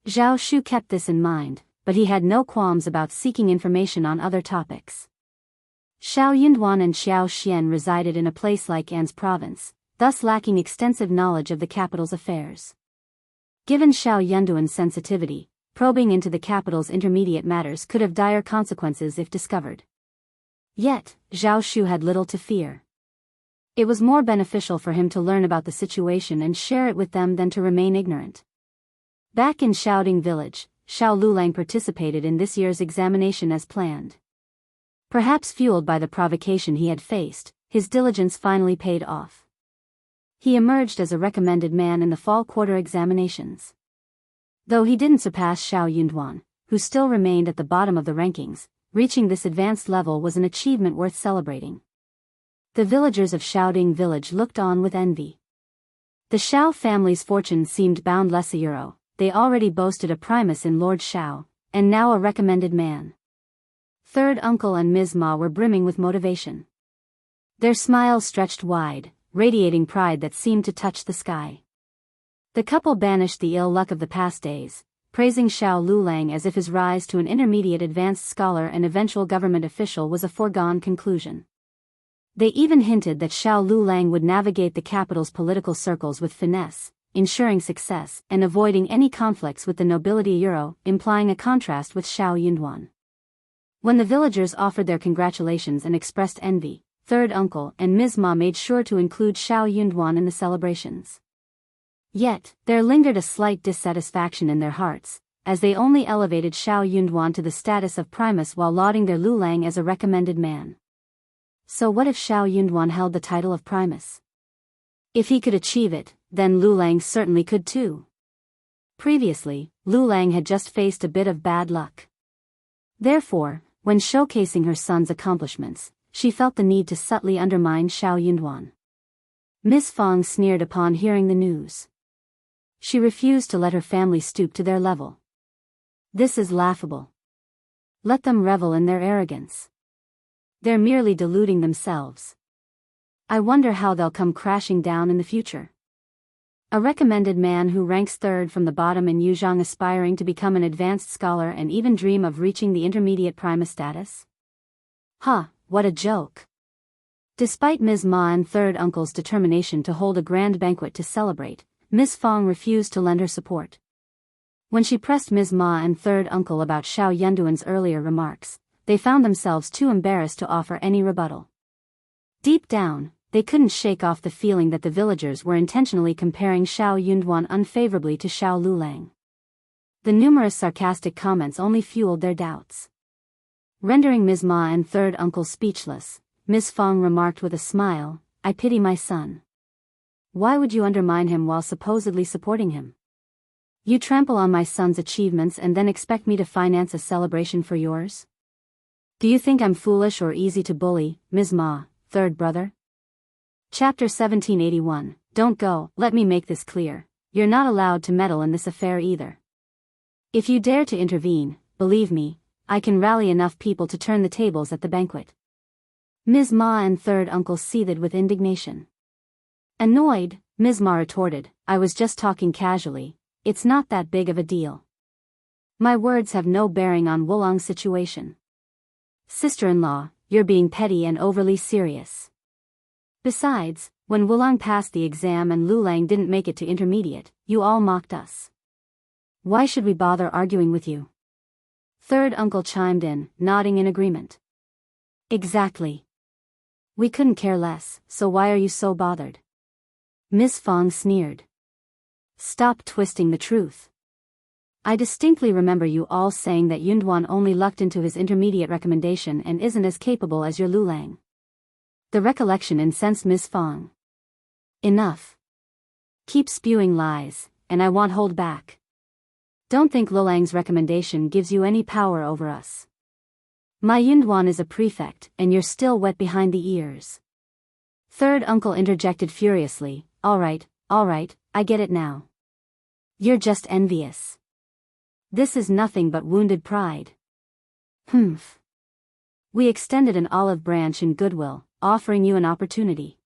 Zhao Shu kept this in mind, but he had no qualms about seeking information on other topics. Xiao Yunduan and Xiao Xian resided in a place like An's province, thus lacking extensive knowledge of the capital's affairs. Given Xiao Yunduan's sensitivity, probing into the capital's intermediate matters could have dire consequences if discovered. Yet, Zhao Shu had little to fear. It was more beneficial for him to learn about the situation and share it with them than to remain ignorant. Back in Xiaoding village, Xiao Lulang participated in this year's examination as planned. Perhaps fueled by the provocation he had faced, his diligence finally paid off. He emerged as a recommended man in the fall quarter examinations. Though he didn't surpass Xiao Yunduan, who still remained at the bottom of the rankings, reaching this advanced level was an achievement worth celebrating. The villagers of Xiaoding village looked on with envy. The Xiao family's fortune seemed boundless. They already boasted a primus in Lord Xiao, and now a recommended man. Third uncle and Ms. Ma were brimming with motivation. Their smiles stretched wide, radiating pride that seemed to touch the sky. The couple banished the ill luck of the past days, praising Xiao Lulang as if his rise to an intermediate advanced scholar and eventual government official was a foregone conclusion. They even hinted that Xiao Lulang would navigate the capital's political circles with finesse, ensuring success and avoiding any conflicts with the nobility, implying a contrast with Xiao Yunduan. When the villagers offered their congratulations and expressed envy, third uncle and Ms. Ma made sure to include Xiao Yunduan in the celebrations. Yet, there lingered a slight dissatisfaction in their hearts, as they only elevated Xiao Yunduan to the status of primus while lauding their Lulang as a recommended man. So what if Xiao Yunduan held the title of primus? If he could achieve it, then Lulang certainly could too. Previously, Lulang had just faced a bit of bad luck. Therefore, when showcasing her son's accomplishments, she felt the need to subtly undermine Xiao Yunduan. Miss Fong sneered upon hearing the news. She refused to let her family stoop to their level. This is laughable. Let them revel in their arrogance. They're merely deluding themselves. I wonder how they'll come crashing down in the future. A recommended man who ranks third from the bottom in Yuzhang, aspiring to become an advanced scholar and even dream of reaching the intermediate primus status? What a joke. Despite Ms. Ma and third uncle's determination to hold a grand banquet to celebrate, Miss Fong refused to lend her support. When she pressed Ms. Ma and third uncle about Xiao Yunduan's earlier remarks, they found themselves too embarrassed to offer any rebuttal. Deep down, they couldn't shake off the feeling that the villagers were intentionally comparing Xiao Yunduan unfavorably to Xiao Lulang. The numerous sarcastic comments only fueled their doubts. Rendering Ms. Ma and third uncle speechless, Ms. Fong remarked with a smile, "I pity my son. Why would you undermine him while supposedly supporting him? You trample on my son's achievements and then expect me to finance a celebration for yours? Do you think I'm foolish or easy to bully, Ms. Ma, third brother?" Chapter 1781, Don't go. Let me make this clear. You're not allowed to meddle in this affair either. If you dare to intervene, believe me, I can rally enough people to turn the tables at the banquet. Ms. Ma and third uncle seethed with indignation. Annoyed, Ms. Ma retorted, "I was just talking casually, it's not that big of a deal. My words have no bearing on Wulong's situation. Sister-in-law, you're being petty and overly serious. Besides, when Wulong passed the exam and Lulang didn't make it to intermediate, you all mocked us. Why should we bother arguing with you?" Third uncle chimed in, nodding in agreement. Exactly. We couldn't care less, so why are you so bothered? Miss Fong sneered. Stop twisting the truth. I distinctly remember you all saying that Yunduan only lucked into his intermediate recommendation and isn't as capable as your Lulang. The recollection incensed Miss Fong. Enough. Keep spewing lies, and I won't hold back. Don't think Lulang's recommendation gives you any power over us. My Yunduan is a prefect, and you're still wet behind the ears. Third uncle interjected furiously, all right, I get it now. You're just envious. This is nothing but wounded pride. Humph. We extended an olive branch in goodwill, offering you an opportunity.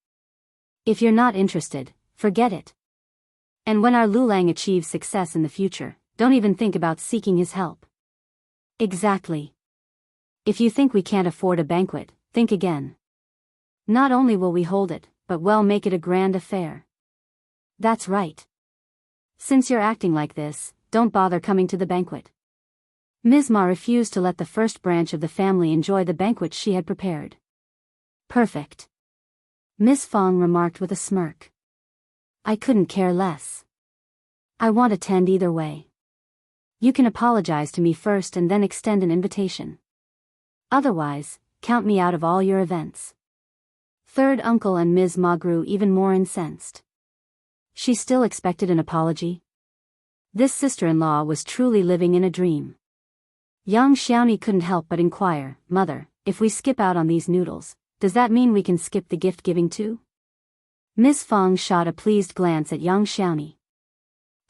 If you're not interested, forget it. And when our Lulang achieves success in the future, don't even think about seeking his help. Exactly. If you think we can't afford a banquet, think again. Not only will we hold it, but well, make it a grand affair. That's right. Since you're acting like this, don't bother coming to the banquet. Ms. Ma refused to let the first branch of the family enjoy the banquet she had prepared. Perfect. Miss Fong remarked with a smirk. I couldn't care less. I won't attend either way. You can apologize to me first and then extend an invitation. Otherwise, count me out of all your events. Third uncle and Ms. Ma grew even more incensed. She still expected an apology? This sister-in-law was truly living in a dream. Young Xiaoni couldn't help but inquire, Mother, if we skip out on these noodles, does that mean we can skip the gift-giving too? Miss Fong shot a pleased glance at young Xiaoni.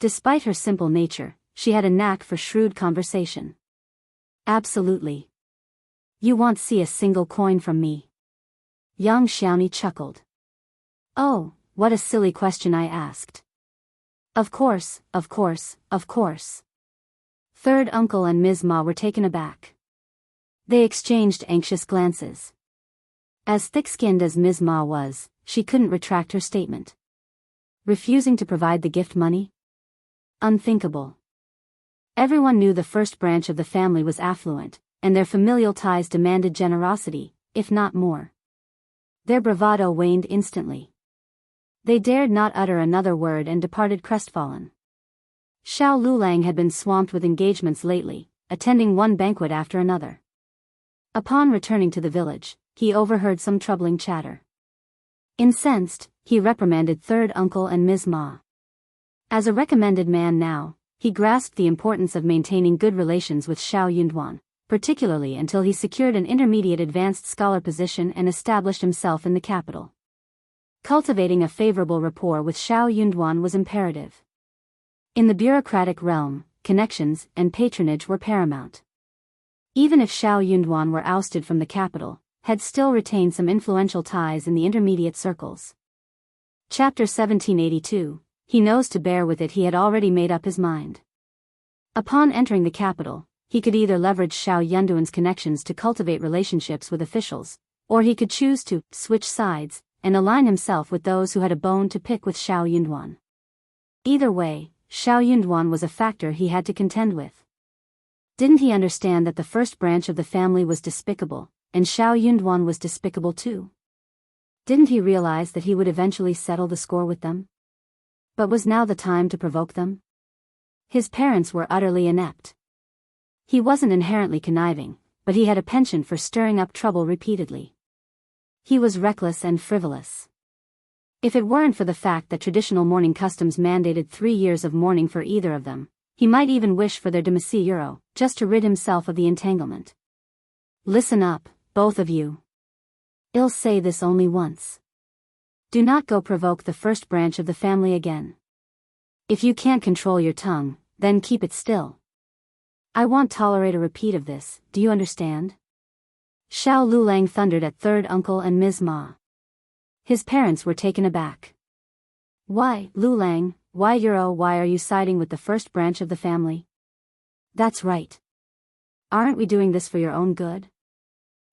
Despite her simple nature, she had a knack for shrewd conversation. Absolutely. You won't see a single coin from me. Young Xiaoni chuckled. Oh, what a silly question I asked. Of course, of course, of course. Third uncle and Ms. Ma were taken aback. They exchanged anxious glances. As thick-skinned as Ms. Ma was, she couldn't retract her statement. Refusing to provide the gift money? Unthinkable. Everyone knew the first branch of the family was affluent, and their familial ties demanded generosity, if not more. Their bravado waned instantly. They dared not utter another word and departed crestfallen. Xiao Lulang had been swamped with engagements lately, attending one banquet after another. Upon returning to the village, he overheard some troubling chatter. Incensed, he reprimanded third uncle and Ms. Ma. As a recommended man now, he grasped the importance of maintaining good relations with Xiao Yunduan, particularly until he secured an intermediate advanced scholar position and established himself in the capital. Cultivating a favorable rapport with Xiao Yunduan was imperative. In the bureaucratic realm, connections and patronage were paramount. Even if Xiao Yunduan were ousted from the capital, had still retained some influential ties in the intermediate circles. Chapter 1782, He knows to bear with it. He had already made up his mind. Upon entering the capital, he could either leverage Xiao Yunduan's connections to cultivate relationships with officials, or he could choose to switch sides and align himself with those who had a bone to pick with Xiao Yunduan. Either way, Xiao Yunduan was a factor he had to contend with. Didn't he understand that the first branch of the family was despicable, and Xiao Yunduan was despicable too? Didn't he realize that he would eventually settle the score with them? But was now the time to provoke them? His parents were utterly inept. He wasn't inherently conniving, but he had a penchant for stirring up trouble repeatedly. He was reckless and frivolous. If it weren't for the fact that traditional mourning customs mandated 3 years of mourning for either of them, he might even wish for their demisiero, just to rid himself of the entanglement. Listen up, both of you. I'll say this only once. Do not go provoke the first branch of the family again. If you can't control your tongue, then keep it still. I won't tolerate a repeat of this, do you understand? Xiao Lulang thundered at third uncle and Ms. Ma. His parents were taken aback. Why, Lulang, why are you siding with the first branch of the family? That's right. Aren't we doing this for your own good?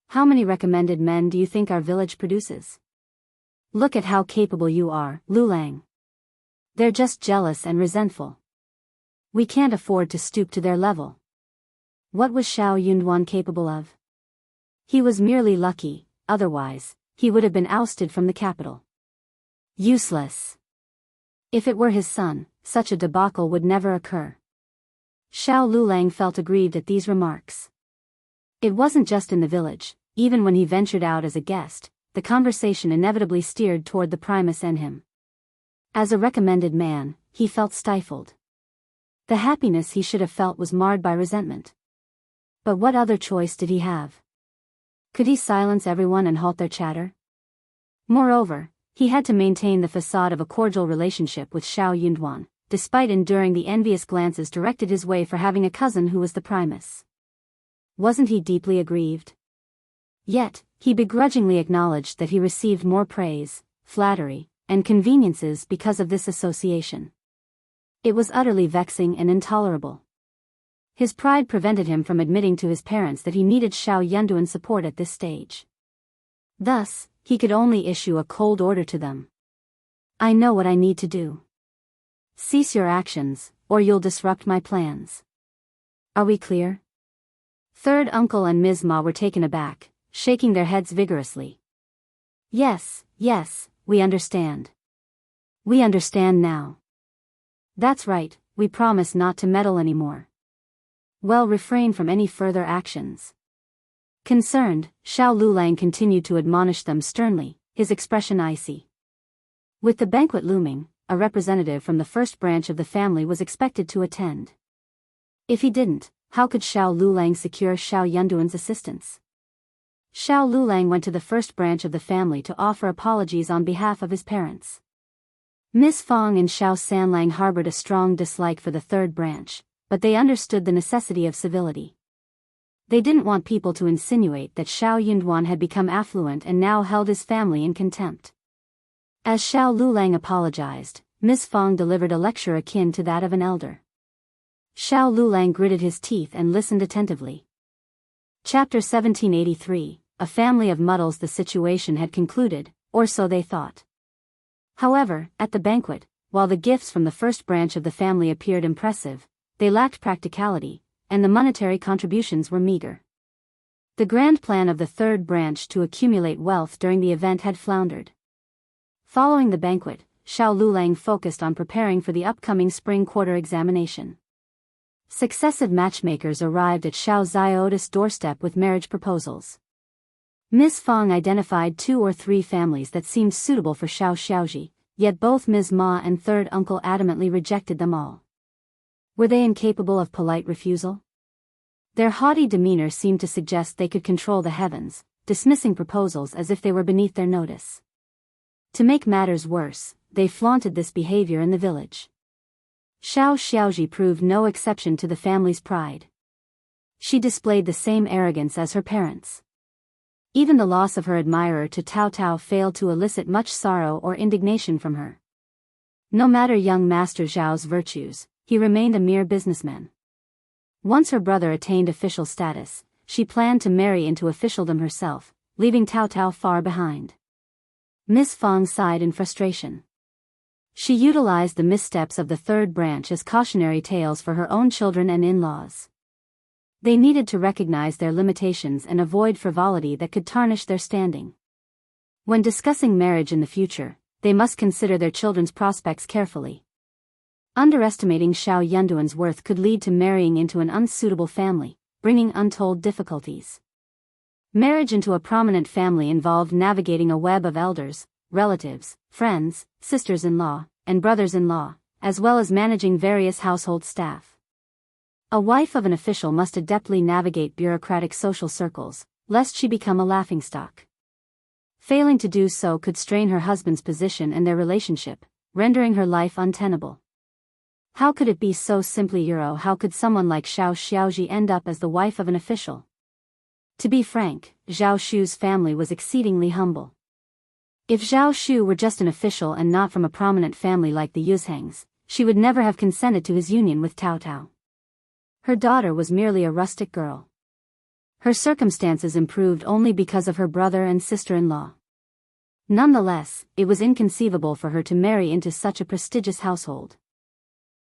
How many recommended men do you think our village produces? Look at how capable you are, Lulang. They're just jealous and resentful. We can't afford to stoop to their level. What was Xiao Yunduan capable of? He was merely lucky, otherwise, he would have been ousted from the capital. Useless. If it were his son, such a debacle would never occur. Xiao Lulang felt aggrieved at these remarks. It wasn't just in the village, even when he ventured out as a guest, the conversation inevitably steered toward the Primus and him. As a recommended man, he felt stifled. The happiness he should have felt was marred by resentment. But what other choice did he have? Could he silence everyone and halt their chatter? Moreover, he had to maintain the facade of a cordial relationship with Xiao Yunduan, despite enduring the envious glances directed his way for having a cousin who was the Primus. Wasn't he deeply aggrieved? Yet, he begrudgingly acknowledged that he received more praise, flattery, and conveniences because of this association. It was utterly vexing and intolerable. His pride prevented him from admitting to his parents that he needed Xiao Yunduan's support at this stage. Thus, he could only issue a cold order to them. I know what I need to do. Cease your actions, or you'll disrupt my plans. Are we clear? Third uncle and Ms. Ma were taken aback, shaking their heads vigorously. Yes, we understand. We understand now. That's right, we promise not to meddle anymore. Well, refrain from any further actions. Concerned, Xiao Lulang continued to admonish them sternly, his expression icy. With the banquet looming, a representative from the first branch of the family was expected to attend. If he didn't, how could Xiao Lulang secure Xiao Yunduan's assistance? Xiao Lulang went to the first branch of the family to offer apologies on behalf of his parents. Miss Fong and Xiao Sanlang harbored a strong dislike for the third branch, but they understood the necessity of civility. They didn't want people to insinuate that Xiao Yunduan had become affluent and now held his family in contempt. As Xiao Lulang apologized, Miss Fong delivered a lecture akin to that of an elder. Xiao Lulang gritted his teeth and listened attentively. Chapter 1783, A Family of Muddles. The situation had concluded, or so they thought. However, at the banquet, while the gifts from the first branch of the family appeared impressive, they lacked practicality, and the monetary contributions were meager. The grand plan of the third branch to accumulate wealth during the event had floundered. Following the banquet, Xiao Lulang focused on preparing for the upcoming spring quarter examination. Successive matchmakers arrived at Xiao Ziotis' doorstep with marriage proposals. Ms. Fong identified 2 or 3 families that seemed suitable for Xiao Xiaoji, yet both Ms. Ma and third uncle adamantly rejected them all. Were they incapable of polite refusal? Their haughty demeanor seemed to suggest they could control the heavens, dismissing proposals as if they were beneath their notice. To make matters worse, they flaunted this behavior in the village. Xiao Xiaoji proved no exception to the family's pride. She displayed the same arrogance as her parents. Even the loss of her admirer to Tao Tao failed to elicit much sorrow or indignation from her. No matter young Master Zhao's virtues, he remained a mere businessman. Once her brother attained official status, she planned to marry into officialdom herself, leaving Tao Tao far behind. Miss Fong sighed in frustration. She utilized the missteps of the third branch as cautionary tales for her own children and in-laws. They needed to recognize their limitations and avoid frivolity that could tarnish their standing. When discussing marriage in the future, they must consider their children's prospects carefully. Underestimating Xiao Yunduan's worth could lead to marrying into an unsuitable family, bringing untold difficulties. Marriage into a prominent family involved navigating a web of elders, relatives, friends, sisters-in-law, and brothers-in-law, as well as managing various household staff. A wife of an official must adeptly navigate bureaucratic social circles, lest she become a laughingstock. Failing to do so could strain her husband's position and their relationship, rendering her life untenable. How could it be so simply? How could someone like Xiao Xiaoji end up as the wife of an official? To be frank, Zhao Shu's family was exceedingly humble. If Zhao Shu were just an official and not from a prominent family like the Yuzhangs, she would never have consented to his union with Tao Tao. Her daughter was merely a rustic girl. Her circumstances improved only because of her brother and sister-in-law. Nonetheless, it was inconceivable for her to marry into such a prestigious household.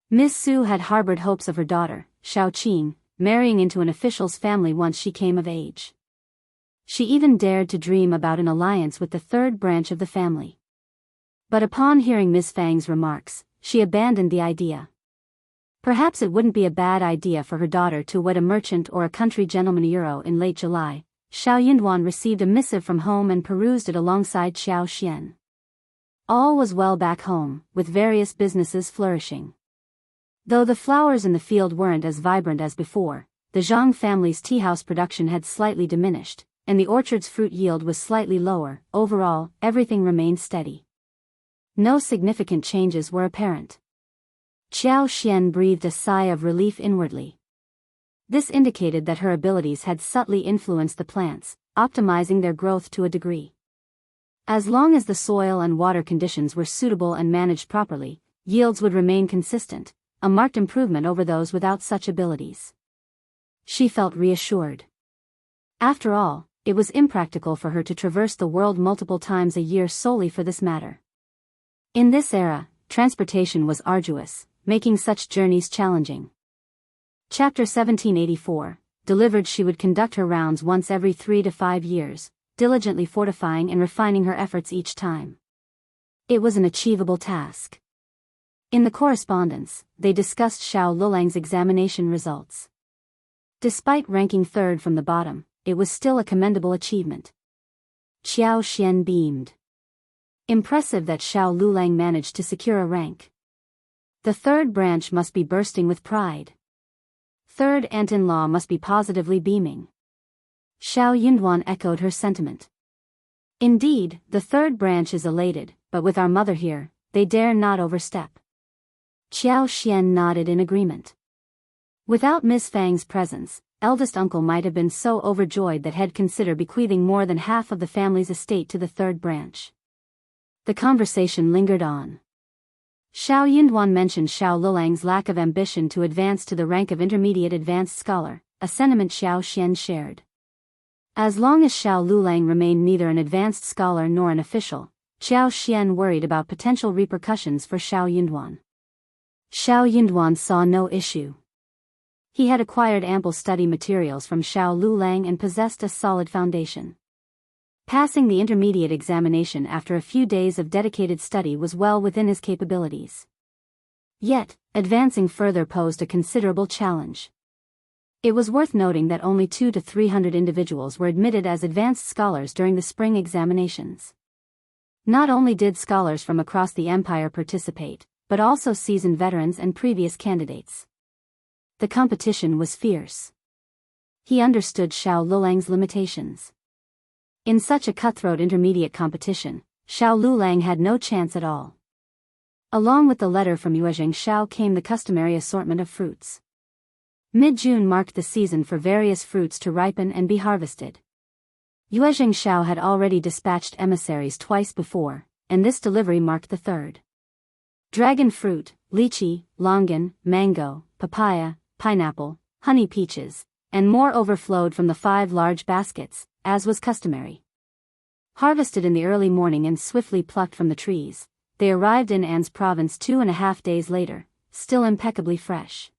Miss Su had harbored hopes of her daughter, Xiao Qing, marrying into an official's family once she came of age. She even dared to dream about an alliance with the third branch of the family. But upon hearing Miss Fang's remarks, she abandoned the idea. Perhaps it wouldn't be a bad idea for her daughter to wed a merchant or a country gentleman. In late July, Xiao Yunduan received a missive from home and perused it alongside Xiao Xian. All was well back home, with various businesses flourishing. Though the flowers in the field weren't as vibrant as before, the Zhang family's teahouse production had slightly diminished, and the orchard's fruit yield was slightly lower. Overall, everything remained steady. No significant changes were apparent. Xiao Xian breathed a sigh of relief inwardly. This indicated that her abilities had subtly influenced the plants, optimizing their growth to a degree. As long as the soil and water conditions were suitable and managed properly, yields would remain consistent, a marked improvement over those without such abilities. She felt reassured. After all, It was impractical for her to traverse the world multiple times a year solely for this matter. In this era, transportation was arduous, making such journeys challenging. Chapter 1784, delivered. She would conduct her rounds once every 3 to 5 years, diligently fortifying and refining her efforts each time. It was an achievable task. In the correspondence, they discussed Xiao Lulang's examination results. Despite ranking third from the bottom, it was still a commendable achievement. Xiao Xian beamed. Impressive that Xiao Lulang managed to secure a rank. The third branch must be bursting with pride. Third aunt-in-law must be positively beaming. Xiao Yunduan echoed her sentiment. Indeed, the third branch is elated, but with our mother here, they dare not overstep. Xiao Xian nodded in agreement. Without Miss Fang's presence, eldest uncle might have been so overjoyed that he'd consider bequeathing more than half of the family's estate to the third branch. The conversation lingered on. Xiao Yunduan mentioned Xiao Lulang's lack of ambition to advance to the rank of intermediate advanced scholar, a sentiment Xiao Xian shared. As long as Xiao Lulang remained neither an advanced scholar nor an official, Xiao Xian worried about potential repercussions for Xiao Yunduan. Xiao Yunduan saw no issue. He had acquired ample study materials from Xiao Lulang and possessed a solid foundation. Passing the intermediate examination after a few days of dedicated study was well within his capabilities. Yet, advancing further posed a considerable challenge. It was worth noting that only 200 to 300 individuals were admitted as advanced scholars during the spring examinations. Not only did scholars from across the empire participate, but also seasoned veterans and previous candidates. The competition was fierce. He understood Xiao Lulang's limitations. In such a cutthroat intermediate competition, Xiao Lulang had no chance at all. Along with the letter from Yuezheng Xiao came the customary assortment of fruits. Mid-June marked the season for various fruits to ripen and be harvested. Yuezheng Xiao had already dispatched emissaries twice before, and this delivery marked the third. Dragon fruit, lychee, longan, mango, papaya, pineapple, honey peaches, and more overflowed from the 5 large baskets, as was customary. Harvested in the early morning and swiftly plucked from the trees, they arrived in An's province 2.5 days later, still impeccably fresh.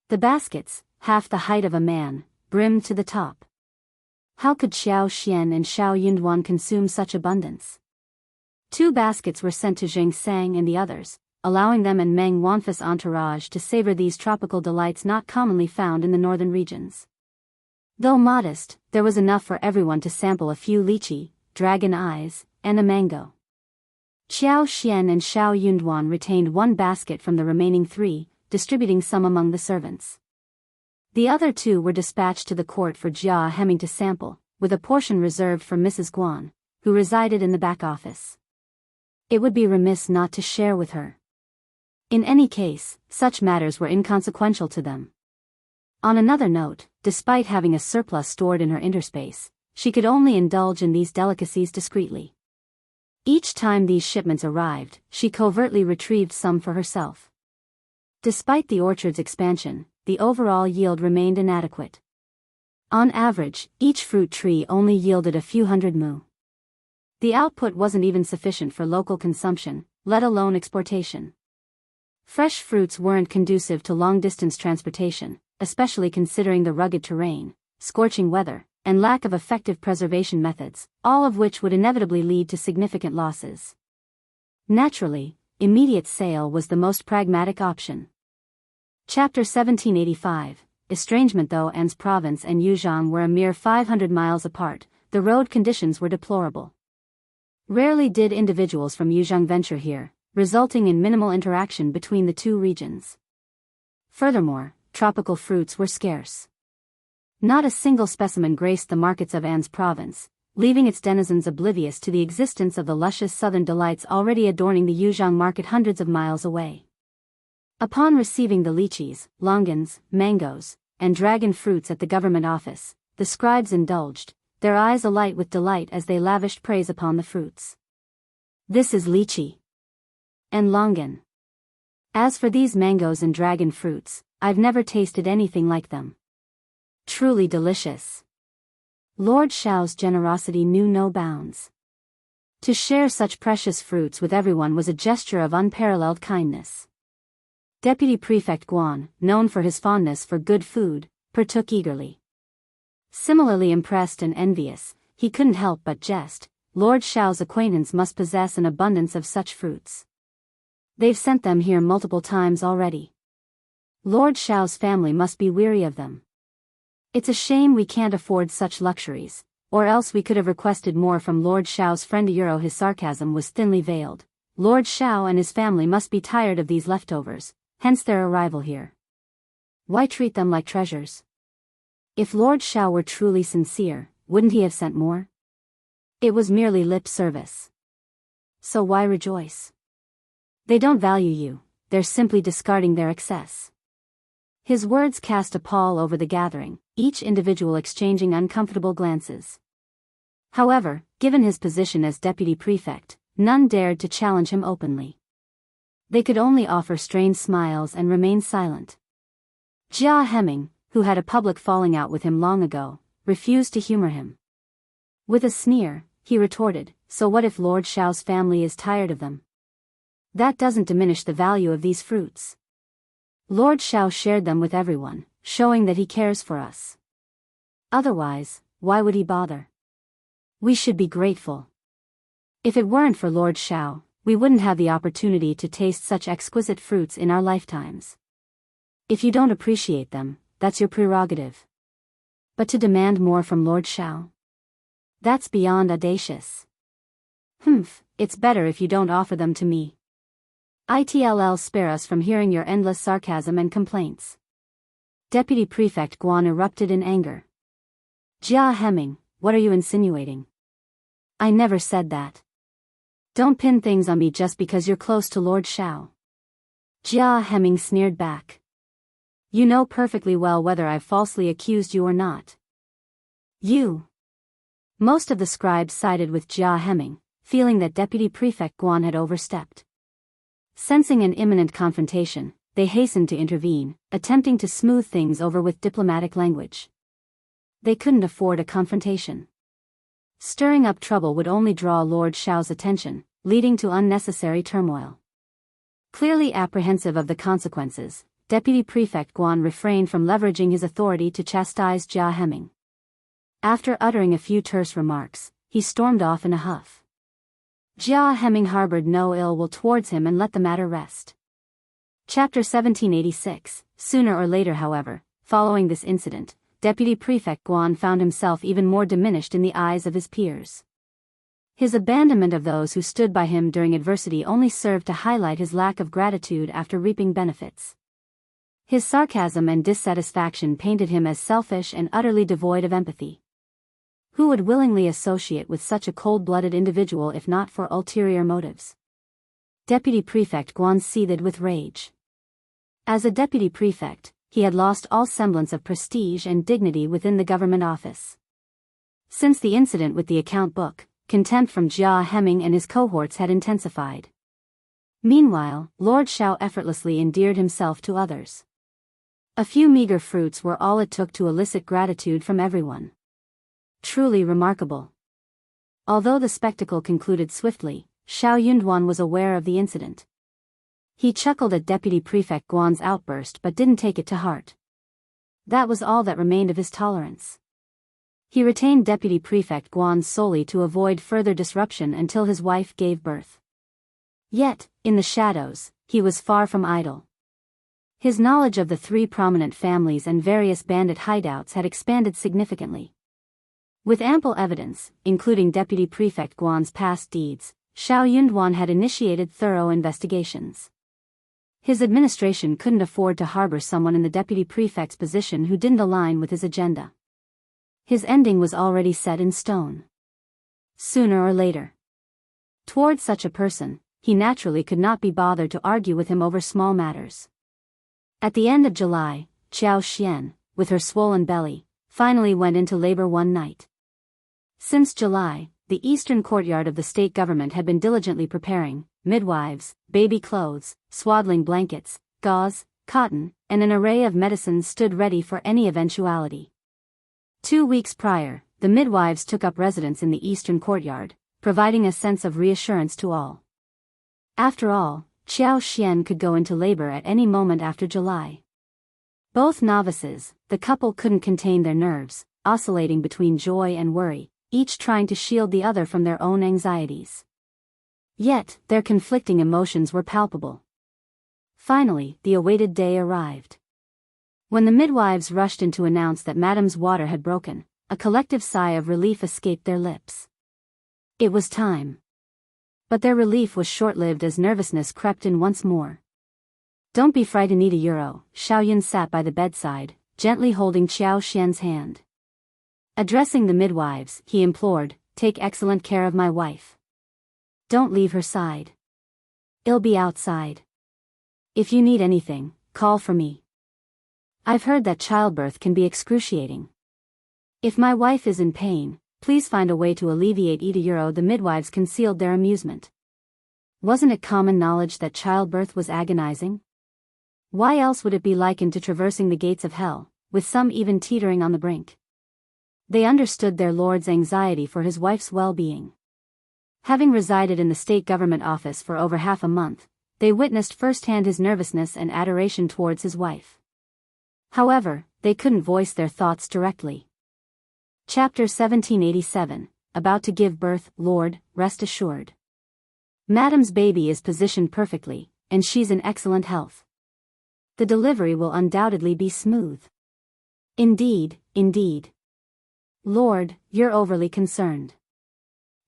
The baskets, half the height of a man, brimmed to the top. How could Xiao Xian and Xiao Yunduan consume such abundance? 2 baskets were sent to Zheng Sang and the others, allowing them and Meng Wanfa's entourage to savor these tropical delights not commonly found in the northern regions. Though modest, there was enough for everyone to sample a few lychee, dragon eyes, and a mango. Xiao Xian and Xiao Yunduan retained 1 basket from the remaining 3, distributing some among the servants. The other 2 were dispatched to the court for Jia Hemming to sample, with a portion reserved for Mrs. Guan, who resided in the back office. It would be remiss not to share with her. In any case, such matters were inconsequential to them. On another note, despite having a surplus stored in her interspace, she could only indulge in these delicacies discreetly. Each time these shipments arrived, she covertly retrieved some for herself. Despite the orchard's expansion, the overall yield remained inadequate. On average, each fruit tree only yielded a few hundred mu. The output wasn't even sufficient for local consumption, let alone exportation. Fresh fruits weren't conducive to long-distance transportation, especially considering the rugged terrain, scorching weather, and lack of effective preservation methods, all of which would inevitably lead to significant losses. Naturally, immediate sale was the most pragmatic option. Chapter 1785, Estrangement. Though An's province and Yuzhang were a mere 500 miles apart, the road conditions were deplorable. Rarely did individuals from Yuzhang venture here, resulting in minimal interaction between the 2 regions. Furthermore, tropical fruits were scarce. Not a single specimen graced the markets of An's province, leaving its denizens oblivious to the existence of the luscious southern delights already adorning the Yuzhang market hundreds of miles away. Upon receiving the lychees, longans, mangoes, and dragon fruits at the government office, the scribes indulged, their eyes alight with delight as they lavished praise upon the fruits. This is lychee. And longan. As for these mangoes and dragon fruits, I've never tasted anything like them. Truly delicious. Lord Xiao's generosity knew no bounds. To share such precious fruits with everyone was a gesture of unparalleled kindness. Deputy Prefect Guan, known for his fondness for good food, partook eagerly. Similarly impressed and envious, he couldn't help but jest, Lord Xiao's acquaintance must possess an abundance of such fruits. They've sent them here multiple times already. Lord Xiao's family must be weary of them. It's a shame we can't afford such luxuries, or else we could have requested more from Lord Xiao's friend. His sarcasm was thinly veiled. Lord Xiao and his family must be tired of these leftovers, hence their arrival here. Why treat them like treasures? If Lord Xiao were truly sincere, wouldn't he have sent more? It was merely lip service. So why rejoice? They don't value you, they're simply discarding their excess. His words cast a pall over the gathering, each individual exchanging uncomfortable glances. However, given his position as deputy prefect, none dared to challenge him openly. They could only offer strained smiles and remain silent. Jia Hemming, who had a public falling out with him long ago, refused to humor him. With a sneer, he retorted, so what if Lord Xiao's family is tired of them? That doesn't diminish the value of these fruits. Lord Xiao shared them with everyone, showing that he cares for us. Otherwise, why would he bother? We should be grateful. If it weren't for Lord Xiao, we wouldn't have the opportunity to taste such exquisite fruits in our lifetimes. If you don't appreciate them, that's your prerogative. But to demand more from Lord Xiao? That's beyond audacious. It's better if you don't offer them to me. It'll spare us from hearing your endless sarcasm and complaints. Deputy Prefect Guan erupted in anger. Jia Hemming, what are you insinuating? I never said that. Don't pin things on me just because you're close to Lord Xiao. Jia Hemming sneered back. You know perfectly well whether I've falsely accused you or not. You. Most of the scribes sided with Jia Hemming, feeling that Deputy Prefect Guan had overstepped. Sensing an imminent confrontation, they hastened to intervene, attempting to smooth things over with diplomatic language. They couldn't afford a confrontation. Stirring up trouble would only draw Lord Xiao's attention, leading to unnecessary turmoil. Clearly apprehensive of the consequences, Deputy Prefect Guan refrained from leveraging his authority to chastise Jia Hemming. After uttering a few terse remarks, he stormed off in a huff. Jia Hemming harbored no ill will towards him and let the matter rest. Chapter 1786. Sooner or later, however, following this incident, Deputy Prefect Guan found himself even more diminished in the eyes of his peers. His abandonment of those who stood by him during adversity only served to highlight his lack of gratitude after reaping benefits. His sarcasm and dissatisfaction painted him as selfish and utterly devoid of empathy. Who would willingly associate with such a cold-blooded individual if not for ulterior motives? Deputy Prefect Guan seethed with rage. As a deputy prefect, he had lost all semblance of prestige and dignity within the government office. Since the incident with the account book, contempt from Jia Hemming and his cohorts had intensified. Meanwhile, Lord Xiao effortlessly endeared himself to others. A few meager fruits were all it took to elicit gratitude from everyone. Truly remarkable. Although the spectacle concluded swiftly, Xiao Yunduan was aware of the incident. He chuckled at Deputy Prefect Guan's outburst but didn't take it to heart. That was all that remained of his tolerance. He retained Deputy Prefect Guan solely to avoid further disruption until his wife gave birth. Yet, in the shadows, he was far from idle. His knowledge of the three prominent families and various bandit hideouts had expanded significantly. With ample evidence, including Deputy Prefect Guan's past deeds, Xiao Yunduan had initiated thorough investigations. His administration couldn't afford to harbor someone in the deputy prefect's position who didn't align with his agenda. His ending was already set in stone. Sooner or later. Toward such a person, he naturally could not be bothered to argue with him over small matters. At the end of July, Qiao Xian, with her swollen belly, finally went into labor one night. Since July, the eastern courtyard of the state government had been diligently preparing midwives, baby clothes, swaddling blankets, gauze, cotton, and an array of medicines stood ready for any eventuality. 2 weeks prior, the midwives took up residence in the eastern courtyard, providing a sense of reassurance to all. After all, Qiao Xian could go into labor at any moment after July. Both novices, the couple couldn't contain their nerves, oscillating between joy and worry, each trying to shield the other from their own anxieties. Yet, their conflicting emotions were palpable. Finally, the awaited day arrived. When the midwives rushed in to announce that Madame's water had broken, a collective sigh of relief escaped their lips. It was time. But their relief was short-lived as nervousness crept in once more. "Don't be frightened, €1. Xiaoyun sat by the bedside, gently holding Qiao Xian's hand. Addressing the midwives, he implored, "Take excellent care of my wife. Don't leave her side. I'll be outside. If you need anything, call for me. I've heard that childbirth can be excruciating. If my wife is in pain, please find a way to alleviate €1." The midwives concealed their amusement. Wasn't it common knowledge that childbirth was agonizing? Why else would it be likened to traversing the gates of hell, with some even teetering on the brink? They understood their lord's anxiety for his wife's well-being. Having resided in the state government office for over half a month, they witnessed firsthand his nervousness and adoration towards his wife. However, they couldn't voice their thoughts directly. Chapter 1787, About to give birth, Lord, rest assured. Madame's baby is positioned perfectly, and she's in excellent health. The delivery will undoubtedly be smooth. Indeed, indeed. Lord, you're overly concerned.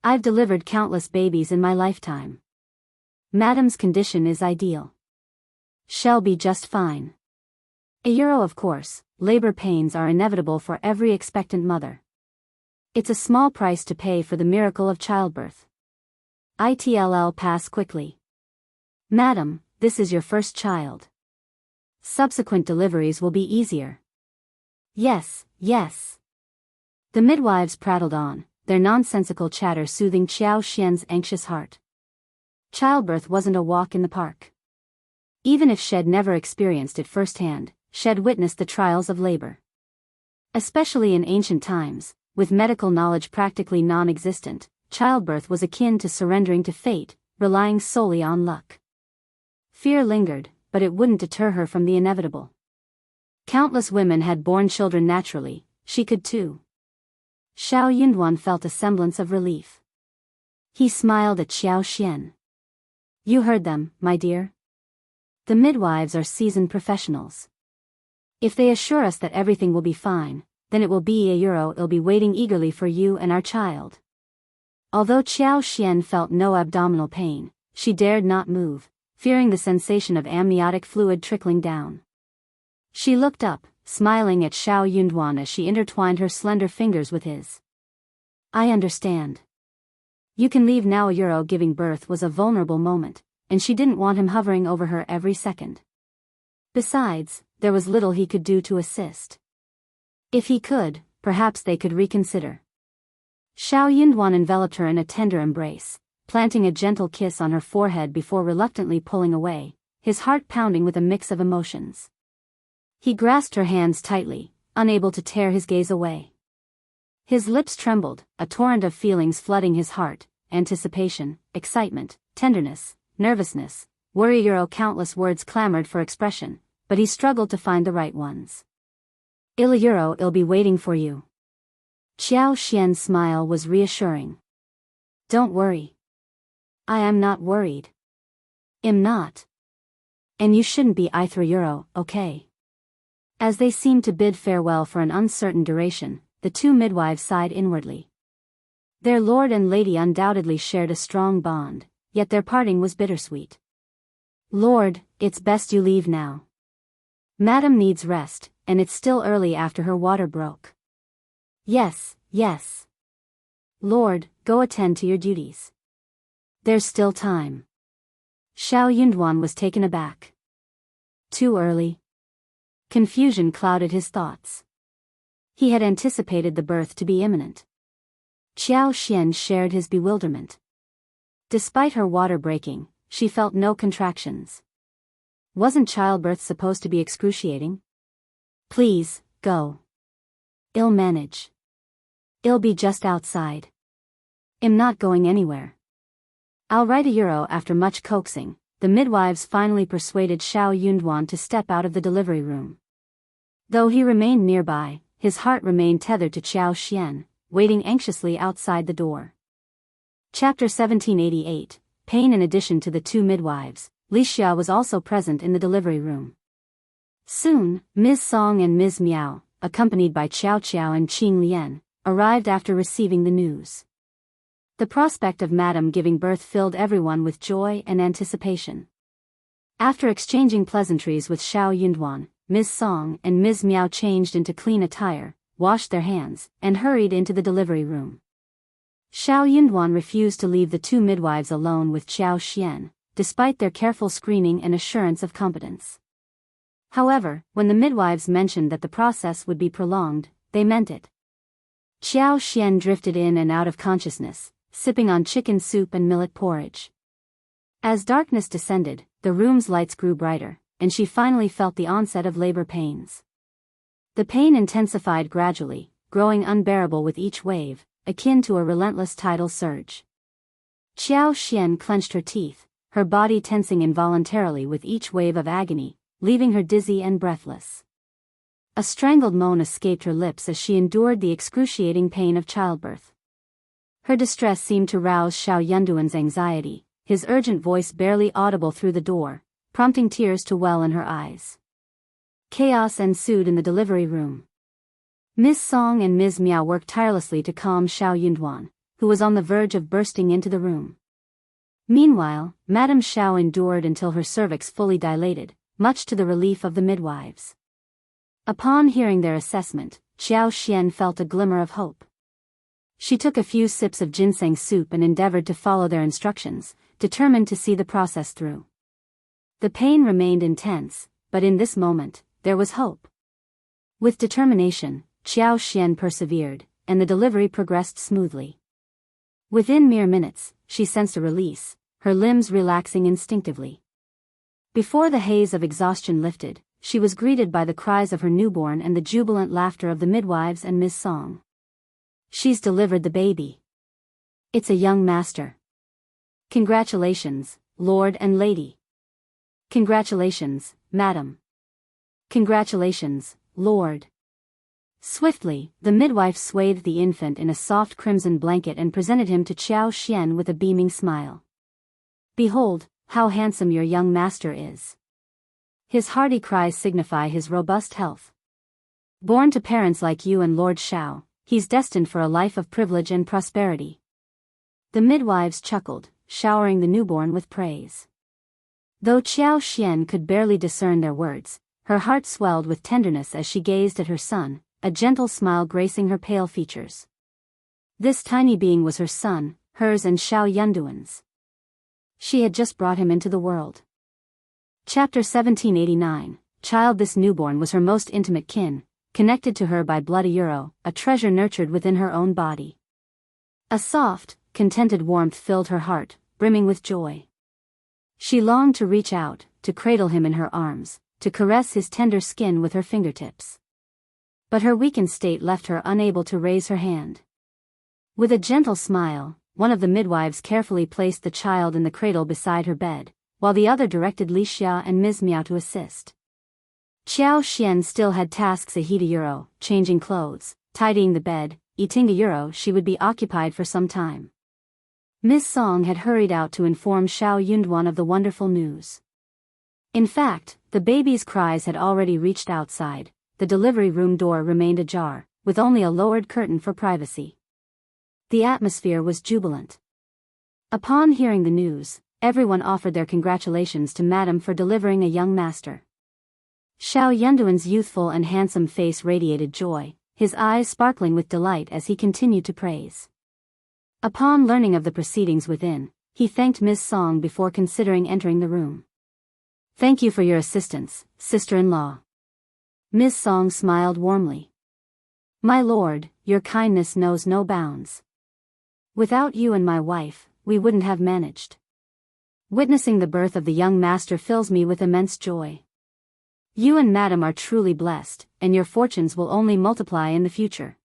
I've delivered countless babies in my lifetime. Madame's condition is ideal. She'll be just fine. €1. Of course, labor pains are inevitable for every expectant mother. It's a small price to pay for the miracle of childbirth. It'll pass quickly. Madam, this is your first child. Subsequent deliveries will be easier. Yes, yes. The midwives prattled on, their nonsensical chatter soothing Qiao Xian's anxious heart. Childbirth wasn't a walk in the park. Even if she'd never experienced it firsthand, she'd witnessed the trials of labor. Especially in ancient times, with medical knowledge practically non-existent, childbirth was akin to surrendering to fate, relying solely on luck. Fear lingered, but it wouldn't deter her from the inevitable. Countless women had borne children naturally, she could too. Xiao Yunduan felt a semblance of relief. He smiled at Qiao Xian. You heard them, my dear. The midwives are seasoned professionals. If they assure us that everything will be fine, then it will be €1. It'll be waiting eagerly for you and our child. Although Qiao Xian felt no abdominal pain, she dared not move, fearing the sensation of amniotic fluid trickling down. She looked up, smiling at Xiao Yunduan as she intertwined her slender fingers with his. I understand. You can leave now. €1. Giving birth was a vulnerable moment, and she didn't want him hovering over her every second. Besides, there was little he could do to assist. If he could, perhaps they could reconsider. Xiao Yunduan enveloped her in a tender embrace, planting a gentle kiss on her forehead before reluctantly pulling away, his heart pounding with a mix of emotions. He grasped her hands tightly, unable to tear his gaze away. His lips trembled, a torrent of feelings flooding his heart: anticipation, excitement, tenderness, nervousness, worry. Countless words clamored for expression, but he struggled to find the right ones. I'll be waiting for you. Qiao Xian's smile was reassuring. Don't worry. I am not worried. I'm not. And you shouldn't be either. Okay? As they seemed to bid farewell for an uncertain duration, the two midwives sighed inwardly. Their lord and lady undoubtedly shared a strong bond, yet their parting was bittersweet. Lord, it's best you leave now. Madam needs rest, and it's still early after her water broke. Yes, yes. Lord, go attend to your duties. There's still time. Xiao Yunduan was taken aback. Too early? Confusion clouded his thoughts. He had anticipated the birth to be imminent. Qiao Xian shared his bewilderment. Despite her water breaking, she felt no contractions. Wasn't childbirth supposed to be excruciating? Please, go. I'll manage. I'll be just outside. I'm not going anywhere. I'll write €1. After much coaxing, the midwives finally persuaded Xiao Yunduan to step out of the delivery room. Though he remained nearby, his heart remained tethered to Qiao Xian, waiting anxiously outside the door. Chapter 1788, Pain. In addition to the two midwives, Li Xia was also present in the delivery room. Soon, Ms. Song and Ms. Miao, accompanied by Qiao Qiao and Qing Lian, arrived after receiving the news. The prospect of Madame giving birth filled everyone with joy and anticipation. After exchanging pleasantries with Xiao Yunduan, Ms. Song and Ms. Miao changed into clean attire, washed their hands, and hurried into the delivery room. Xiao Yunduan refused to leave the two midwives alone with Qiao Xian, despite their careful screening and assurance of competence. However, when the midwives mentioned that the process would be prolonged, they meant it. Qiao Xian drifted in and out of consciousness, sipping on chicken soup and millet porridge. As darkness descended, the room's lights grew brighter, and she finally felt the onset of labor pains. The pain intensified gradually, growing unbearable with each wave, akin to a relentless tidal surge. Qiao Xian clenched her teeth, her body tensing involuntarily with each wave of agony, leaving her dizzy and breathless. A strangled moan escaped her lips as she endured the excruciating pain of childbirth. Her distress seemed to rouse Xiao Yunduan's anxiety, his urgent voice barely audible through the door, prompting tears to well in her eyes. Chaos ensued in the delivery room. Ms. Song and Ms. Miao worked tirelessly to calm Xiao Yunduan, who was on the verge of bursting into the room. Meanwhile, Madame Xiao endured until her cervix fully dilated, much to the relief of the midwives. Upon hearing their assessment, Qiao Xian felt a glimmer of hope. She took a few sips of ginseng soup and endeavored to follow their instructions, determined to see the process through. The pain remained intense, but in this moment, there was hope. With determination, Qiao Xian persevered, and the delivery progressed smoothly. Within mere minutes, she sensed a release, her limbs relaxing instinctively. Before the haze of exhaustion lifted, she was greeted by the cries of her newborn and the jubilant laughter of the midwives and Ms. Song. "She's delivered the baby. It's a young master. Congratulations, Lord and Lady. Congratulations, Madam. Congratulations, Lord." Swiftly, the midwife swathed the infant in a soft crimson blanket and presented him to Qiao Xian with a beaming smile. "Behold, how handsome your young master is. His hearty cries signify his robust health. Born to parents like you and Lord Xiao, he's destined for a life of privilege and prosperity." The midwives chuckled, showering the newborn with praise. Though Qiao Xian could barely discern their words, her heart swelled with tenderness as she gazed at her son, a gentle smile gracing her pale features. This tiny being was her son, hers and Xiao Yunduan's. She had just brought him into the world. Chapter 1789, Child. This newborn was her most intimate kin, connected to her by blood a treasure nurtured within her own body. A soft, contented warmth filled her heart, brimming with joy. She longed to reach out, to cradle him in her arms, to caress his tender skin with her fingertips. But her weakened state left her unable to raise her hand. With a gentle smile, one of the midwives carefully placed the child in the cradle beside her bed, while the other directed Li Xia and Ms. Miao to assist. Qiao Xian still had tasks ahead a changing clothes, tidying the bed, eating a she would be occupied for some time. Ms. Song had hurried out to inform Xiao Yunduan of the wonderful news. In fact, the baby's cries had already reached outside. The delivery room door remained ajar, with only a lowered curtain for privacy. The atmosphere was jubilant. Upon hearing the news, everyone offered their congratulations to Madame for delivering a young master. Xiao Yunduan's youthful and handsome face radiated joy, his eyes sparkling with delight as he continued to praise. Upon learning of the proceedings within, he thanked Ms. Song before considering entering the room. "Thank you for your assistance, sister-in-law." Ms. Song smiled warmly. "My lord, your kindness knows no bounds. Without you and my wife, we wouldn't have managed. Witnessing the birth of the young master fills me with immense joy. You and Madame are truly blessed, and your fortunes will only multiply in the future."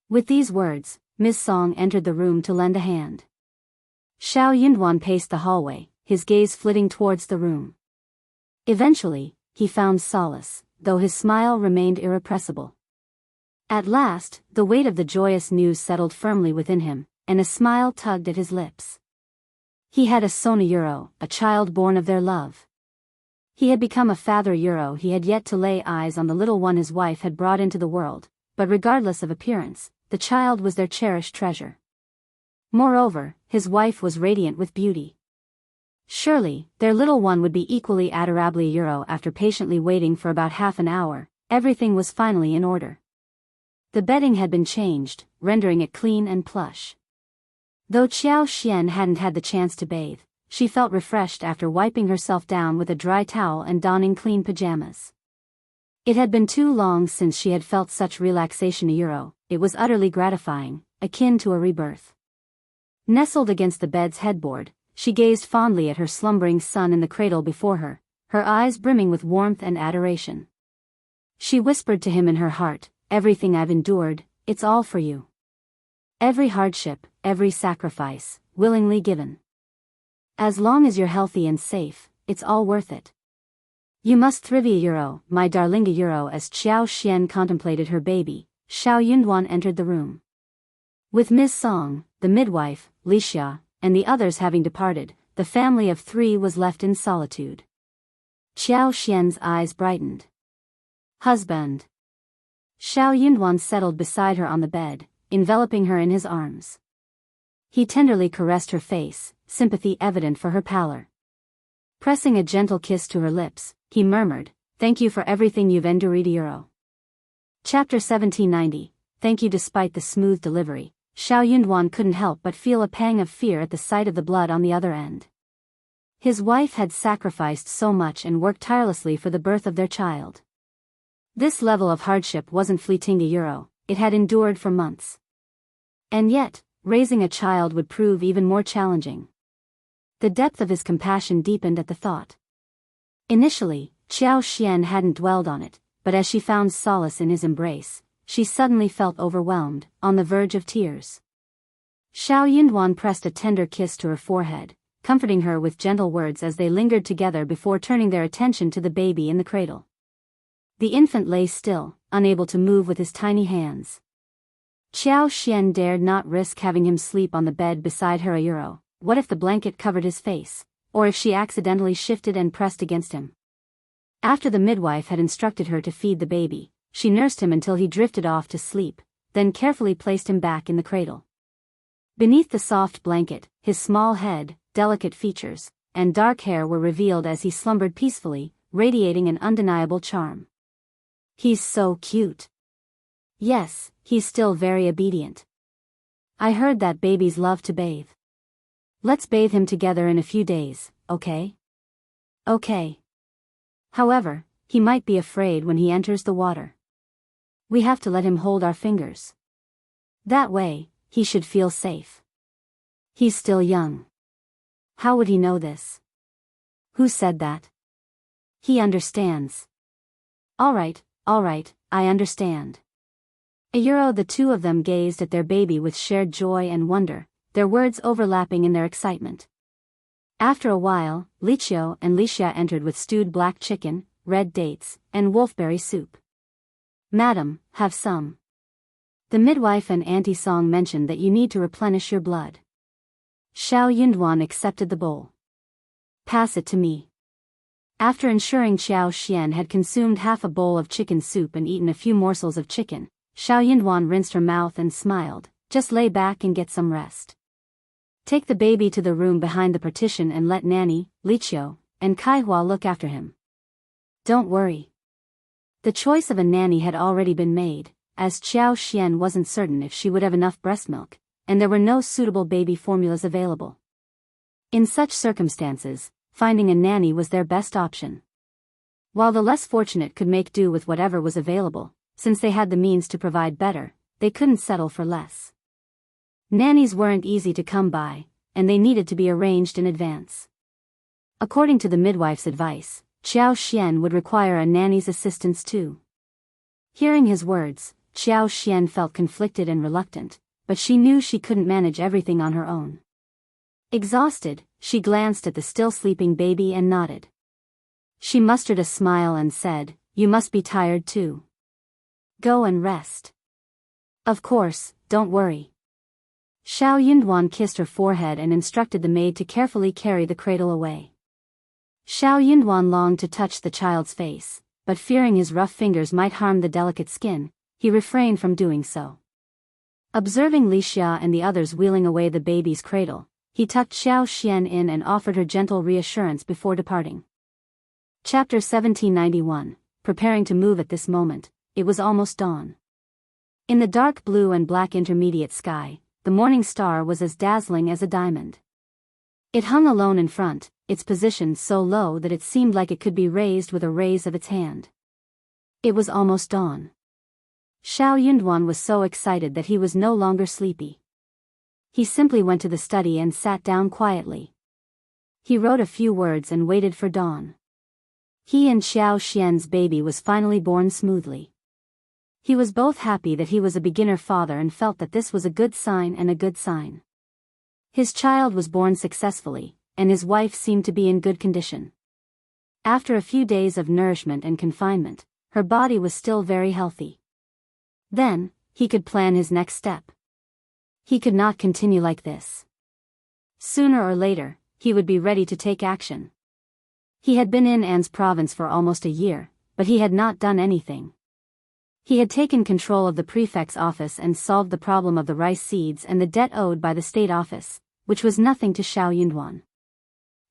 With these words, Ms. Song entered the room to lend a hand. Xiao Yunduan paced the hallway, his gaze flitting towards the room. Eventually, he found solace, though his smile remained irrepressible. At last, the weight of the joyous news settled firmly within him, and a smile tugged at his lips. He had a son Euro, a child born of their love. He had become a father Euro. He had yet to lay eyes on the little one his wife had brought into the world, but regardless of appearance, the child was their cherished treasure. Moreover, his wife was radiant with beauty. Surely, their little one would be equally adorably Euro. After patiently waiting for about half an hour, everything was finally in order. The bedding had been changed, rendering it clean and plush. Though Qiao Xian hadn't had the chance to bathe, she felt refreshed after wiping herself down with a dry towel and donning clean pajamas. It had been too long since she had felt such relaxation Euro. It was utterly gratifying, akin to a rebirth. Nestled against the bed's headboard, she gazed fondly at her slumbering son in the cradle before her, her eyes brimming with warmth and adoration. She whispered to him in her heart, "Everything I've endured, it's all for you. Every hardship, every sacrifice, willingly given. As long as you're healthy and safe, it's all worth it. You must thrive Euro, my darling Euro." As Qiao Xian contemplated her baby, Xiao Yunduan entered the room. With Ms. Song, the midwife, Lixia, and the others having departed, the family of 3 was left in solitude. Qiao Xian's eyes brightened. "Husband." Xiao Yunduan settled beside her on the bed, enveloping her in his arms. He tenderly caressed her face, sympathy evident for her pallor. Pressing a gentle kiss to her lips, he murmured, "Thank you for everything you've endured Euro." Chapter 1790, Thank you. Despite the smooth delivery, Xiao Yunduan couldn't help but feel a pang of fear at the sight of the blood on the other end. His wife had sacrificed so much and worked tirelessly for the birth of their child. This level of hardship wasn't fleeting Euro, it had endured for months. And yet, raising a child would prove even more challenging. The depth of his compassion deepened at the thought. Initially, Qiao Xian hadn't dwelled on it, but as she found solace in his embrace, she suddenly felt overwhelmed, on the verge of tears. Xiao Yunduan pressed a tender kiss to her forehead, comforting her with gentle words as they lingered together before turning their attention to the baby in the cradle. The infant lay still, unable to move with his tiny hands. Qiao Xian dared not risk having him sleep on the bed beside her Euro. What if the blanket covered his face, or if she accidentally shifted and pressed against him? After the midwife had instructed her to feed the baby, she nursed him until he drifted off to sleep, then carefully placed him back in the cradle. Beneath the soft blanket, his small head, delicate features, and dark hair were revealed as he slumbered peacefully, radiating an undeniable charm. "He's so cute." "Yes, he's still very obedient. I heard that babies love to bathe. Let's bathe him together in a few days, okay?" "Okay. However, he might be afraid when he enters the water. We have to let him hold our fingers. That way, he should feel safe. He's still young." "How would he know this?" "Who said that?" "He understands." All right, I understand." Euro. The two of them gazed at their baby with shared joy and wonder, their words overlapping in their excitement. After a while, Lichio and Lixia entered with stewed black chicken, red dates, and wolfberry soup. "Madam, have some. The midwife and Auntie Song mentioned that you need to replenish your blood." Xiao Yunduan accepted the bowl. "Pass it to me." After ensuring Qiao Xian had consumed half a bowl of chicken soup and eaten a few morsels of chicken, Xiao Yunduan rinsed her mouth and smiled, "Just lay back and get some rest. Take the baby to the room behind the partition and let Nanny, Lichio, and Kaihua look after him. Don't worry." The choice of a nanny had already been made, as Qiao Xian wasn't certain if she would have enough breast milk, and there were no suitable baby formulas available. In such circumstances, finding a nanny was their best option. While the less fortunate could make do with whatever was available, since they had the means to provide better, they couldn't settle for less. Nannies weren't easy to come by, and they needed to be arranged in advance. According to the midwife's advice, Qiao Xian would require a nanny's assistance too. Hearing his words, Xiao Xian felt conflicted and reluctant, but she knew she couldn't manage everything on her own. Exhausted, she glanced at the still sleeping baby and nodded. She mustered a smile and said, "You must be tired too. Go and rest." "Of course, don't worry." Xiao Yunduan kissed her forehead and instructed the maid to carefully carry the cradle away. Xiao Yunduan longed to touch the child's face, but fearing his rough fingers might harm the delicate skin, he refrained from doing so. Observing Li Xia and the others wheeling away the baby's cradle, he tucked Xiao Xian in and offered her gentle reassurance before departing. Chapter 1791. Preparing to move. At this moment, it was almost dawn. In the dark blue and black intermediate sky, the morning star was as dazzling as a diamond. It hung alone in front, its position so low that it seemed like it could be raised with a raise of its hand. It was almost dawn. Xiao Yunduan was so excited that he was no longer sleepy. He simply went to the study and sat down quietly. He wrote a few words and waited for dawn. He and Xiao Xian's baby was finally born smoothly. He was both happy that he was a beginner father and felt that this was a good sign and a good sign. His child was born successfully, and his wife seemed to be in good condition. After a few days of nourishment and confinement, her body was still very healthy. Then, he could plan his next step. He could not continue like this. Sooner or later, he would be ready to take action. He had been in An's province for almost a year, but he had not done anything. He had taken control of the prefect's office and solved the problem of the rice seeds and the debt owed by the state office, which was nothing to Xiao Yunduan.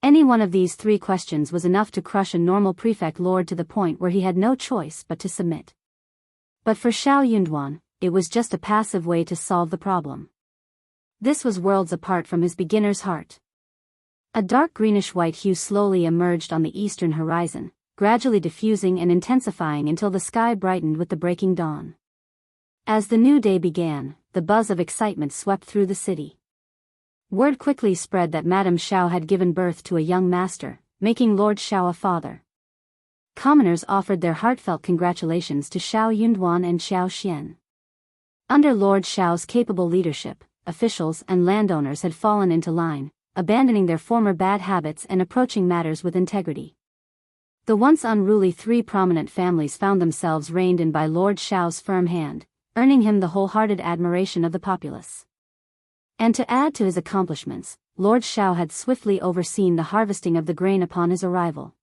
Any one of these three questions was enough to crush a normal prefect lord to the point where he had no choice but to submit. But for Xiao Yunduan, it was just a passive way to solve the problem. This was worlds apart from his beginner's heart. A dark greenish-white hue slowly emerged on the eastern horizon, gradually diffusing and intensifying until the sky brightened with the breaking dawn. As the new day began, the buzz of excitement swept through the city. Word quickly spread that Madame Xiao had given birth to a young master, making Lord Xiao a father. Commoners offered their heartfelt congratulations to Xiao Yunduan and Xiao Xian. Under Lord Xiao's capable leadership, officials and landowners had fallen into line, abandoning their former bad habits and approaching matters with integrity. The once unruly three prominent families found themselves reined in by Lord Xiao's firm hand, earning him the wholehearted admiration of the populace. And to add to his accomplishments, Lord Xiao had swiftly overseen the harvesting of the grain upon his arrival.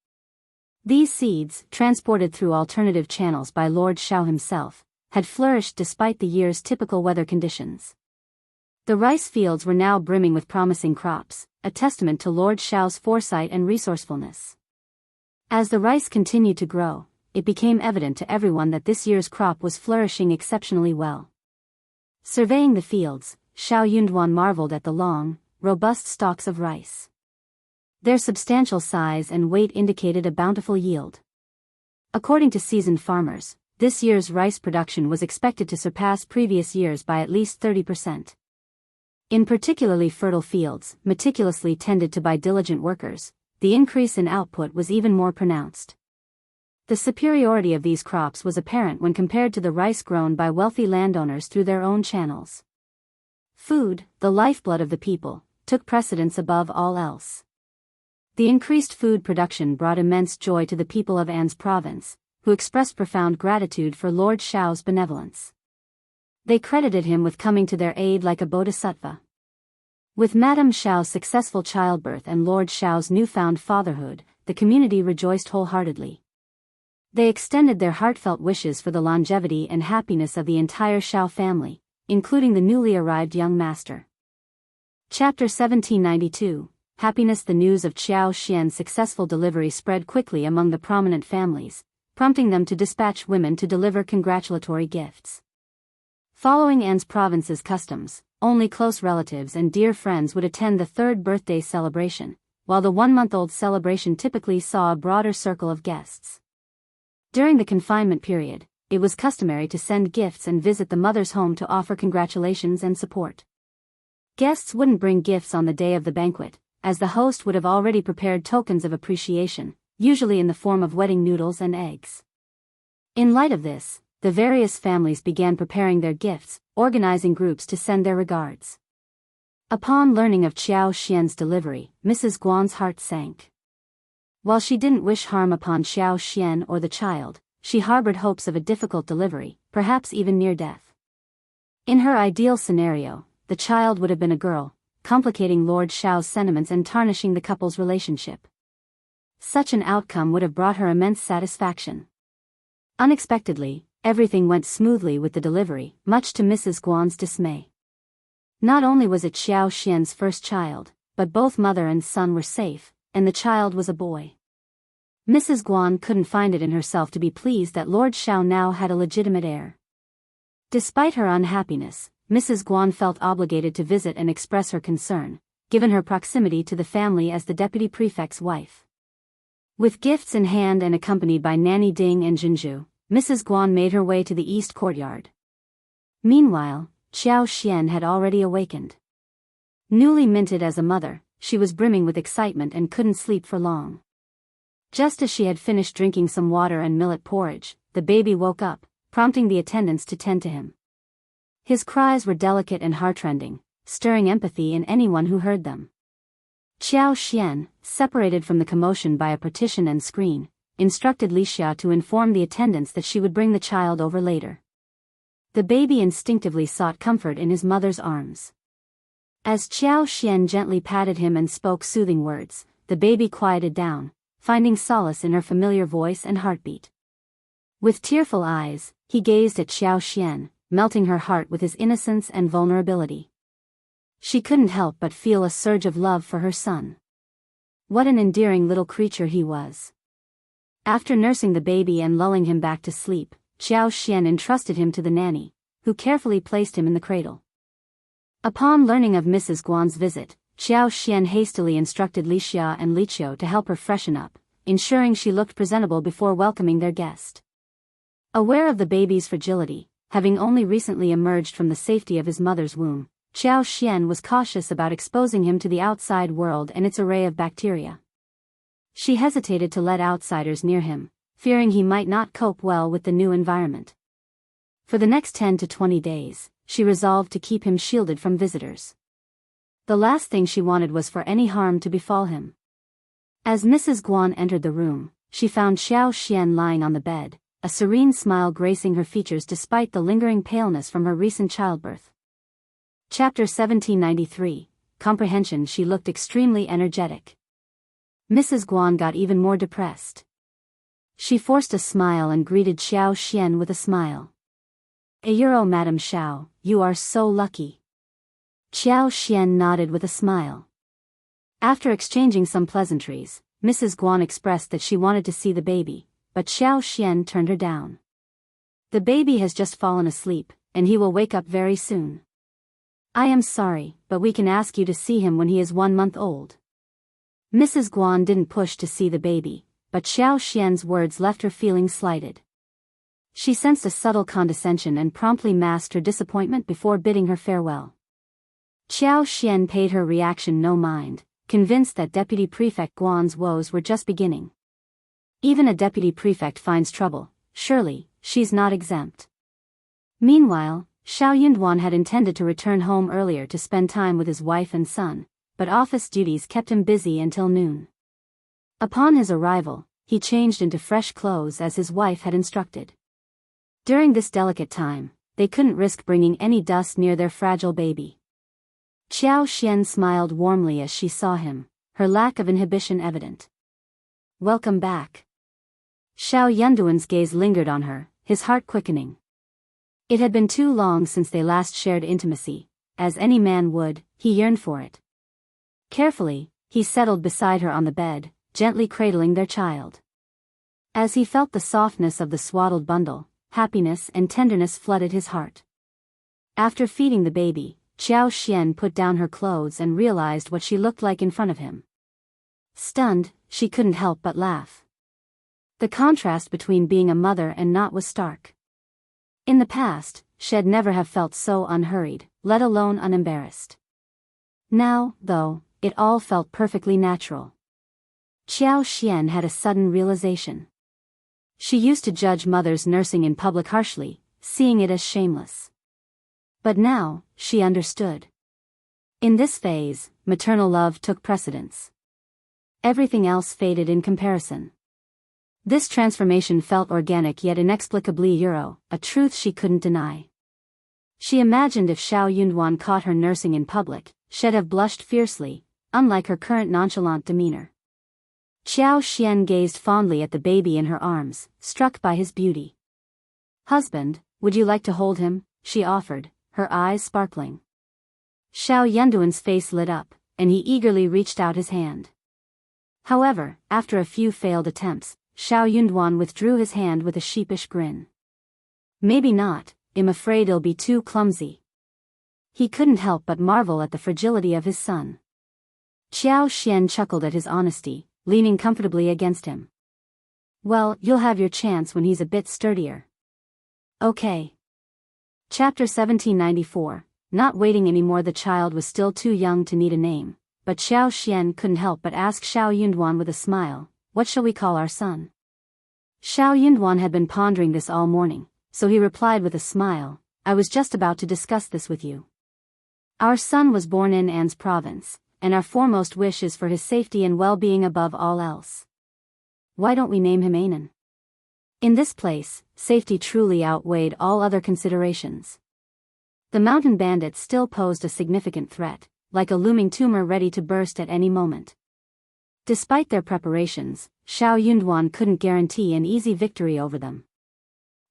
These seeds, transported through alternative channels by Lord Xiao himself, had flourished despite the year's typical weather conditions. The rice fields were now brimming with promising crops, a testament to Lord Xiao's foresight and resourcefulness. As the rice continued to grow, it became evident to everyone that this year's crop was flourishing exceptionally well. Surveying the fields, Xiao Yunduan marveled at the long, robust stalks of rice. Their substantial size and weight indicated a bountiful yield. According to seasoned farmers, this year's rice production was expected to surpass previous years by at least 30%. In particularly fertile fields, meticulously tended to by diligent workers, the increase in output was even more pronounced. The superiority of these crops was apparent when compared to the rice grown by wealthy landowners through their own channels. Food, the lifeblood of the people, took precedence above all else. The increased food production brought immense joy to the people of An's province, who expressed profound gratitude for Lord Xiao's benevolence. They credited him with coming to their aid like a bodhisattva. With Madame Xiao's successful childbirth and Lord Xiao's newfound fatherhood, the community rejoiced wholeheartedly. They extended their heartfelt wishes for the longevity and happiness of the entire Xiao family, including the newly arrived young master. Chapter 1792. Happiness. The news of Xiao Xian's successful delivery spread quickly among the prominent families, prompting them to dispatch women to deliver congratulatory gifts. Following An's province's customs, only close relatives and dear friends would attend the third birthday celebration, while the one-month-old celebration typically saw a broader circle of guests. During the confinement period, it was customary to send gifts and visit the mother's home to offer congratulations and support. Guests wouldn't bring gifts on the day of the banquet, as the host would have already prepared tokens of appreciation, usually in the form of wedding noodles and eggs. In light of this, the various families began preparing their gifts, organizing groups to send their regards. Upon learning of Qiao Xian's delivery, Mrs. Guan's heart sank. While she didn't wish harm upon Qiao Xian or the child, she harbored hopes of a difficult delivery, perhaps even near death. In her ideal scenario, the child would have been a girl, complicating Lord Xiao's sentiments and tarnishing the couple's relationship. Such an outcome would have brought her immense satisfaction. Unexpectedly, everything went smoothly with the delivery, much to Mrs. Guan's dismay. Not only was it Qiao Xian's first child, but both mother and son were safe, and the child was a boy. Mrs. Guan couldn't find it in herself to be pleased that Lord Xiao now had a legitimate heir. Despite her unhappiness, Mrs. Guan felt obligated to visit and express her concern, given her proximity to the family as the deputy prefect's wife. With gifts in hand and accompanied by Nanny Ding and Jianghu, Mrs. Guan made her way to the east courtyard. Meanwhile, Qiao Xian had already awakened. Newly minted as a mother, she was brimming with excitement and couldn't sleep for long. Just as she had finished drinking some water and millet porridge, the baby woke up, prompting the attendants to tend to him. His cries were delicate and heartrending, stirring empathy in anyone who heard them. Qiao Xian, separated from the commotion by a partition and screen, instructed Li Xia to inform the attendants that she would bring the child over later. The baby instinctively sought comfort in his mother's arms. As Qiao Xian gently patted him and spoke soothing words, the baby quieted down, finding solace in her familiar voice and heartbeat. With tearful eyes, he gazed at Qiao Xian, melting her heart with his innocence and vulnerability. She couldn't help but feel a surge of love for her son. What an endearing little creature he was. After nursing the baby and lulling him back to sleep, Qiao Xian entrusted him to the nanny, who carefully placed him in the cradle. Upon learning of Mrs. Guan's visit, Qiao Xian hastily instructed Li Xia and Li Qiu to help her freshen up, ensuring she looked presentable before welcoming their guest. Aware of the baby's fragility, having only recently emerged from the safety of his mother's womb, Qiao Xian was cautious about exposing him to the outside world and its array of bacteria. She hesitated to let outsiders near him, fearing he might not cope well with the new environment. For the next 10 to 20 days, she resolved to keep him shielded from visitors. The last thing she wanted was for any harm to befall him. As Mrs. Guan entered the room, she found Qiao Xian lying on the bed, a serene smile gracing her features despite the lingering paleness from her recent childbirth. Chapter 1793, Comprehension. She looked extremely energetic. Mrs. Guan got even more depressed. She forced a smile and greeted Qiao Xian with a smile. Madame Xiao, you are so lucky. Qiao Xian nodded with a smile. After exchanging some pleasantries, Mrs. Guan expressed that she wanted to see the baby, but Qiao Xian turned her down. The baby has just fallen asleep, and he will wake up very soon. I am sorry, but we can ask you to see him when he is 1 month old. Mrs. Guan didn't push to see the baby, but Qiao Xian's words left her feeling slighted. She sensed a subtle condescension and promptly masked her disappointment before bidding her farewell. Qiao Xian paid her reaction no mind, convinced that Deputy Prefect Guan's woes were just beginning. Even a deputy prefect finds trouble, surely, she's not exempt. Meanwhile, Xiao Yunduan had intended to return home earlier to spend time with his wife and son, but office duties kept him busy until noon. Upon his arrival, he changed into fresh clothes as his wife had instructed. During this delicate time, they couldn't risk bringing any dust near their fragile baby. Qiao Xian smiled warmly as she saw him, her lack of inhibition evident. Welcome back. Xiao Yunduan's gaze lingered on her, his heart quickening. It had been too long since they last shared intimacy, as any man would, he yearned for it. Carefully, he settled beside her on the bed, gently cradling their child. As he felt the softness of the swaddled bundle, happiness and tenderness flooded his heart. After feeding the baby, Qiao Xian put down her clothes and realized what she looked like in front of him. Stunned, she couldn't help but laugh. The contrast between being a mother and not was stark. In the past, she'd never have felt so unhurried, let alone unembarrassed. Now, though, it all felt perfectly natural. Qiao Xian had a sudden realization. She used to judge mothers nursing in public harshly, seeing it as shameless. But now, she understood. In this phase, maternal love took precedence. Everything else faded in comparison. This transformation felt organic yet inexplicably Euro, a truth she couldn't deny. She imagined if Xiao Yunduan caught her nursing in public, she'd have blushed fiercely, unlike her current nonchalant demeanor. Xiao Xian gazed fondly at the baby in her arms, struck by his beauty. "Husband, would you like to hold him?" she offered, her eyes sparkling. Xiao Yunduan's face lit up, and he eagerly reached out his hand. However, after a few failed attempts, Xiao Yunduan withdrew his hand with a sheepish grin. "Maybe not, I'm afraid it'll be too clumsy." He couldn't help but marvel at the fragility of his son. Xiao Xian chuckled at his honesty, leaning comfortably against him. "Well, you'll have your chance when he's a bit sturdier." "Okay." Chapter 1794. Not waiting anymore. The child was still too young to need a name, but Xiao Xian couldn't help but ask Xiao Yunduan with a smile, "What shall we call our son?" Xiao Yunduan had been pondering this all morning, so he replied with a smile, "I was just about to discuss this with you. Our son was born in An's province, and our foremost wish is for his safety and well-being above all else. Why don't we name him Anan?" In this place, safety truly outweighed all other considerations. The mountain bandits still posed a significant threat, like a looming tumor ready to burst at any moment. Despite their preparations, Xiao Yunduan couldn't guarantee an easy victory over them.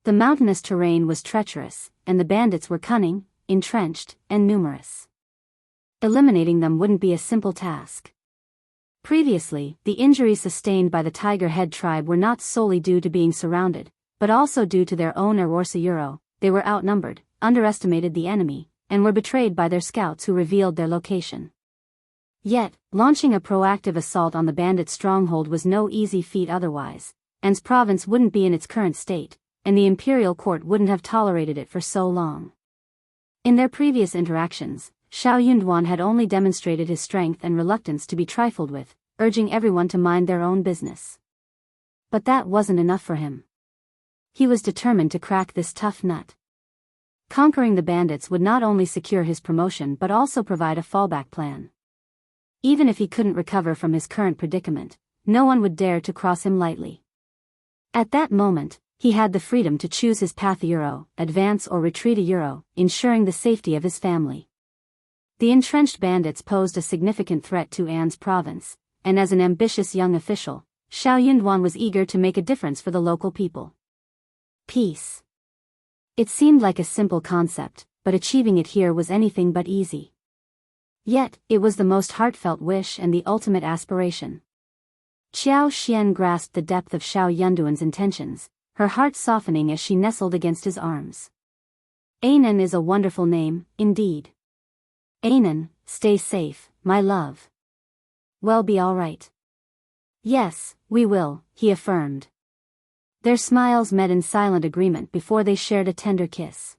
The mountainous terrain was treacherous, and the bandits were cunning, entrenched, and numerous. Eliminating them wouldn't be a simple task. Previously, the injuries sustained by the Tiger Head tribe were not solely due to being surrounded, but also due to their own Euro. They were outnumbered, underestimated the enemy, and were betrayed by their scouts who revealed their location. Yet, launching a proactive assault on the bandit stronghold was no easy feat otherwise. An's province wouldn't be in its current state, and the imperial court wouldn't have tolerated it for so long. In their previous interactions, Xiao Yunduan had only demonstrated his strength and reluctance to be trifled with, urging everyone to mind their own business. But that wasn't enough for him. He was determined to crack this tough nut. Conquering the bandits would not only secure his promotion but also provide a fallback plan. Even if he couldn't recover from his current predicament, no one would dare to cross him lightly. At that moment, he had the freedom to choose his path: advance or retreat, ensuring the safety of his family. The entrenched bandits posed a significant threat to An's province, and as an ambitious young official, Xiao Yunduan was eager to make a difference for the local people. Peace. It seemed like a simple concept, but achieving it here was anything but easy. Yet, it was the most heartfelt wish and the ultimate aspiration. Xiao Xian grasped the depth of Xiao Yunduan's intentions, her heart softening as she nestled against his arms. Anan is a wonderful name, indeed. Anan, stay safe, my love. We'll be all right. Yes, we will, he affirmed. Their smiles met in silent agreement before they shared a tender kiss.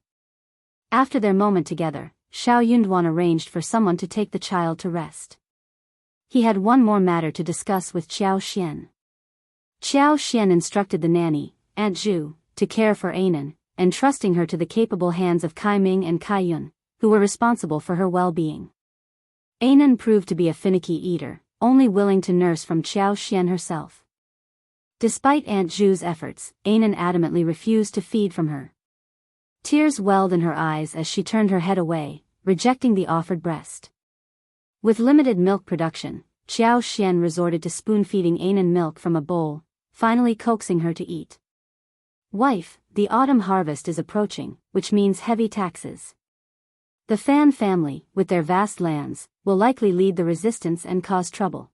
After their moment together, Xiao Yunduan arranged for someone to take the child to rest. He had one more matter to discuss with Xiao Xian. Xiao Xian instructed the nanny, Aunt Zhu, to care for Anan, entrusting her to the capable hands of Kai Ming and Kai Yun, who were responsible for her well-being. Anan proved to be a finicky eater, only willing to nurse from Xiao Xian herself. Despite Aunt Zhu's efforts, Anan adamantly refused to feed from her. Tears welled in her eyes as she turned her head away, rejecting the offered breast. With limited milk production, Xiao Xian resorted to spoon-feeding Anan milk from a bowl, finally coaxing her to eat. Wife, the autumn harvest is approaching, which means heavy taxes. The Fan family, with their vast lands, will likely lead the resistance and cause trouble.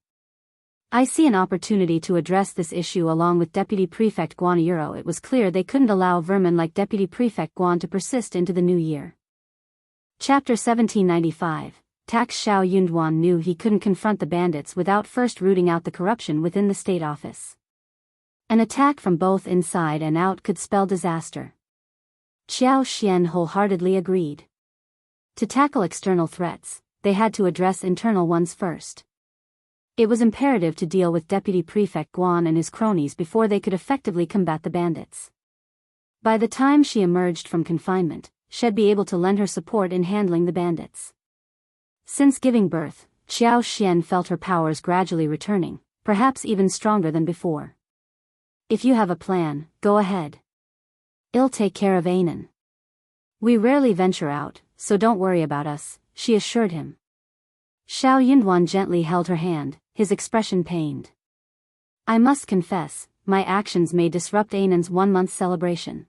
I see an opportunity to address this issue along with Deputy Prefect Guan Euro. It was clear they couldn't allow vermin like Deputy Prefect Guan to persist into the new year. Chapter 1795. Tax. Xiao Yunduan knew he couldn't confront the bandits without first rooting out the corruption within the state office. An attack from both inside and out could spell disaster. Xiao Xian wholeheartedly agreed. To tackle external threats, they had to address internal ones first. It was imperative to deal with Deputy Prefect Guan and his cronies before they could effectively combat the bandits. By the time she emerged from confinement, she'd be able to lend her support in handling the bandits. Since giving birth, Xiao Xian felt her powers gradually returning, perhaps even stronger than before. If you have a plan, go ahead. I'll take care of Anan. We rarely venture out, so don't worry about us, she assured him. Xiao Yunduan gently held her hand, his expression pained. I must confess, my actions may disrupt Anan's 1-month celebration.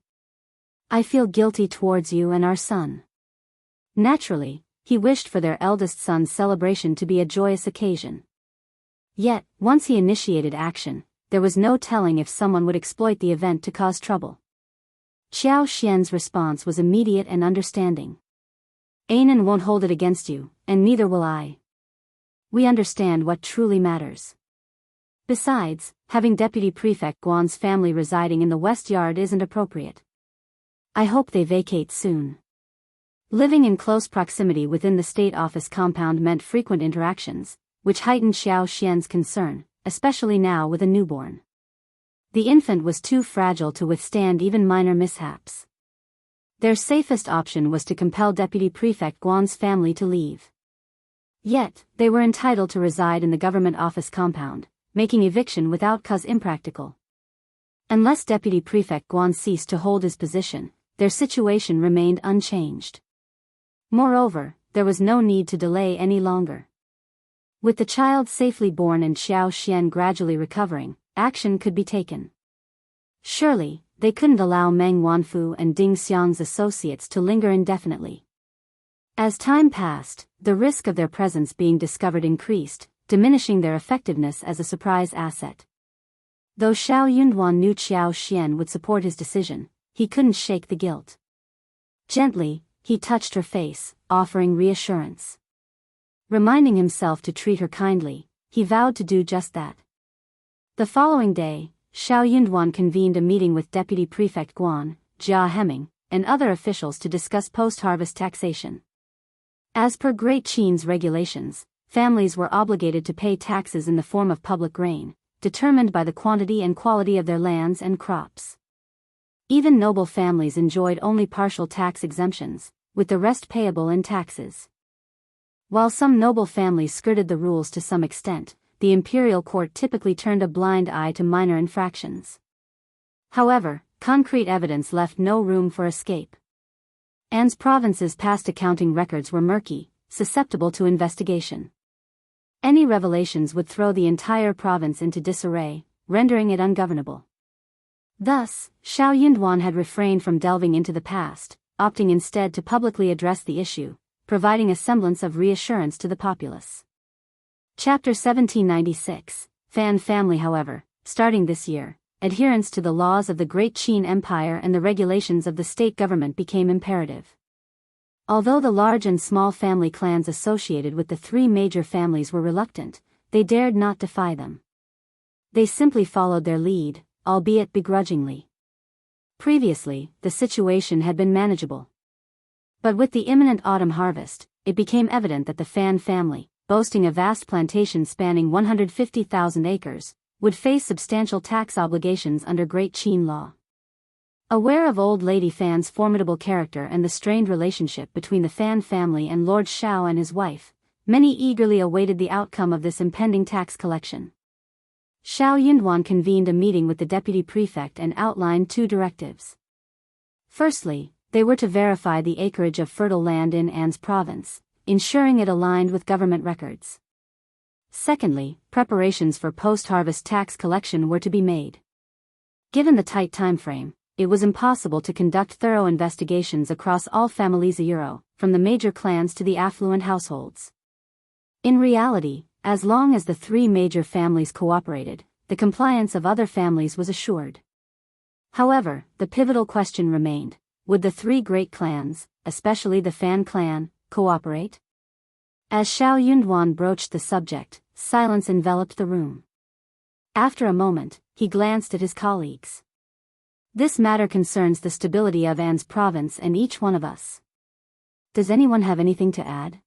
I feel guilty towards you and our son. Naturally, he wished for their eldest son's celebration to be a joyous occasion. Yet, once he initiated action, there was no telling if someone would exploit the event to cause trouble. Xiao Xian's response was immediate and understanding. Anan won't hold it against you, and neither will I. We understand what truly matters. Besides, having Deputy Prefect Guan's family residing in the West Yard isn't appropriate. I hope they vacate soon. Living in close proximity within the state office compound meant frequent interactions, which heightened Xiao Xian's concern, especially now with a newborn. The infant was too fragile to withstand even minor mishaps. Their safest option was to compel Deputy Prefect Guan's family to leave. Yet, they were entitled to reside in the government office compound, making eviction without cause impractical. Unless Deputy Prefect Guan ceased to hold his position, their situation remained unchanged. Moreover, there was no need to delay any longer. With the child safely born and Xiao Xian gradually recovering, action could be taken. Surely, they couldn't allow Meng Wanfu and Ding Xiang's associates to linger indefinitely. As time passed, the risk of their presence being discovered increased, diminishing their effectiveness as a surprise asset. Though Xiao Yunduan knew Xiao Xian would support his decision, he couldn't shake the guilt. Gently, he touched her face, offering reassurance. Reminding himself to treat her kindly, he vowed to do just that. The following day, Xiao Yunduan convened a meeting with Deputy Prefect Guan, Jia Hemming, and other officials to discuss post-harvest taxation. As per Great Qin's regulations, families were obligated to pay taxes in the form of public grain, determined by the quantity and quality of their lands and crops. Even noble families enjoyed only partial tax exemptions, with the rest payable in taxes. While some noble families skirted the rules to some extent, the imperial court typically turned a blind eye to minor infractions. However, concrete evidence left no room for escape. An's province's past accounting records were murky, susceptible to investigation. Any revelations would throw the entire province into disarray, rendering it ungovernable. Thus, Xiao Yunduan had refrained from delving into the past, opting instead to publicly address the issue, providing a semblance of reassurance to the populace. Chapter 1796, Fan Family. However, starting this year, adherence to the laws of the Great Qin Empire and the regulations of the state government became imperative. Although the large and small family clans associated with the three major families were reluctant, they dared not defy them. They simply followed their lead, albeit begrudgingly. Previously, the situation had been manageable. But with the imminent autumn harvest, it became evident that the Fan family, boasting a vast plantation spanning 150,000 acres, would face substantial tax obligations under Great Qin law. Aware of Old Lady Fan's formidable character and the strained relationship between the Fan family and Lord Xiao and his wife, many eagerly awaited the outcome of this impending tax collection. Xiao Yunduan convened a meeting with the deputy prefect and outlined two directives. Firstly, they were to verify the acreage of fertile land in An's province, ensuring it aligned with government records. Secondly, preparations for post-harvest tax collection were to be made. Given the tight time frame, it was impossible to conduct thorough investigations across all families from the major clans to the affluent households. In reality, as long as the three major families cooperated, the compliance of other families was assured. However, the pivotal question remained: would the three great clans, especially the Fan clan, cooperate? As Xiao Yunduan broached the subject, silence enveloped the room. After a moment, he glanced at his colleagues. This matter concerns the stability of An's province and each one of us. Does anyone have anything to add?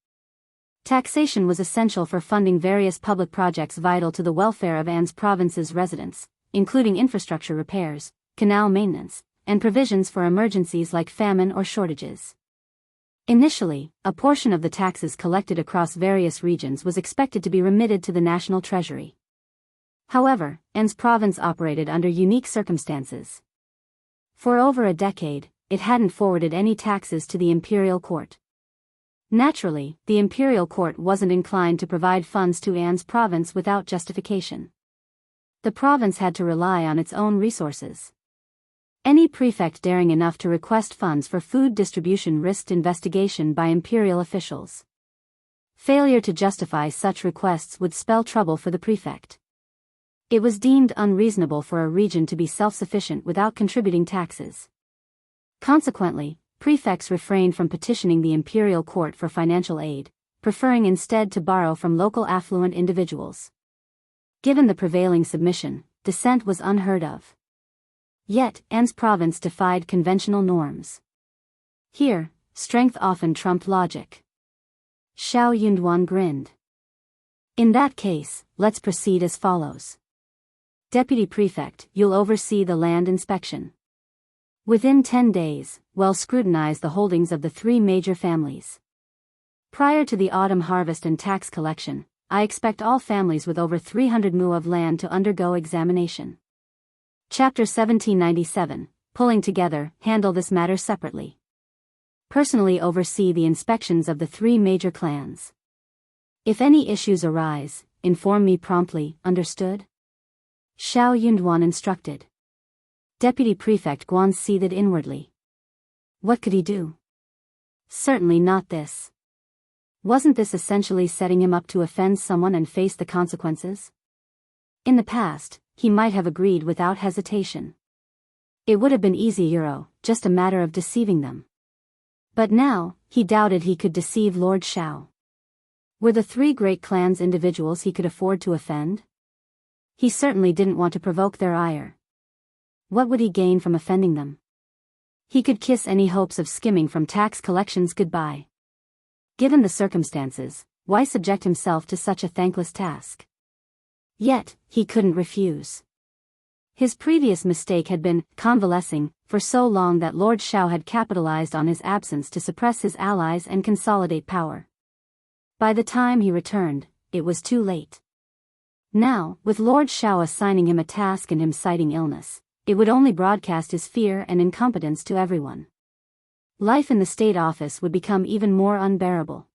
Taxation was essential for funding various public projects vital to the welfare of Anne's province's residents, including infrastructure repairs, canal maintenance, and provisions for emergencies like famine or shortages. Initially, a portion of the taxes collected across various regions was expected to be remitted to the national treasury. However, Anne's province operated under unique circumstances. For over a decade, it hadn't forwarded any taxes to the imperial court. Naturally, the imperial court wasn't inclined to provide funds to Anne's province without justification. The province had to rely on its own resources. Any prefect daring enough to request funds for food distribution risked investigation by imperial officials. Failure to justify such requests would spell trouble for the prefect. It was deemed unreasonable for a region to be self-sufficient without contributing taxes. Consequently, prefects refrained from petitioning the imperial court for financial aid, preferring instead to borrow from local affluent individuals. Given the prevailing submission, dissent was unheard of. Yet, Anne's province defied conventional norms. Here, strength often trumped logic. Xiao Yunduan grinned. In that case, let's proceed as follows. Deputy Prefect, you'll oversee the land inspection. Within 10 days, we'll scrutinize the holdings of the 3 major families. Prior to the autumn harvest and tax collection, I expect all families with over 300 mu of land to undergo examination. Chapter 1797, Pulling Together, handle this matter separately. Personally oversee the inspections of the 3 major clans. If any issues arise, inform me promptly, understood? Xiao Yunduan instructed. Deputy Prefect Guan seethed inwardly. What could he do? Certainly not this. Wasn't this essentially setting him up to offend someone and face the consequences? In the past, he might have agreed without hesitation. It would have been easy, just a matter of deceiving them. But now, he doubted he could deceive Lord Xiao. Were the 3 great clans individuals he could afford to offend? He certainly didn't want to provoke their ire. What would he gain from offending them? He could kiss any hopes of skimming from tax collections goodbye. Given the circumstances, why subject himself to such a thankless task? Yet, he couldn't refuse. His previous mistake had been convalescing for so long that Lord Xiao had capitalized on his absence to suppress his allies and consolidate power. By the time he returned, it was too late. Now, with Lord Xiao assigning him a task and him citing illness, it would only broadcast his fear and incompetence to everyone. Life in the state office would become even more unbearable.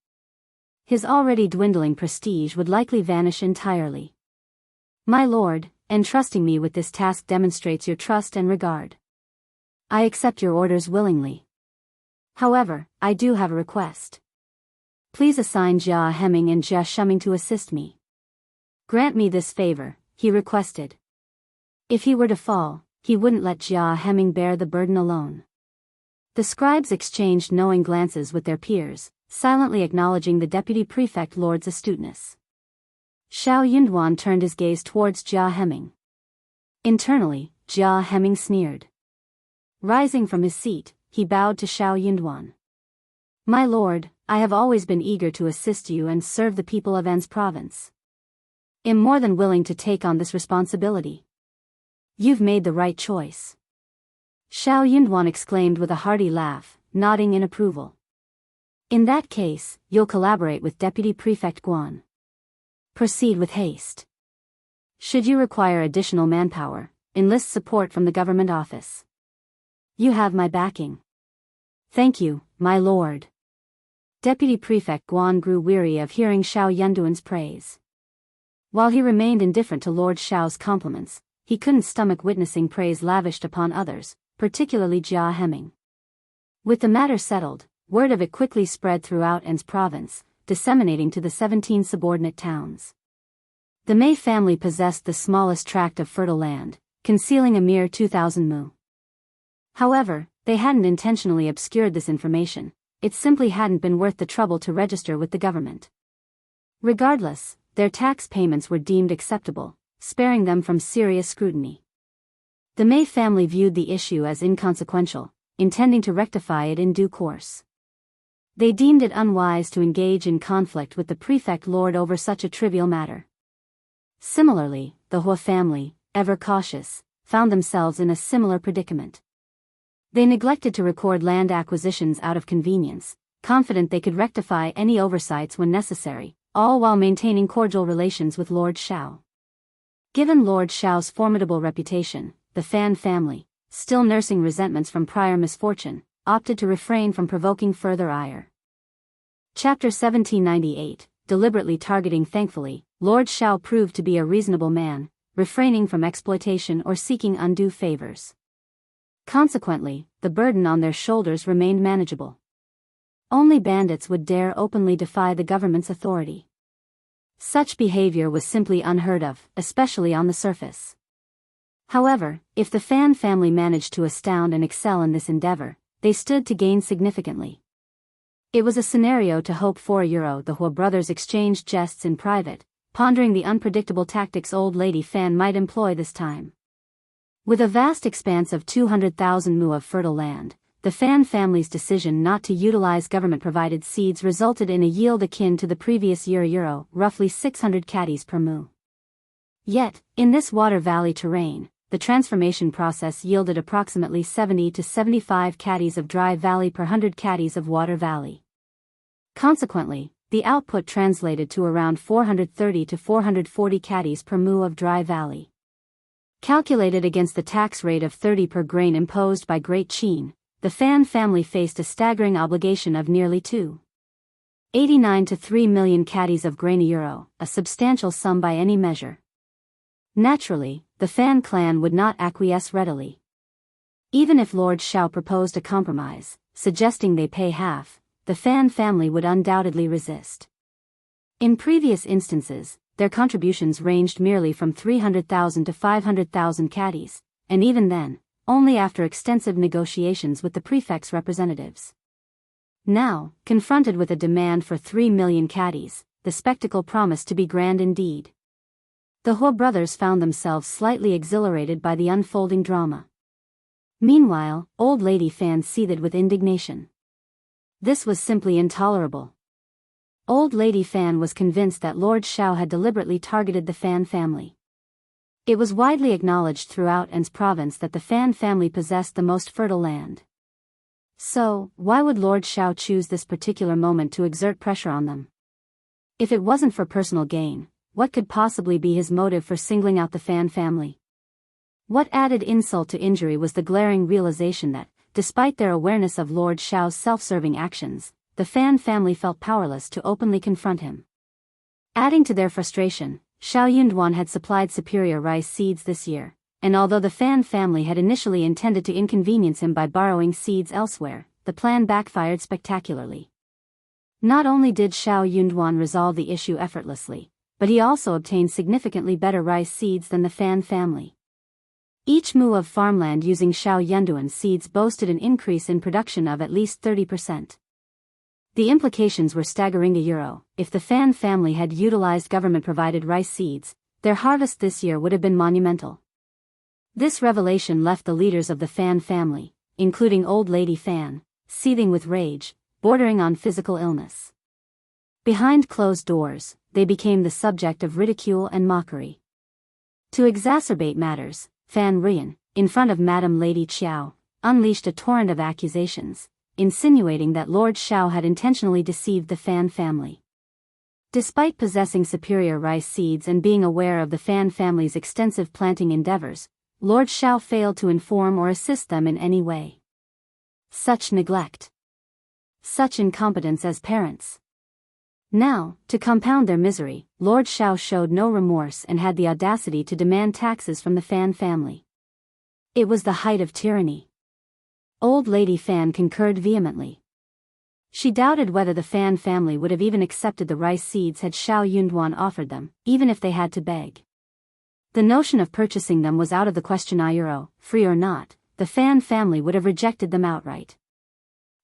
His already dwindling prestige would likely vanish entirely. My lord, entrusting me with this task demonstrates your trust and regard. I accept your orders willingly. However, I do have a request. Please assign Jia Hemming and Jia Shuming to assist me. Grant me this favor, he requested. If he were to fall, he wouldn't let Jia Hemming bear the burden alone. The scribes exchanged knowing glances with their peers, silently acknowledging the deputy prefect lord's astuteness. Xiao Yunduan turned his gaze towards Jia Hemming. Internally, Jia Hemming sneered. Rising from his seat, he bowed to Xiao Yunduan. My lord, I have always been eager to assist you and serve the people of Anne's province. Am more than willing to take on this responsibility. You've made the right choice. Xiao Yunduan exclaimed with a hearty laugh, nodding in approval. In that case, you'll collaborate with Deputy Prefect Guan. Proceed with haste. Should you require additional manpower, enlist support from the government office. You have my backing. Thank you, my lord. Deputy Prefect Guan grew weary of hearing Xiao Yunduan's praise. While he remained indifferent to Lord Xiao's compliments, he couldn't stomach witnessing praise lavished upon others, particularly Jia Hemming. With the matter settled, word of it quickly spread throughout Anne's province, disseminating to the 17 subordinate towns. The Mei family possessed the smallest tract of fertile land, concealing a mere 2,000 mu. However, they hadn't intentionally obscured this information, it simply hadn't been worth the trouble to register with the government. Regardless, their tax payments were deemed acceptable, sparing them from serious scrutiny. The Mei family viewed the issue as inconsequential, intending to rectify it in due course. They deemed it unwise to engage in conflict with the prefect lord over such a trivial matter. Similarly, the Hua family, ever cautious, found themselves in a similar predicament. They neglected to record land acquisitions out of convenience, confident they could rectify any oversights when necessary, all while maintaining cordial relations with Lord Shao. Given Lord Shao's formidable reputation, the Fan family, still nursing resentments from prior misfortune, opted to refrain from provoking further ire. Chapter 1798, deliberately targeting. Thankfully, Lord Shao proved to be a reasonable man, refraining from exploitation or seeking undue favors. Consequently, the burden on their shoulders remained manageable. Only bandits would dare openly defy the government's authority. Such behavior was simply unheard of, especially on the surface. However, if the Fan family managed to astound and excel in this endeavor, they stood to gain significantly. It was a scenario to hope for. The Hua brothers exchanged jests in private, pondering the unpredictable tactics old lady Fan might employ this time. With a vast expanse of 200,000 mu of fertile land, the Fan family's decision not to utilize government-provided seeds resulted in a yield akin to the previous year, roughly 600 caddies per mu. Yet, in this water valley terrain, the transformation process yielded approximately 70 to 75 caddies of dry valley per 100 caddies of water valley. Consequently, the output translated to around 430 to 440 caddies per mu of dry valley. Calculated against the tax rate of 30 per grain imposed by Great Qin, the Fan family faced a staggering obligation of nearly 2.89 to 3 million caddies of grain, a substantial sum by any measure. Naturally, the Fan clan would not acquiesce readily. Even if Lord Shao proposed a compromise, suggesting they pay half, the Fan family would undoubtedly resist. In previous instances, their contributions ranged merely from 300,000 to 500,000 caddies, and even then, only after extensive negotiations with the prefect's representatives. Now, confronted with a demand for 3 million caddies, the spectacle promised to be grand indeed. The Hua brothers found themselves slightly exhilarated by the unfolding drama. Meanwhile, old lady Fan seethed with indignation. This was simply intolerable. Old lady Fan was convinced that Lord Shao had deliberately targeted the Fan family. It was widely acknowledged throughout An's province that the Fan family possessed the most fertile land. So, why would Lord Shao choose this particular moment to exert pressure on them? If it wasn't for personal gain, what could possibly be his motive for singling out the Fan family? What added insult to injury was the glaring realization that, despite their awareness of Lord Shao's self-serving actions, the Fan family felt powerless to openly confront him. Adding to their frustration, Shao Yunduan had supplied superior rice seeds this year, and although the Fan family had initially intended to inconvenience him by borrowing seeds elsewhere, the plan backfired spectacularly. Not only did Shao Yunduan resolve the issue effortlessly, but he also obtained significantly better rice seeds than the Fan family. Each mu of farmland using Shao Yunduan seeds boasted an increase in production of at least 30%. The implications were staggering. If the Fan family had utilized government-provided rice seeds, their harvest this year would have been monumental. This revelation left the leaders of the Fan family, including old lady Fan, seething with rage, bordering on physical illness. Behind closed doors, they became the subject of ridicule and mockery. To exacerbate matters, Fan Rian, in front of Madame Lady Qiao, unleashed a torrent of accusations, insinuating that Lord Shao had intentionally deceived the Fan family. Despite possessing superior rice seeds and being aware of the Fan family's extensive planting endeavors, Lord Shao failed to inform or assist them in any way. Such neglect. Such incompetence as parents. Now, to compound their misery, Lord Shao showed no remorse and had the audacity to demand taxes from the Fan family. It was the height of tyranny. Old lady Fan concurred vehemently. She doubted whether the Fan family would have even accepted the rice seeds had Shao Yunduan offered them, even if they had to beg. The notion of purchasing them was out of the question. Free or not, the Fan family would have rejected them outright.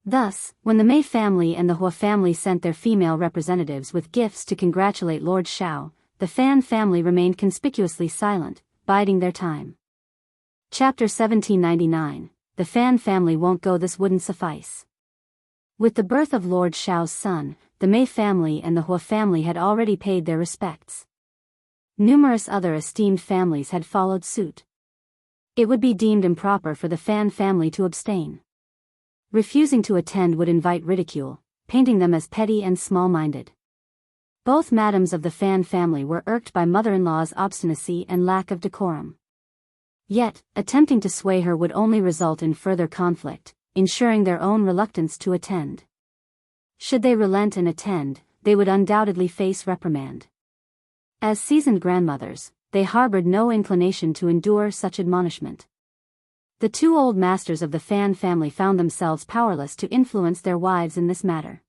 Thus, when the Mei family and the Hua family sent their female representatives with gifts to congratulate Lord Shao, the Fan family remained conspicuously silent, biding their time. Chapter 1799, The Fan family won't go. This wouldn't suffice. With the birth of Lord Xiao's son, the Mei family and the Hua family had already paid their respects. Numerous other esteemed families had followed suit. It would be deemed improper for the Fan family to abstain. Refusing to attend would invite ridicule, painting them as petty and small-minded. Both madams of the Fan family were irked by mother-in-law's obstinacy and lack of decorum. Yet, attempting to sway her would only result in further conflict, ensuring their own reluctance to attend. Should they relent and attend, they would undoubtedly face reprimand. As seasoned grandmothers, they harbored no inclination to endure such admonishment. The two old masters of the Fan family found themselves powerless to influence their wives in this matter.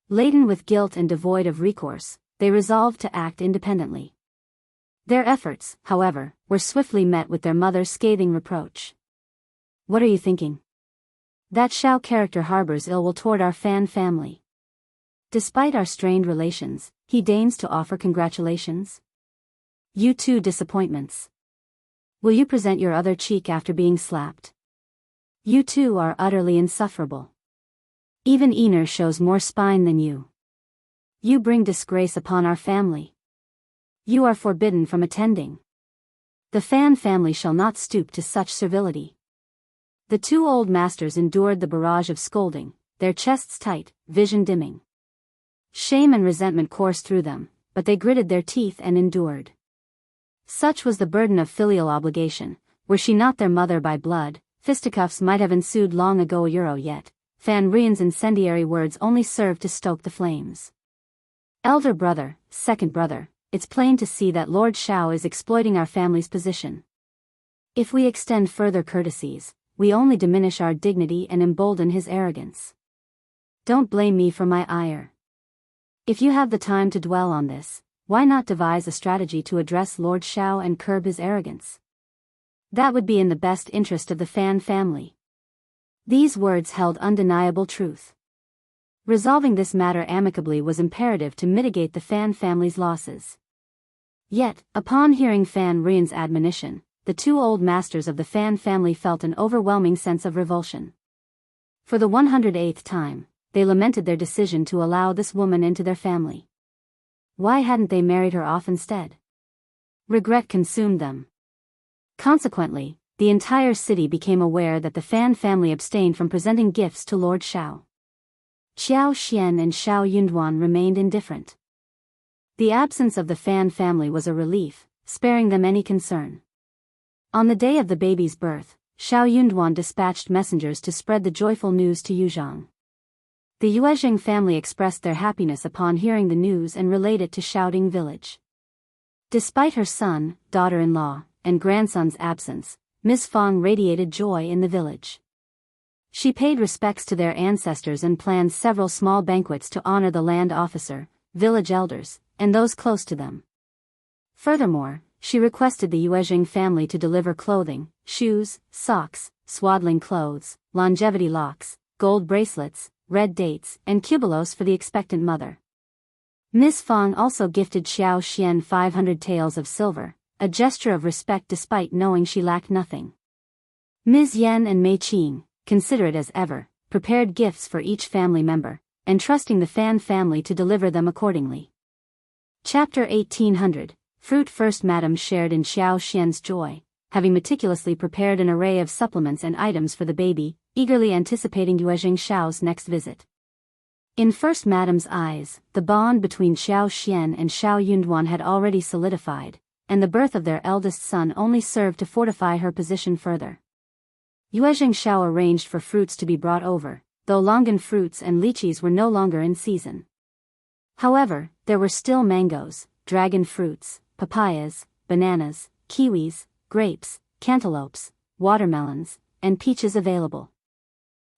Laden with guilt and devoid of recourse, they resolved to act independently. Their efforts, however, were swiftly met with their mother's scathing reproach. "What are you thinking? That Xiao character harbors ill will toward our Fan family. Despite our strained relations, he deigns to offer congratulations. You too disappointments. Will you present your other cheek after being slapped? You too are utterly insufferable. Even Ener shows more spine than you. You bring disgrace upon our family. You are forbidden from attending. The Fan family shall not stoop to such servility." The two old masters endured the barrage of scolding, their chests tight, vision dimming. Shame and resentment coursed through them, but they gritted their teeth and endured. Such was the burden of filial obligation. Were she not their mother by blood, fisticuffs might have ensued long ago. Yet, Fan Rian's incendiary words only served to stoke the flames. "Elder brother, second brother, it's plain to see that Lord Xiao is exploiting our family's position. If we extend further courtesies, we only diminish our dignity and embolden his arrogance. Don't blame me for my ire. If you have the time to dwell on this, why not devise a strategy to address Lord Xiao and curb his arrogance? That would be in the best interest of the Fan family." These words held undeniable truth. Resolving this matter amicably was imperative to mitigate the Fan family's losses. Yet, upon hearing Fan Rian's admonition, the two old masters of the Fan family felt an overwhelming sense of revulsion. For the 108th time, they lamented their decision to allow this woman into their family. Why hadn't they married her off instead? Regret consumed them. Consequently, the entire city became aware that the Fan family abstained from presenting gifts to Lord Xiao. Xiao Xian and Xiao Yunduan remained indifferent. The absence of the Fan family was a relief, sparing them any concern. On the day of the baby's birth, Xiao Yunduan dispatched messengers to spread the joyful news to Yuzhang. The Yuezheng family expressed their happiness upon hearing the news and relayed it to Shouting Village. Despite her son, daughter-in-law, and grandson's absence, Ms. Fang radiated joy in the village. She paid respects to their ancestors and planned several small banquets to honor the land officer, village elders, and those close to them. Furthermore, she requested the Yuezheng family to deliver clothing, shoes, socks, swaddling clothes, longevity locks, gold bracelets, red dates, and cubelos for the expectant mother. Ms. Fang also gifted Xiao Xian 500 taels of silver, a gesture of respect despite knowing she lacked nothing. Ms. Yan and Mei Qing, considerate as ever, prepared gifts for each family member, entrusting the Fan family to deliver them accordingly. Chapter 1800. Fruit. First Madam shared in Xiao Xian's joy, having meticulously prepared an array of supplements and items for the baby, eagerly anticipating Yuezheng Xiao's next visit. In First Madam's eyes, the bond between Xiao Xian and Xiao Yunduan had already solidified, and the birth of their eldest son only served to fortify her position further. Yuezheng Xiao arranged for fruits to be brought over, though longan fruits and lychees were no longer in season. However, there were still mangoes, dragon fruits, papayas, bananas, kiwis, grapes, cantaloupes, watermelons, and peaches available.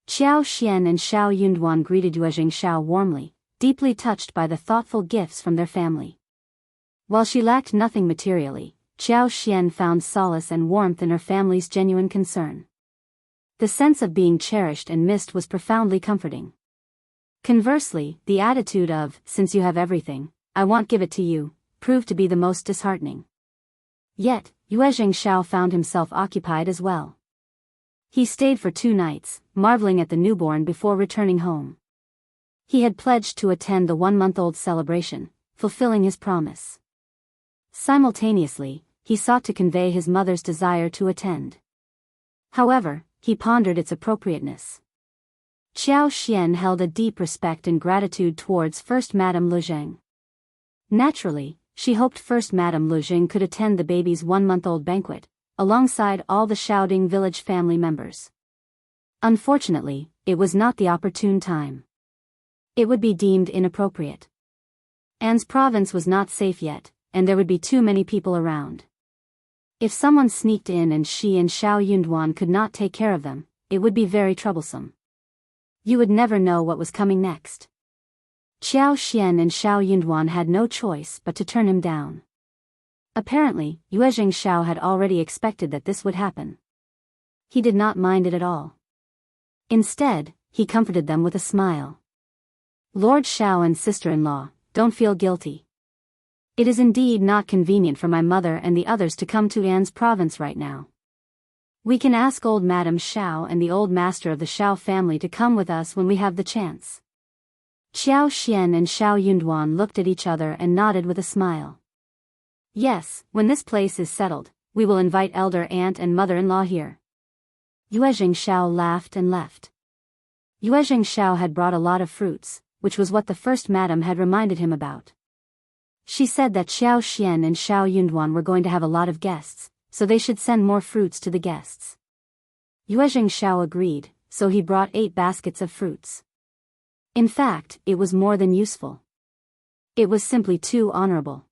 Xiao Xian and Xiao Yunduan greeted Yuezheng Xiao warmly, deeply touched by the thoughtful gifts from their family. While she lacked nothing materially, Xiao Xian found solace and warmth in her family's genuine concern. The sense of being cherished and missed was profoundly comforting. Conversely, the attitude of, "Since you have everything, I won't give it to you," proved to be the most disheartening. Yet, Yuezheng Xiao found himself occupied as well. He stayed for 2 nights, marveling at the newborn before returning home. He had pledged to attend the 1-month-old celebration, fulfilling his promise. Simultaneously, he sought to convey his mother's desire to attend. However, he pondered its appropriateness. Qiao Xian held a deep respect and gratitude towards First Madame Lu Zheng. Naturally, she hoped First Madame Lu Zheng could attend the baby's 1-month-old banquet, alongside all the Shaoding village family members. Unfortunately, it was not the opportune time. It would be deemed inappropriate. Anne's province was not safe yet, and there would be too many people around. If someone sneaked in and she and Xiao Yunduan could not take care of them, it would be very troublesome. You would never know what was coming next. Qiao Xian and Xiao Yunduan had no choice but to turn him down. Apparently, Yuezheng Xiao had already expected that this would happen. He did not mind it at all. Instead, he comforted them with a smile. Lord Xiao and sister-in-law, don't feel guilty. It is indeed not convenient for my mother and the others to come to Anne's province right now. We can ask old Madame Xiao and the old master of the Xiao family to come with us when we have the chance. Qiao Xian and Xiao Yunduan looked at each other and nodded with a smile. Yes, when this place is settled, we will invite elder aunt and mother-in-law here. Yuezheng Xiao laughed and left. Yuezheng Xiao had brought a lot of fruits, which was what the first madam had reminded him about. She said that Qiao Xian and Xiao Yunduan were going to have a lot of guests, so they should send more fruits to the guests. Yuezheng Xiao agreed, so he brought 8 baskets of fruits. In fact, it was more than useful. It was simply too honorable.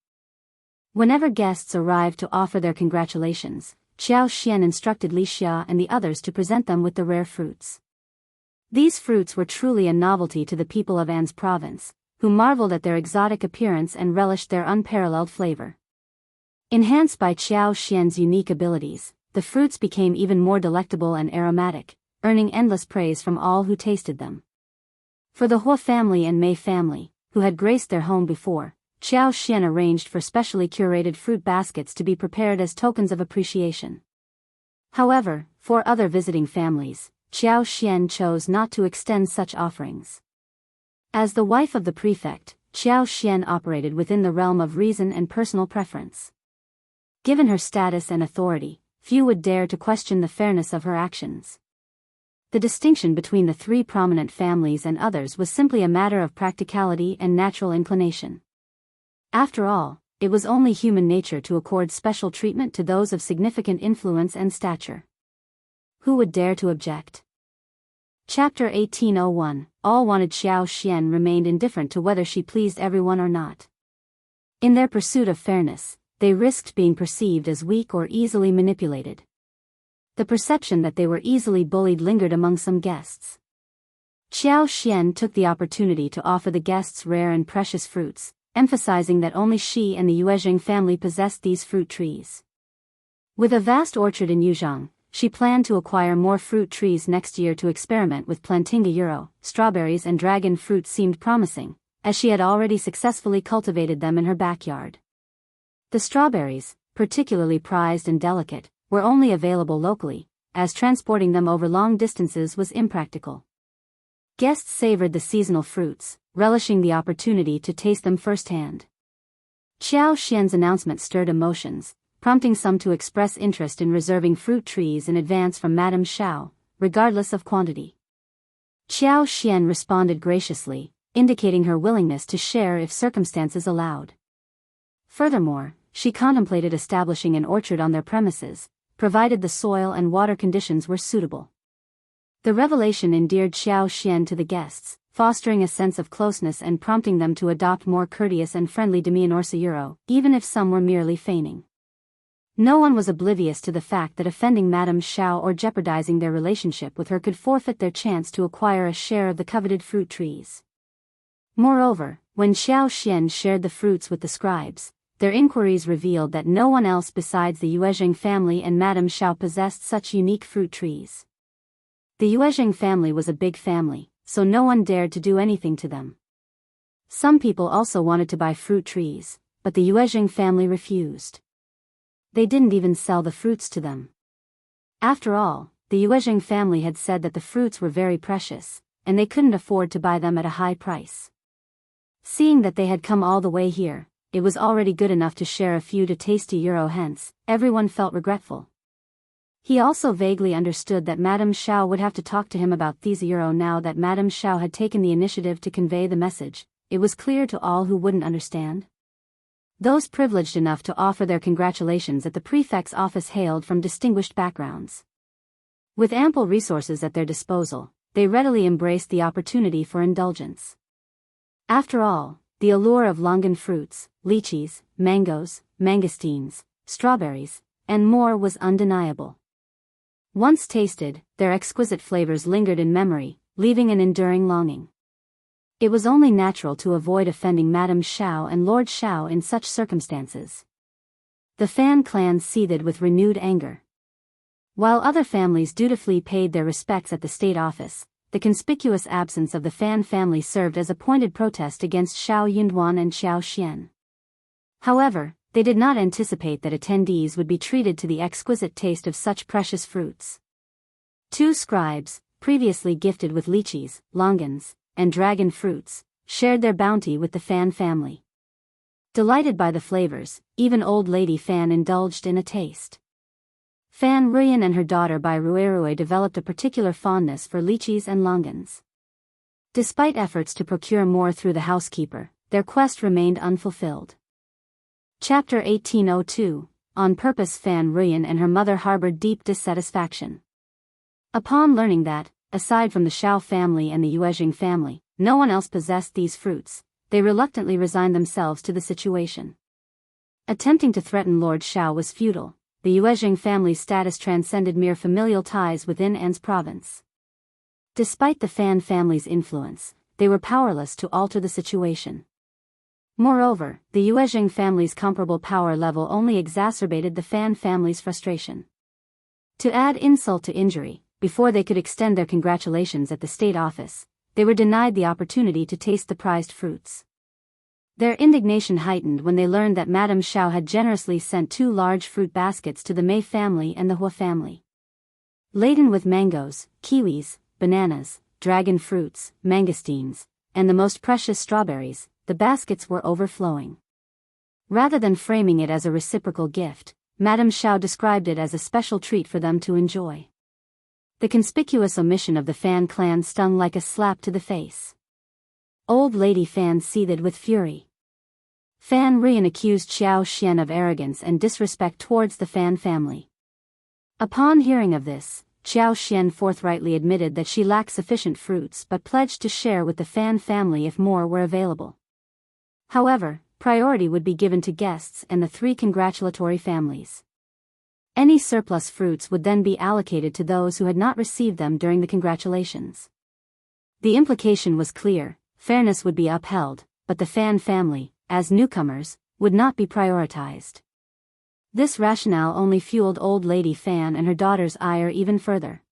Whenever guests arrived to offer their congratulations, Qiao Xian instructed Li Xia and the others to present them with the rare fruits. These fruits were truly a novelty to the people of Anne's province, who marveled at their exotic appearance and relished their unparalleled flavor. Enhanced by Qiao Xian's unique abilities, the fruits became even more delectable and aromatic, earning endless praise from all who tasted them. For the Hua family and Mei family, who had graced their home before, Qiao Xian arranged for specially curated fruit baskets to be prepared as tokens of appreciation. However, for other visiting families, Qiao Xian chose not to extend such offerings. As the wife of the prefect, Qiao Xian operated within the realm of reason and personal preference. Given her status and authority, few would dare to question the fairness of her actions. The distinction between the 3 prominent families and others was simply a matter of practicality and natural inclination. After all, it was only human nature to accord special treatment to those of significant influence and stature. Who would dare to object? Chapter 1801, all wanted Qiao Xian remained indifferent to whether she pleased everyone or not. In their pursuit of fairness, they risked being perceived as weak or easily manipulated. The perception that they were easily bullied lingered among some guests. Qiao Xian took the opportunity to offer the guests rare and precious fruits, emphasizing that only she and the Yuezheng family possessed these fruit trees. With a vast orchard in Yuzhang, she planned to acquire more fruit trees next year to experiment with plantinga euro. Strawberries and dragon fruit seemed promising, as she had already successfully cultivated them in her backyard. The strawberries, particularly prized and delicate, were only available locally, as transporting them over long distances was impractical. Guests savored the seasonal fruits, relishing the opportunity to taste them firsthand. Qiao Xian's announcement stirred emotions, prompting some to express interest in reserving fruit trees in advance from Madame Xiao, regardless of quantity. Qiao Xian responded graciously, indicating her willingness to share if circumstances allowed. Furthermore, she contemplated establishing an orchard on their premises, provided the soil and water conditions were suitable. The revelation endeared Qiao Xian to the guests, fostering a sense of closeness and prompting them to adopt more courteous and friendly demeanor, even if some were merely feigning. No one was oblivious to the fact that offending Madame Xiao or jeopardizing their relationship with her could forfeit their chance to acquire a share of the coveted fruit trees. Moreover, when Qiao Xian shared the fruits with the scribes, their inquiries revealed that no one else besides the Yuezheng family and Madame Xiao possessed such unique fruit trees. The Yuezheng family was a big family, so no one dared to do anything to them. Some people also wanted to buy fruit trees, but the Yuezheng family refused. They didn't even sell the fruits to them. After all, the Yuezheng family had said that the fruits were very precious, and they couldn't afford to buy them at a high price. Seeing that they had come all the way here, it was already good enough to share a few to taste €2 hence, everyone felt regretful. He also vaguely understood that Madame Xiao would have to talk to him about these €. Now that Madame Xiao had taken the initiative to convey the message, it was clear to all who wouldn't understand. Those privileged enough to offer their congratulations at the prefect's office hailed from distinguished backgrounds. With ample resources at their disposal, they readily embraced the opportunity for indulgence. After all, the allure of longan fruits, lychees, mangoes, mangosteens, strawberries, and more was undeniable. Once tasted, their exquisite flavors lingered in memory, leaving an enduring longing. It was only natural to avoid offending Madame Xiao and Lord Xiao in such circumstances. The Fan clan seethed with renewed anger. While other families dutifully paid their respects at the state office, the conspicuous absence of the Fan family served as a pointed protest against Xiao Yunduan and Xiao Xian. However, they did not anticipate that attendees would be treated to the exquisite taste of such precious fruits. 2 scribes, previously gifted with lychees, longans, and dragon fruits, shared their bounty with the Fan family. Delighted by the flavors, even old lady Fan indulged in a taste. Fan Ruyan and her daughter Bai Ruirui developed a particular fondness for lychees and longans. Despite efforts to procure more through the housekeeper, their quest remained unfulfilled. Chapter 1802, On purpose. Fan Ruyan and her mother harbored deep dissatisfaction. Upon learning that, aside from the Xiao family and the Yuezhing family, no one else possessed these fruits, they reluctantly resigned themselves to the situation. Attempting to threaten Lord Xiao was futile. The Yuezhing family's status transcended mere familial ties within An's province. Despite the Fan family's influence, they were powerless to alter the situation. Moreover, the Yuezhing family's comparable power level only exacerbated the Fan family's frustration. To add insult to injury, before they could extend their congratulations at the state office, they were denied the opportunity to taste the prized fruits. Their indignation heightened when they learned that Madame Xiao had generously sent 2 large fruit baskets to the Mei family and the Hua family. Laden with mangoes, kiwis, bananas, dragon fruits, mangosteens, and the most precious strawberries, the baskets were overflowing. Rather than framing it as a reciprocal gift, Madame Xiao described it as a special treat for them to enjoy. The conspicuous omission of the Fan clan stung like a slap to the face. Old lady Fan seethed with fury. Fan Ruyan accused Xiao Xian of arrogance and disrespect towards the Fan family. Upon hearing of this, Xiao Xian forthrightly admitted that she lacked sufficient fruits but pledged to share with the Fan family if more were available. However, priority would be given to guests and the 3 congratulatory families. Any surplus fruits would then be allocated to those who had not received them during the congratulations. The implication was clear: fairness would be upheld, but the Fan family, as newcomers, would not be prioritized. This rationale only fueled old lady Fan and her daughter's ire even further.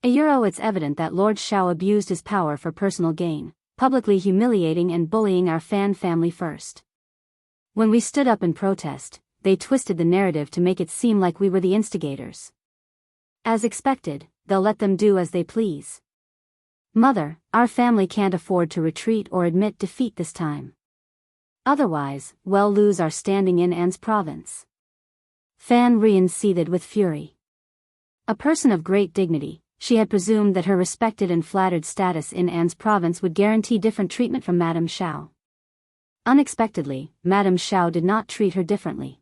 It's evident that Lord Xiao abused his power for personal gain, publicly humiliating and bullying our Fan family first. When we stood up in protest, they twisted the narrative to make it seem like we were the instigators. As expected, they'll let them do as they please. Mother, our family can't afford to retreat or admit defeat this time. Otherwise, we'll lose our standing in An's province. Fan Ruyan seethed with fury. A person of great dignity, she had presumed that her respected and flattered status in An's province would guarantee different treatment from Madame Xiao. Unexpectedly, Madame Xiao did not treat her differently.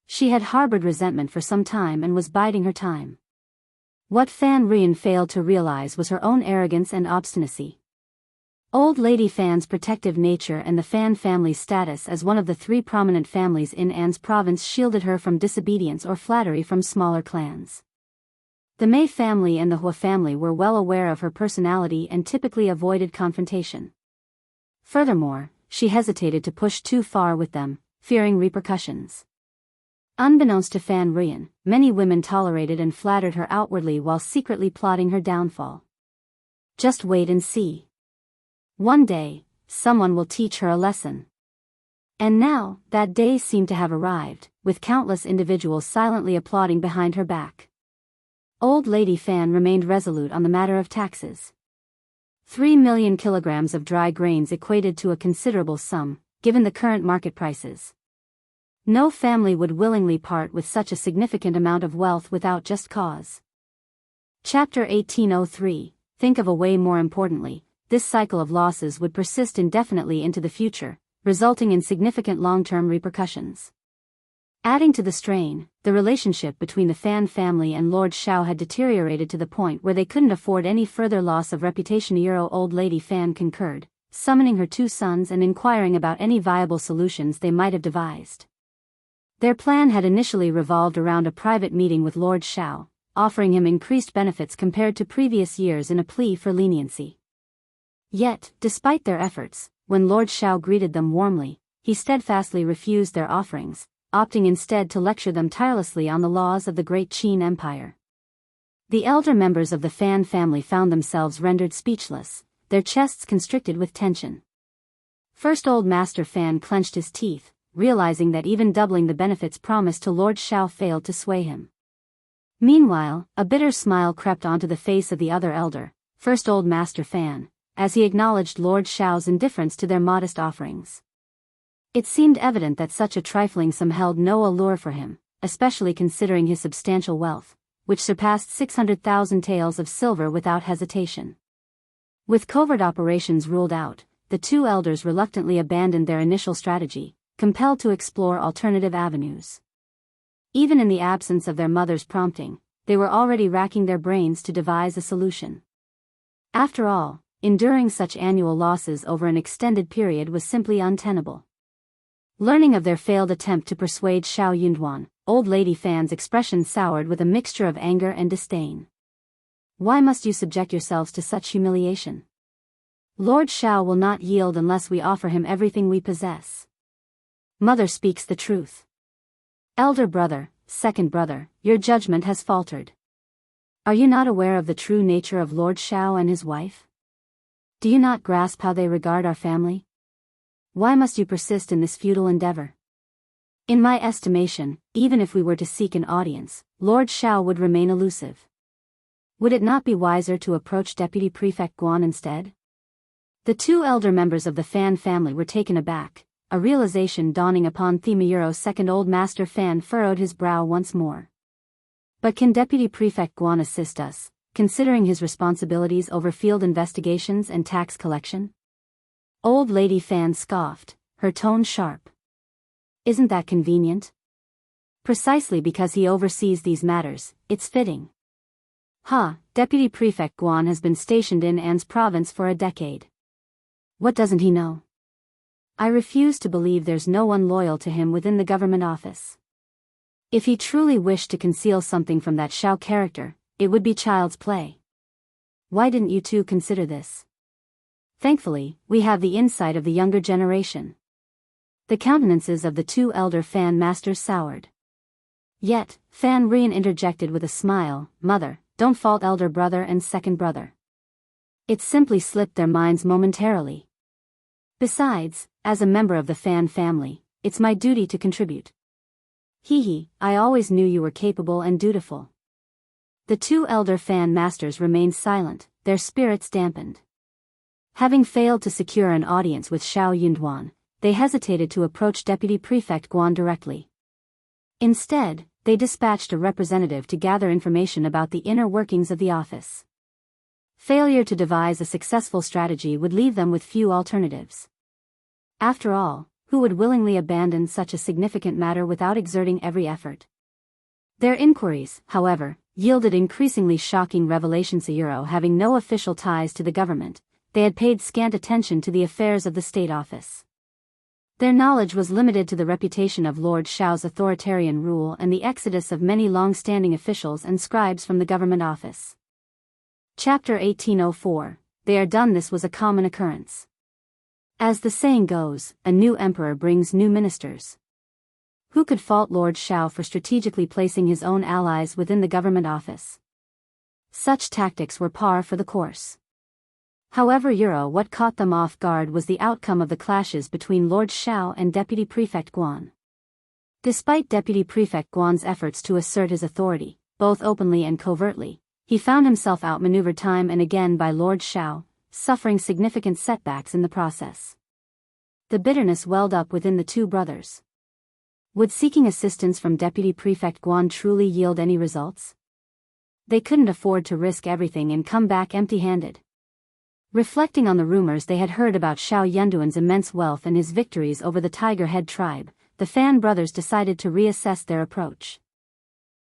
She had harbored resentment for some time and was biding her time. What Fan Ruyan failed to realize was her own arrogance and obstinacy. Old lady Fan's protective nature and the Fan family's status as one of the 3 prominent families in An's province shielded her from disobedience or flattery from smaller clans. The Mei family and the Hua family were well aware of her personality and typically avoided confrontation. Furthermore, she hesitated to push too far with them, fearing repercussions. Unbeknownst to Fan Ruyan, many women tolerated and flattered her outwardly while secretly plotting her downfall. Just wait and see. One day, someone will teach her a lesson. And now, that day seemed to have arrived, with countless individuals silently applauding behind her back. Old lady Fan remained resolute on the matter of taxes. 3 million kilograms of dry grains equated to a considerable sum, given the current market prices. No family would willingly part with such a significant amount of wealth without just cause. Chapter 1803. Think of a way. More importantly, this cycle of losses would persist indefinitely into the future, resulting in significant long-term repercussions. Adding to the strain, the relationship between the Fan family and Lord Xiao had deteriorated to the point where they couldn't afford any further loss of reputation. Old Lady Fan concurred, summoning her two sons and inquiring about any viable solutions they might have devised. Their plan had initially revolved around a private meeting with Lord Xiao, offering him increased benefits compared to previous years in a plea for leniency. Yet, despite their efforts, when Lord Xiao greeted them warmly, he steadfastly refused their offerings, opting instead to lecture them tirelessly on the laws of the Great Qin Empire. The elder members of the Fan family found themselves rendered speechless, their chests constricted with tension. First Old Master Fan clenched his teeth, realizing that even doubling the benefits promised to Lord Xiao failed to sway him. Meanwhile, a bitter smile crept onto the face of the other elder, First Old Master Fan, as he acknowledged Lord Xiao's indifference to their modest offerings. It seemed evident that such a trifling sum held no allure for him, especially considering his substantial wealth, which surpassed 600,000 taels of silver without hesitation. With covert operations ruled out, the two elders reluctantly abandoned their initial strategy, compelled to explore alternative avenues. Even in the absence of their mother's prompting, they were already racking their brains to devise a solution. After all, enduring such annual losses over an extended period was simply untenable. Learning of their failed attempt to persuade Xiao Yunduan, Old Lady Fan's expression soured with a mixture of anger and disdain. Why must you subject yourselves to such humiliation? Lord Xiao will not yield unless we offer him everything we possess. Mother speaks the truth. Elder brother, second brother, your judgment has faltered. Are you not aware of the true nature of Lord Xiao and his wife? Do you not grasp how they regard our family? Why must you persist in this futile endeavor? In my estimation, even if we were to seek an audience, Lord Xiao would remain elusive. Would it not be wiser to approach Deputy Prefect Guan instead? The two elder members of the Fan family were taken aback, a realization dawning upon Themeyuro's second Old Master Fan furrowed his brow once more. But can Deputy Prefect Guan assist us, considering his responsibilities over field investigations and tax collection? Old Lady Fan scoffed, her tone sharp. Isn't that convenient? Precisely because he oversees these matters, it's fitting. Deputy Prefect Guan has been stationed in An's province for a decade. What doesn't he know? I refuse to believe there's no one loyal to him within the government office. If he truly wished to conceal something from that Xiao character, it would be child's play. Why didn't you two consider this? Thankfully, we have the insight of the younger generation. The countenances of the two elder Fan masters soured. Yet, Fan Rian interjected with a smile, Mother, don't fault elder brother and second brother. It simply slipped their minds momentarily. Besides, as a member of the Fan family, it's my duty to contribute. I always knew you were capable and dutiful. The two elder Fan masters remained silent, their spirits dampened. Having failed to secure an audience with Xiao Yunduan, they hesitated to approach Deputy Prefect Guan directly. Instead, they dispatched a representative to gather information about the inner workings of the office. Failure to devise a successful strategy would leave them with few alternatives. After all, who would willingly abandon such a significant matter without exerting every effort? Their inquiries, however, yielded increasingly shocking revelations. Having no official ties to the government, they had paid scant attention to the affairs of the state office. Their knowledge was limited to the reputation of Lord Xiao's authoritarian rule and the exodus of many long-standing officials and scribes from the government office. Chapter 1804. They are done. This was a common occurrence. As the saying goes, a new emperor brings new ministers. Who could fault Lord Xiao for strategically placing his own allies within the government office? Such tactics were par for the course. However, what caught them off guard was the outcome of the clashes between Lord Xiao and Deputy Prefect Guan. Despite Deputy Prefect Guan's efforts to assert his authority, both openly and covertly, he found himself outmaneuvered time and again by Lord Xiao, suffering significant setbacks in the process. The bitterness welled up within the two brothers. Would seeking assistance from Deputy Prefect Guan truly yield any results? They couldn't afford to risk everything and come back empty-handed. Reflecting on the rumors they had heard about Xiao Yunduan's immense wealth and his victories over the Tiger Head tribe, the Fan brothers decided to reassess their approach.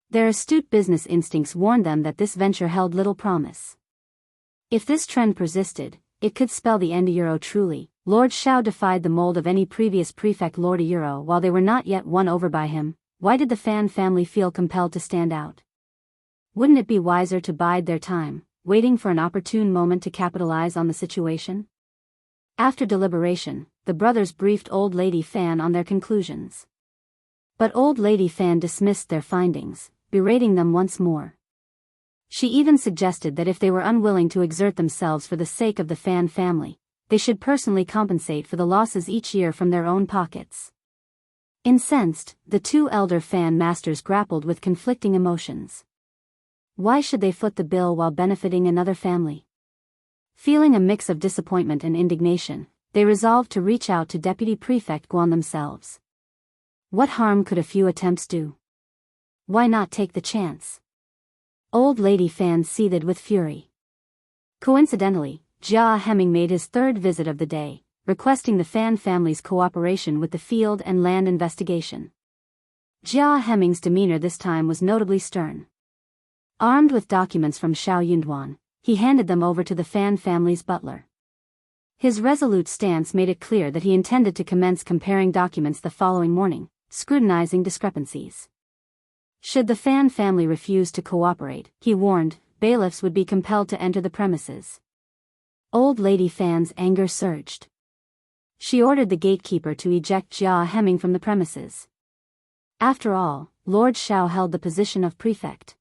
Their astute business instincts warned them that this venture held little promise. If this trend persisted, it could spell the end. Truly, Lord Xiao defied the mold of any previous prefect lord. While they were not yet won over by him, why did the Fan family feel compelled to stand out? Wouldn't it be wiser to bide their time, waiting for an opportune moment to capitalize on the situation? After deliberation, the brothers briefed Old Lady Fan on their conclusions. But Old Lady Fan dismissed their findings, berating them once more. She even suggested that if they were unwilling to exert themselves for the sake of the Fan family, they should personally compensate for the losses each year from their own pockets. Incensed, the two elder Fan masters grappled with conflicting emotions. Why should they foot the bill while benefiting another family? Feeling a mix of disappointment and indignation, they resolved to reach out to Deputy Prefect Guan themselves. What harm could a few attempts do? Why not take the chance? Old Lady Fan seethed with fury. Coincidentally, Jia Hemming made his third visit of the day, requesting the Fan family's cooperation with the field and land investigation. Jia Hemming's demeanor this time was notably stern. Armed with documents from Xiao Yunduan, he handed them over to the Fan family's butler. His resolute stance made it clear that he intended to commence comparing documents the following morning, scrutinizing discrepancies. Should the Fan family refuse to cooperate, he warned, bailiffs would be compelled to enter the premises. Old Lady Fan's anger surged. She ordered the gatekeeper to eject Jia Hemming from the premises. After all, Lord Xiao held the position of prefect.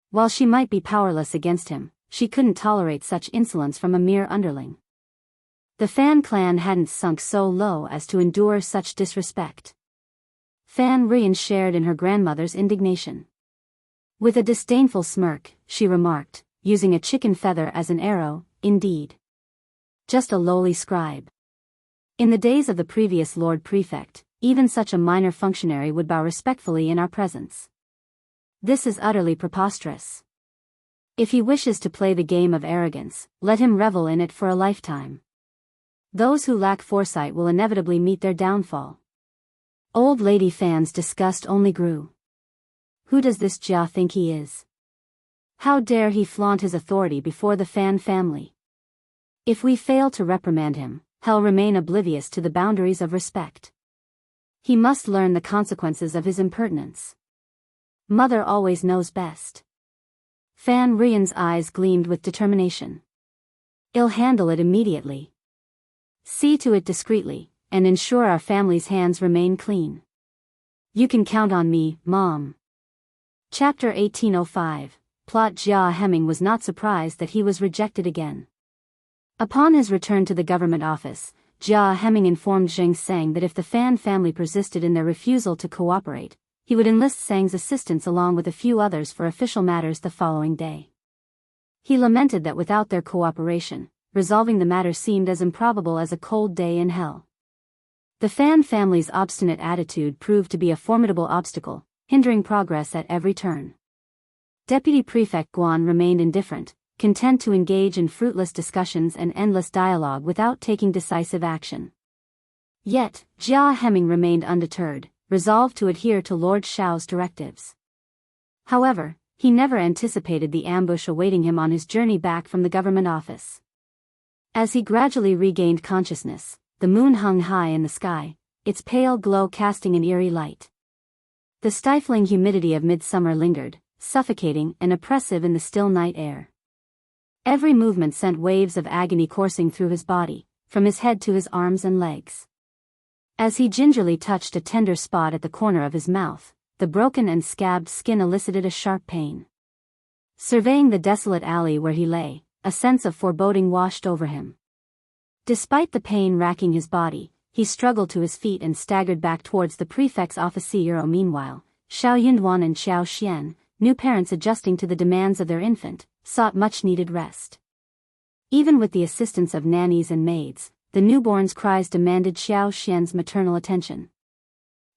While she might be powerless against him, she couldn't tolerate such insolence from a mere underling. The Fan clan hadn't sunk so low as to endure such disrespect. Fan Rian shared in her grandmother's indignation. With a disdainful smirk, she remarked, using a chicken feather as an arrow, indeed. Just a lowly scribe. In the days of the previous Lord Prefect, even such a minor functionary would bow respectfully in our presence. This is utterly preposterous. If he wishes to play the game of arrogance, let him revel in it for a lifetime. Those who lack foresight will inevitably meet their downfall. Old Lady Fan's disgust only grew. Who does this Jia think he is? How dare he flaunt his authority before the Fan family? If we fail to reprimand him, he'll remain oblivious to the boundaries of respect. He must learn the consequences of his impertinence. Mother always knows best. Fan Rian's eyes gleamed with determination. I'll handle it immediately. See to it discreetly, and ensure our family's hands remain clean. You can count on me, Mom. Chapter 1805. Plot. Jia Hemming was not surprised that he was rejected again. Upon his return to the government office, Jia Hemming informed Zheng Sang that if the Fan family persisted in their refusal to cooperate, he would enlist Sang's assistance along with a few others for official matters the following day. He lamented that without their cooperation, resolving the matter seemed as improbable as a cold day in hell. The Fan family's obstinate attitude proved to be a formidable obstacle, hindering progress at every turn. Deputy Prefect Guan remained indifferent, content to engage in fruitless discussions and endless dialogue without taking decisive action. Yet, Jia Hemming remained undeterred, resolved to adhere to Lord Xiao's directives. However, he never anticipated the ambush awaiting him on his journey back from the government office. As he gradually regained consciousness, the moon hung high in the sky, its pale glow casting an eerie light. The stifling humidity of midsummer lingered, suffocating and oppressive in the still night air. Every movement sent waves of agony coursing through his body, from his head to his arms and legs. As he gingerly touched a tender spot at the corner of his mouth, the broken and scabbed skin elicited a sharp pain. Surveying the desolate alley where he lay, a sense of foreboding washed over him. Despite the pain racking his body, he struggled to his feet and staggered back towards the prefect's office. Meanwhile, Xiao Yunduan and Xiao Xian, new parents adjusting to the demands of their infant, sought much-needed rest. Even with the assistance of nannies and maids, the newborn's cries demanded Xiao Xian's maternal attention.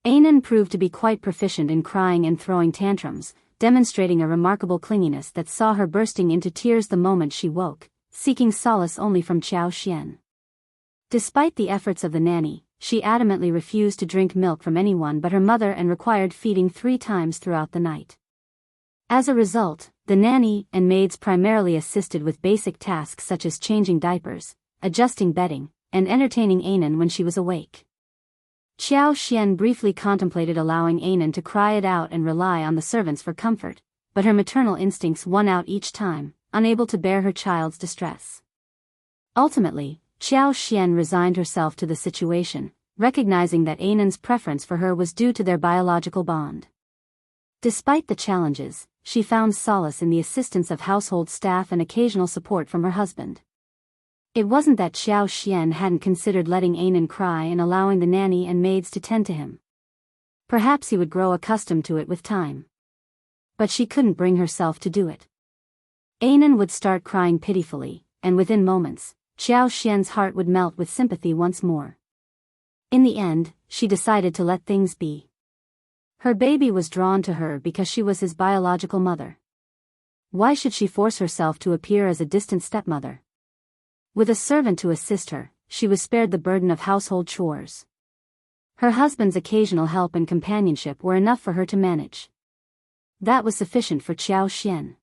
Anan proved to be quite proficient in crying and throwing tantrums, demonstrating a remarkable clinginess that saw her bursting into tears the moment she woke, seeking solace only from Xiao Xian. Despite the efforts of the nanny, she adamantly refused to drink milk from anyone but her mother and required feeding 3 times throughout the night. As a result, the nanny and maids primarily assisted with basic tasks such as changing diapers, adjusting bedding, and entertaining Anan when she was awake. Xiao Xian briefly contemplated allowing Anan to cry it out and rely on the servants for comfort, but her maternal instincts won out each time, unable to bear her child's distress. Ultimately, Xiao Xian resigned herself to the situation, recognizing that Anan's preference for her was due to their biological bond. Despite the challenges, she found solace in the assistance of household staff and occasional support from her husband. It wasn't that Xiao Xian hadn't considered letting Anan cry and allowing the nanny and maids to tend to him. Perhaps he would grow accustomed to it with time. But she couldn't bring herself to do it. Anan would start crying pitifully, and within moments, Xiao Xian's heart would melt with sympathy once more. In the end, she decided to let things be. Her baby was drawn to her because she was his biological mother. Why should she force herself to appear as a distant stepmother? With a servant to assist her, she was spared the burden of household chores. Her husband's occasional help and companionship were enough for her to manage. That was sufficient for Xiao Xian.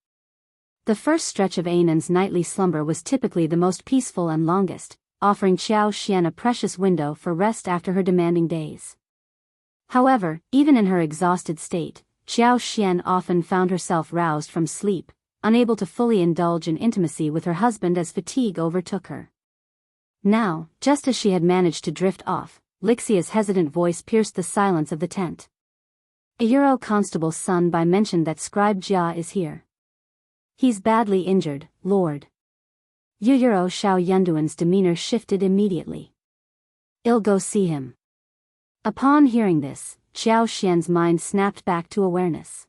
The first stretch of Anan's nightly slumber was typically the most peaceful and longest, offering Xiao Xian a precious window for rest after her demanding days. However, even in her exhausted state, Xiao Xian often found herself roused from sleep, unable to fully indulge in intimacy with her husband as fatigue overtook her. Now, just as she had managed to drift off, Lixia's hesitant voice pierced the silence of the tent. A Euro constable's son by mentioned that Scribe Jia is here. He's badly injured, Lord. Euro Xiao Yunduan's demeanor shifted immediately. I'll go see him. Upon hearing this, Xiao Xian's mind snapped back to awareness.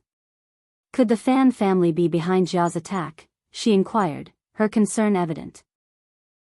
Could the Fan family be behind Jia's attack? She inquired, her concern evident.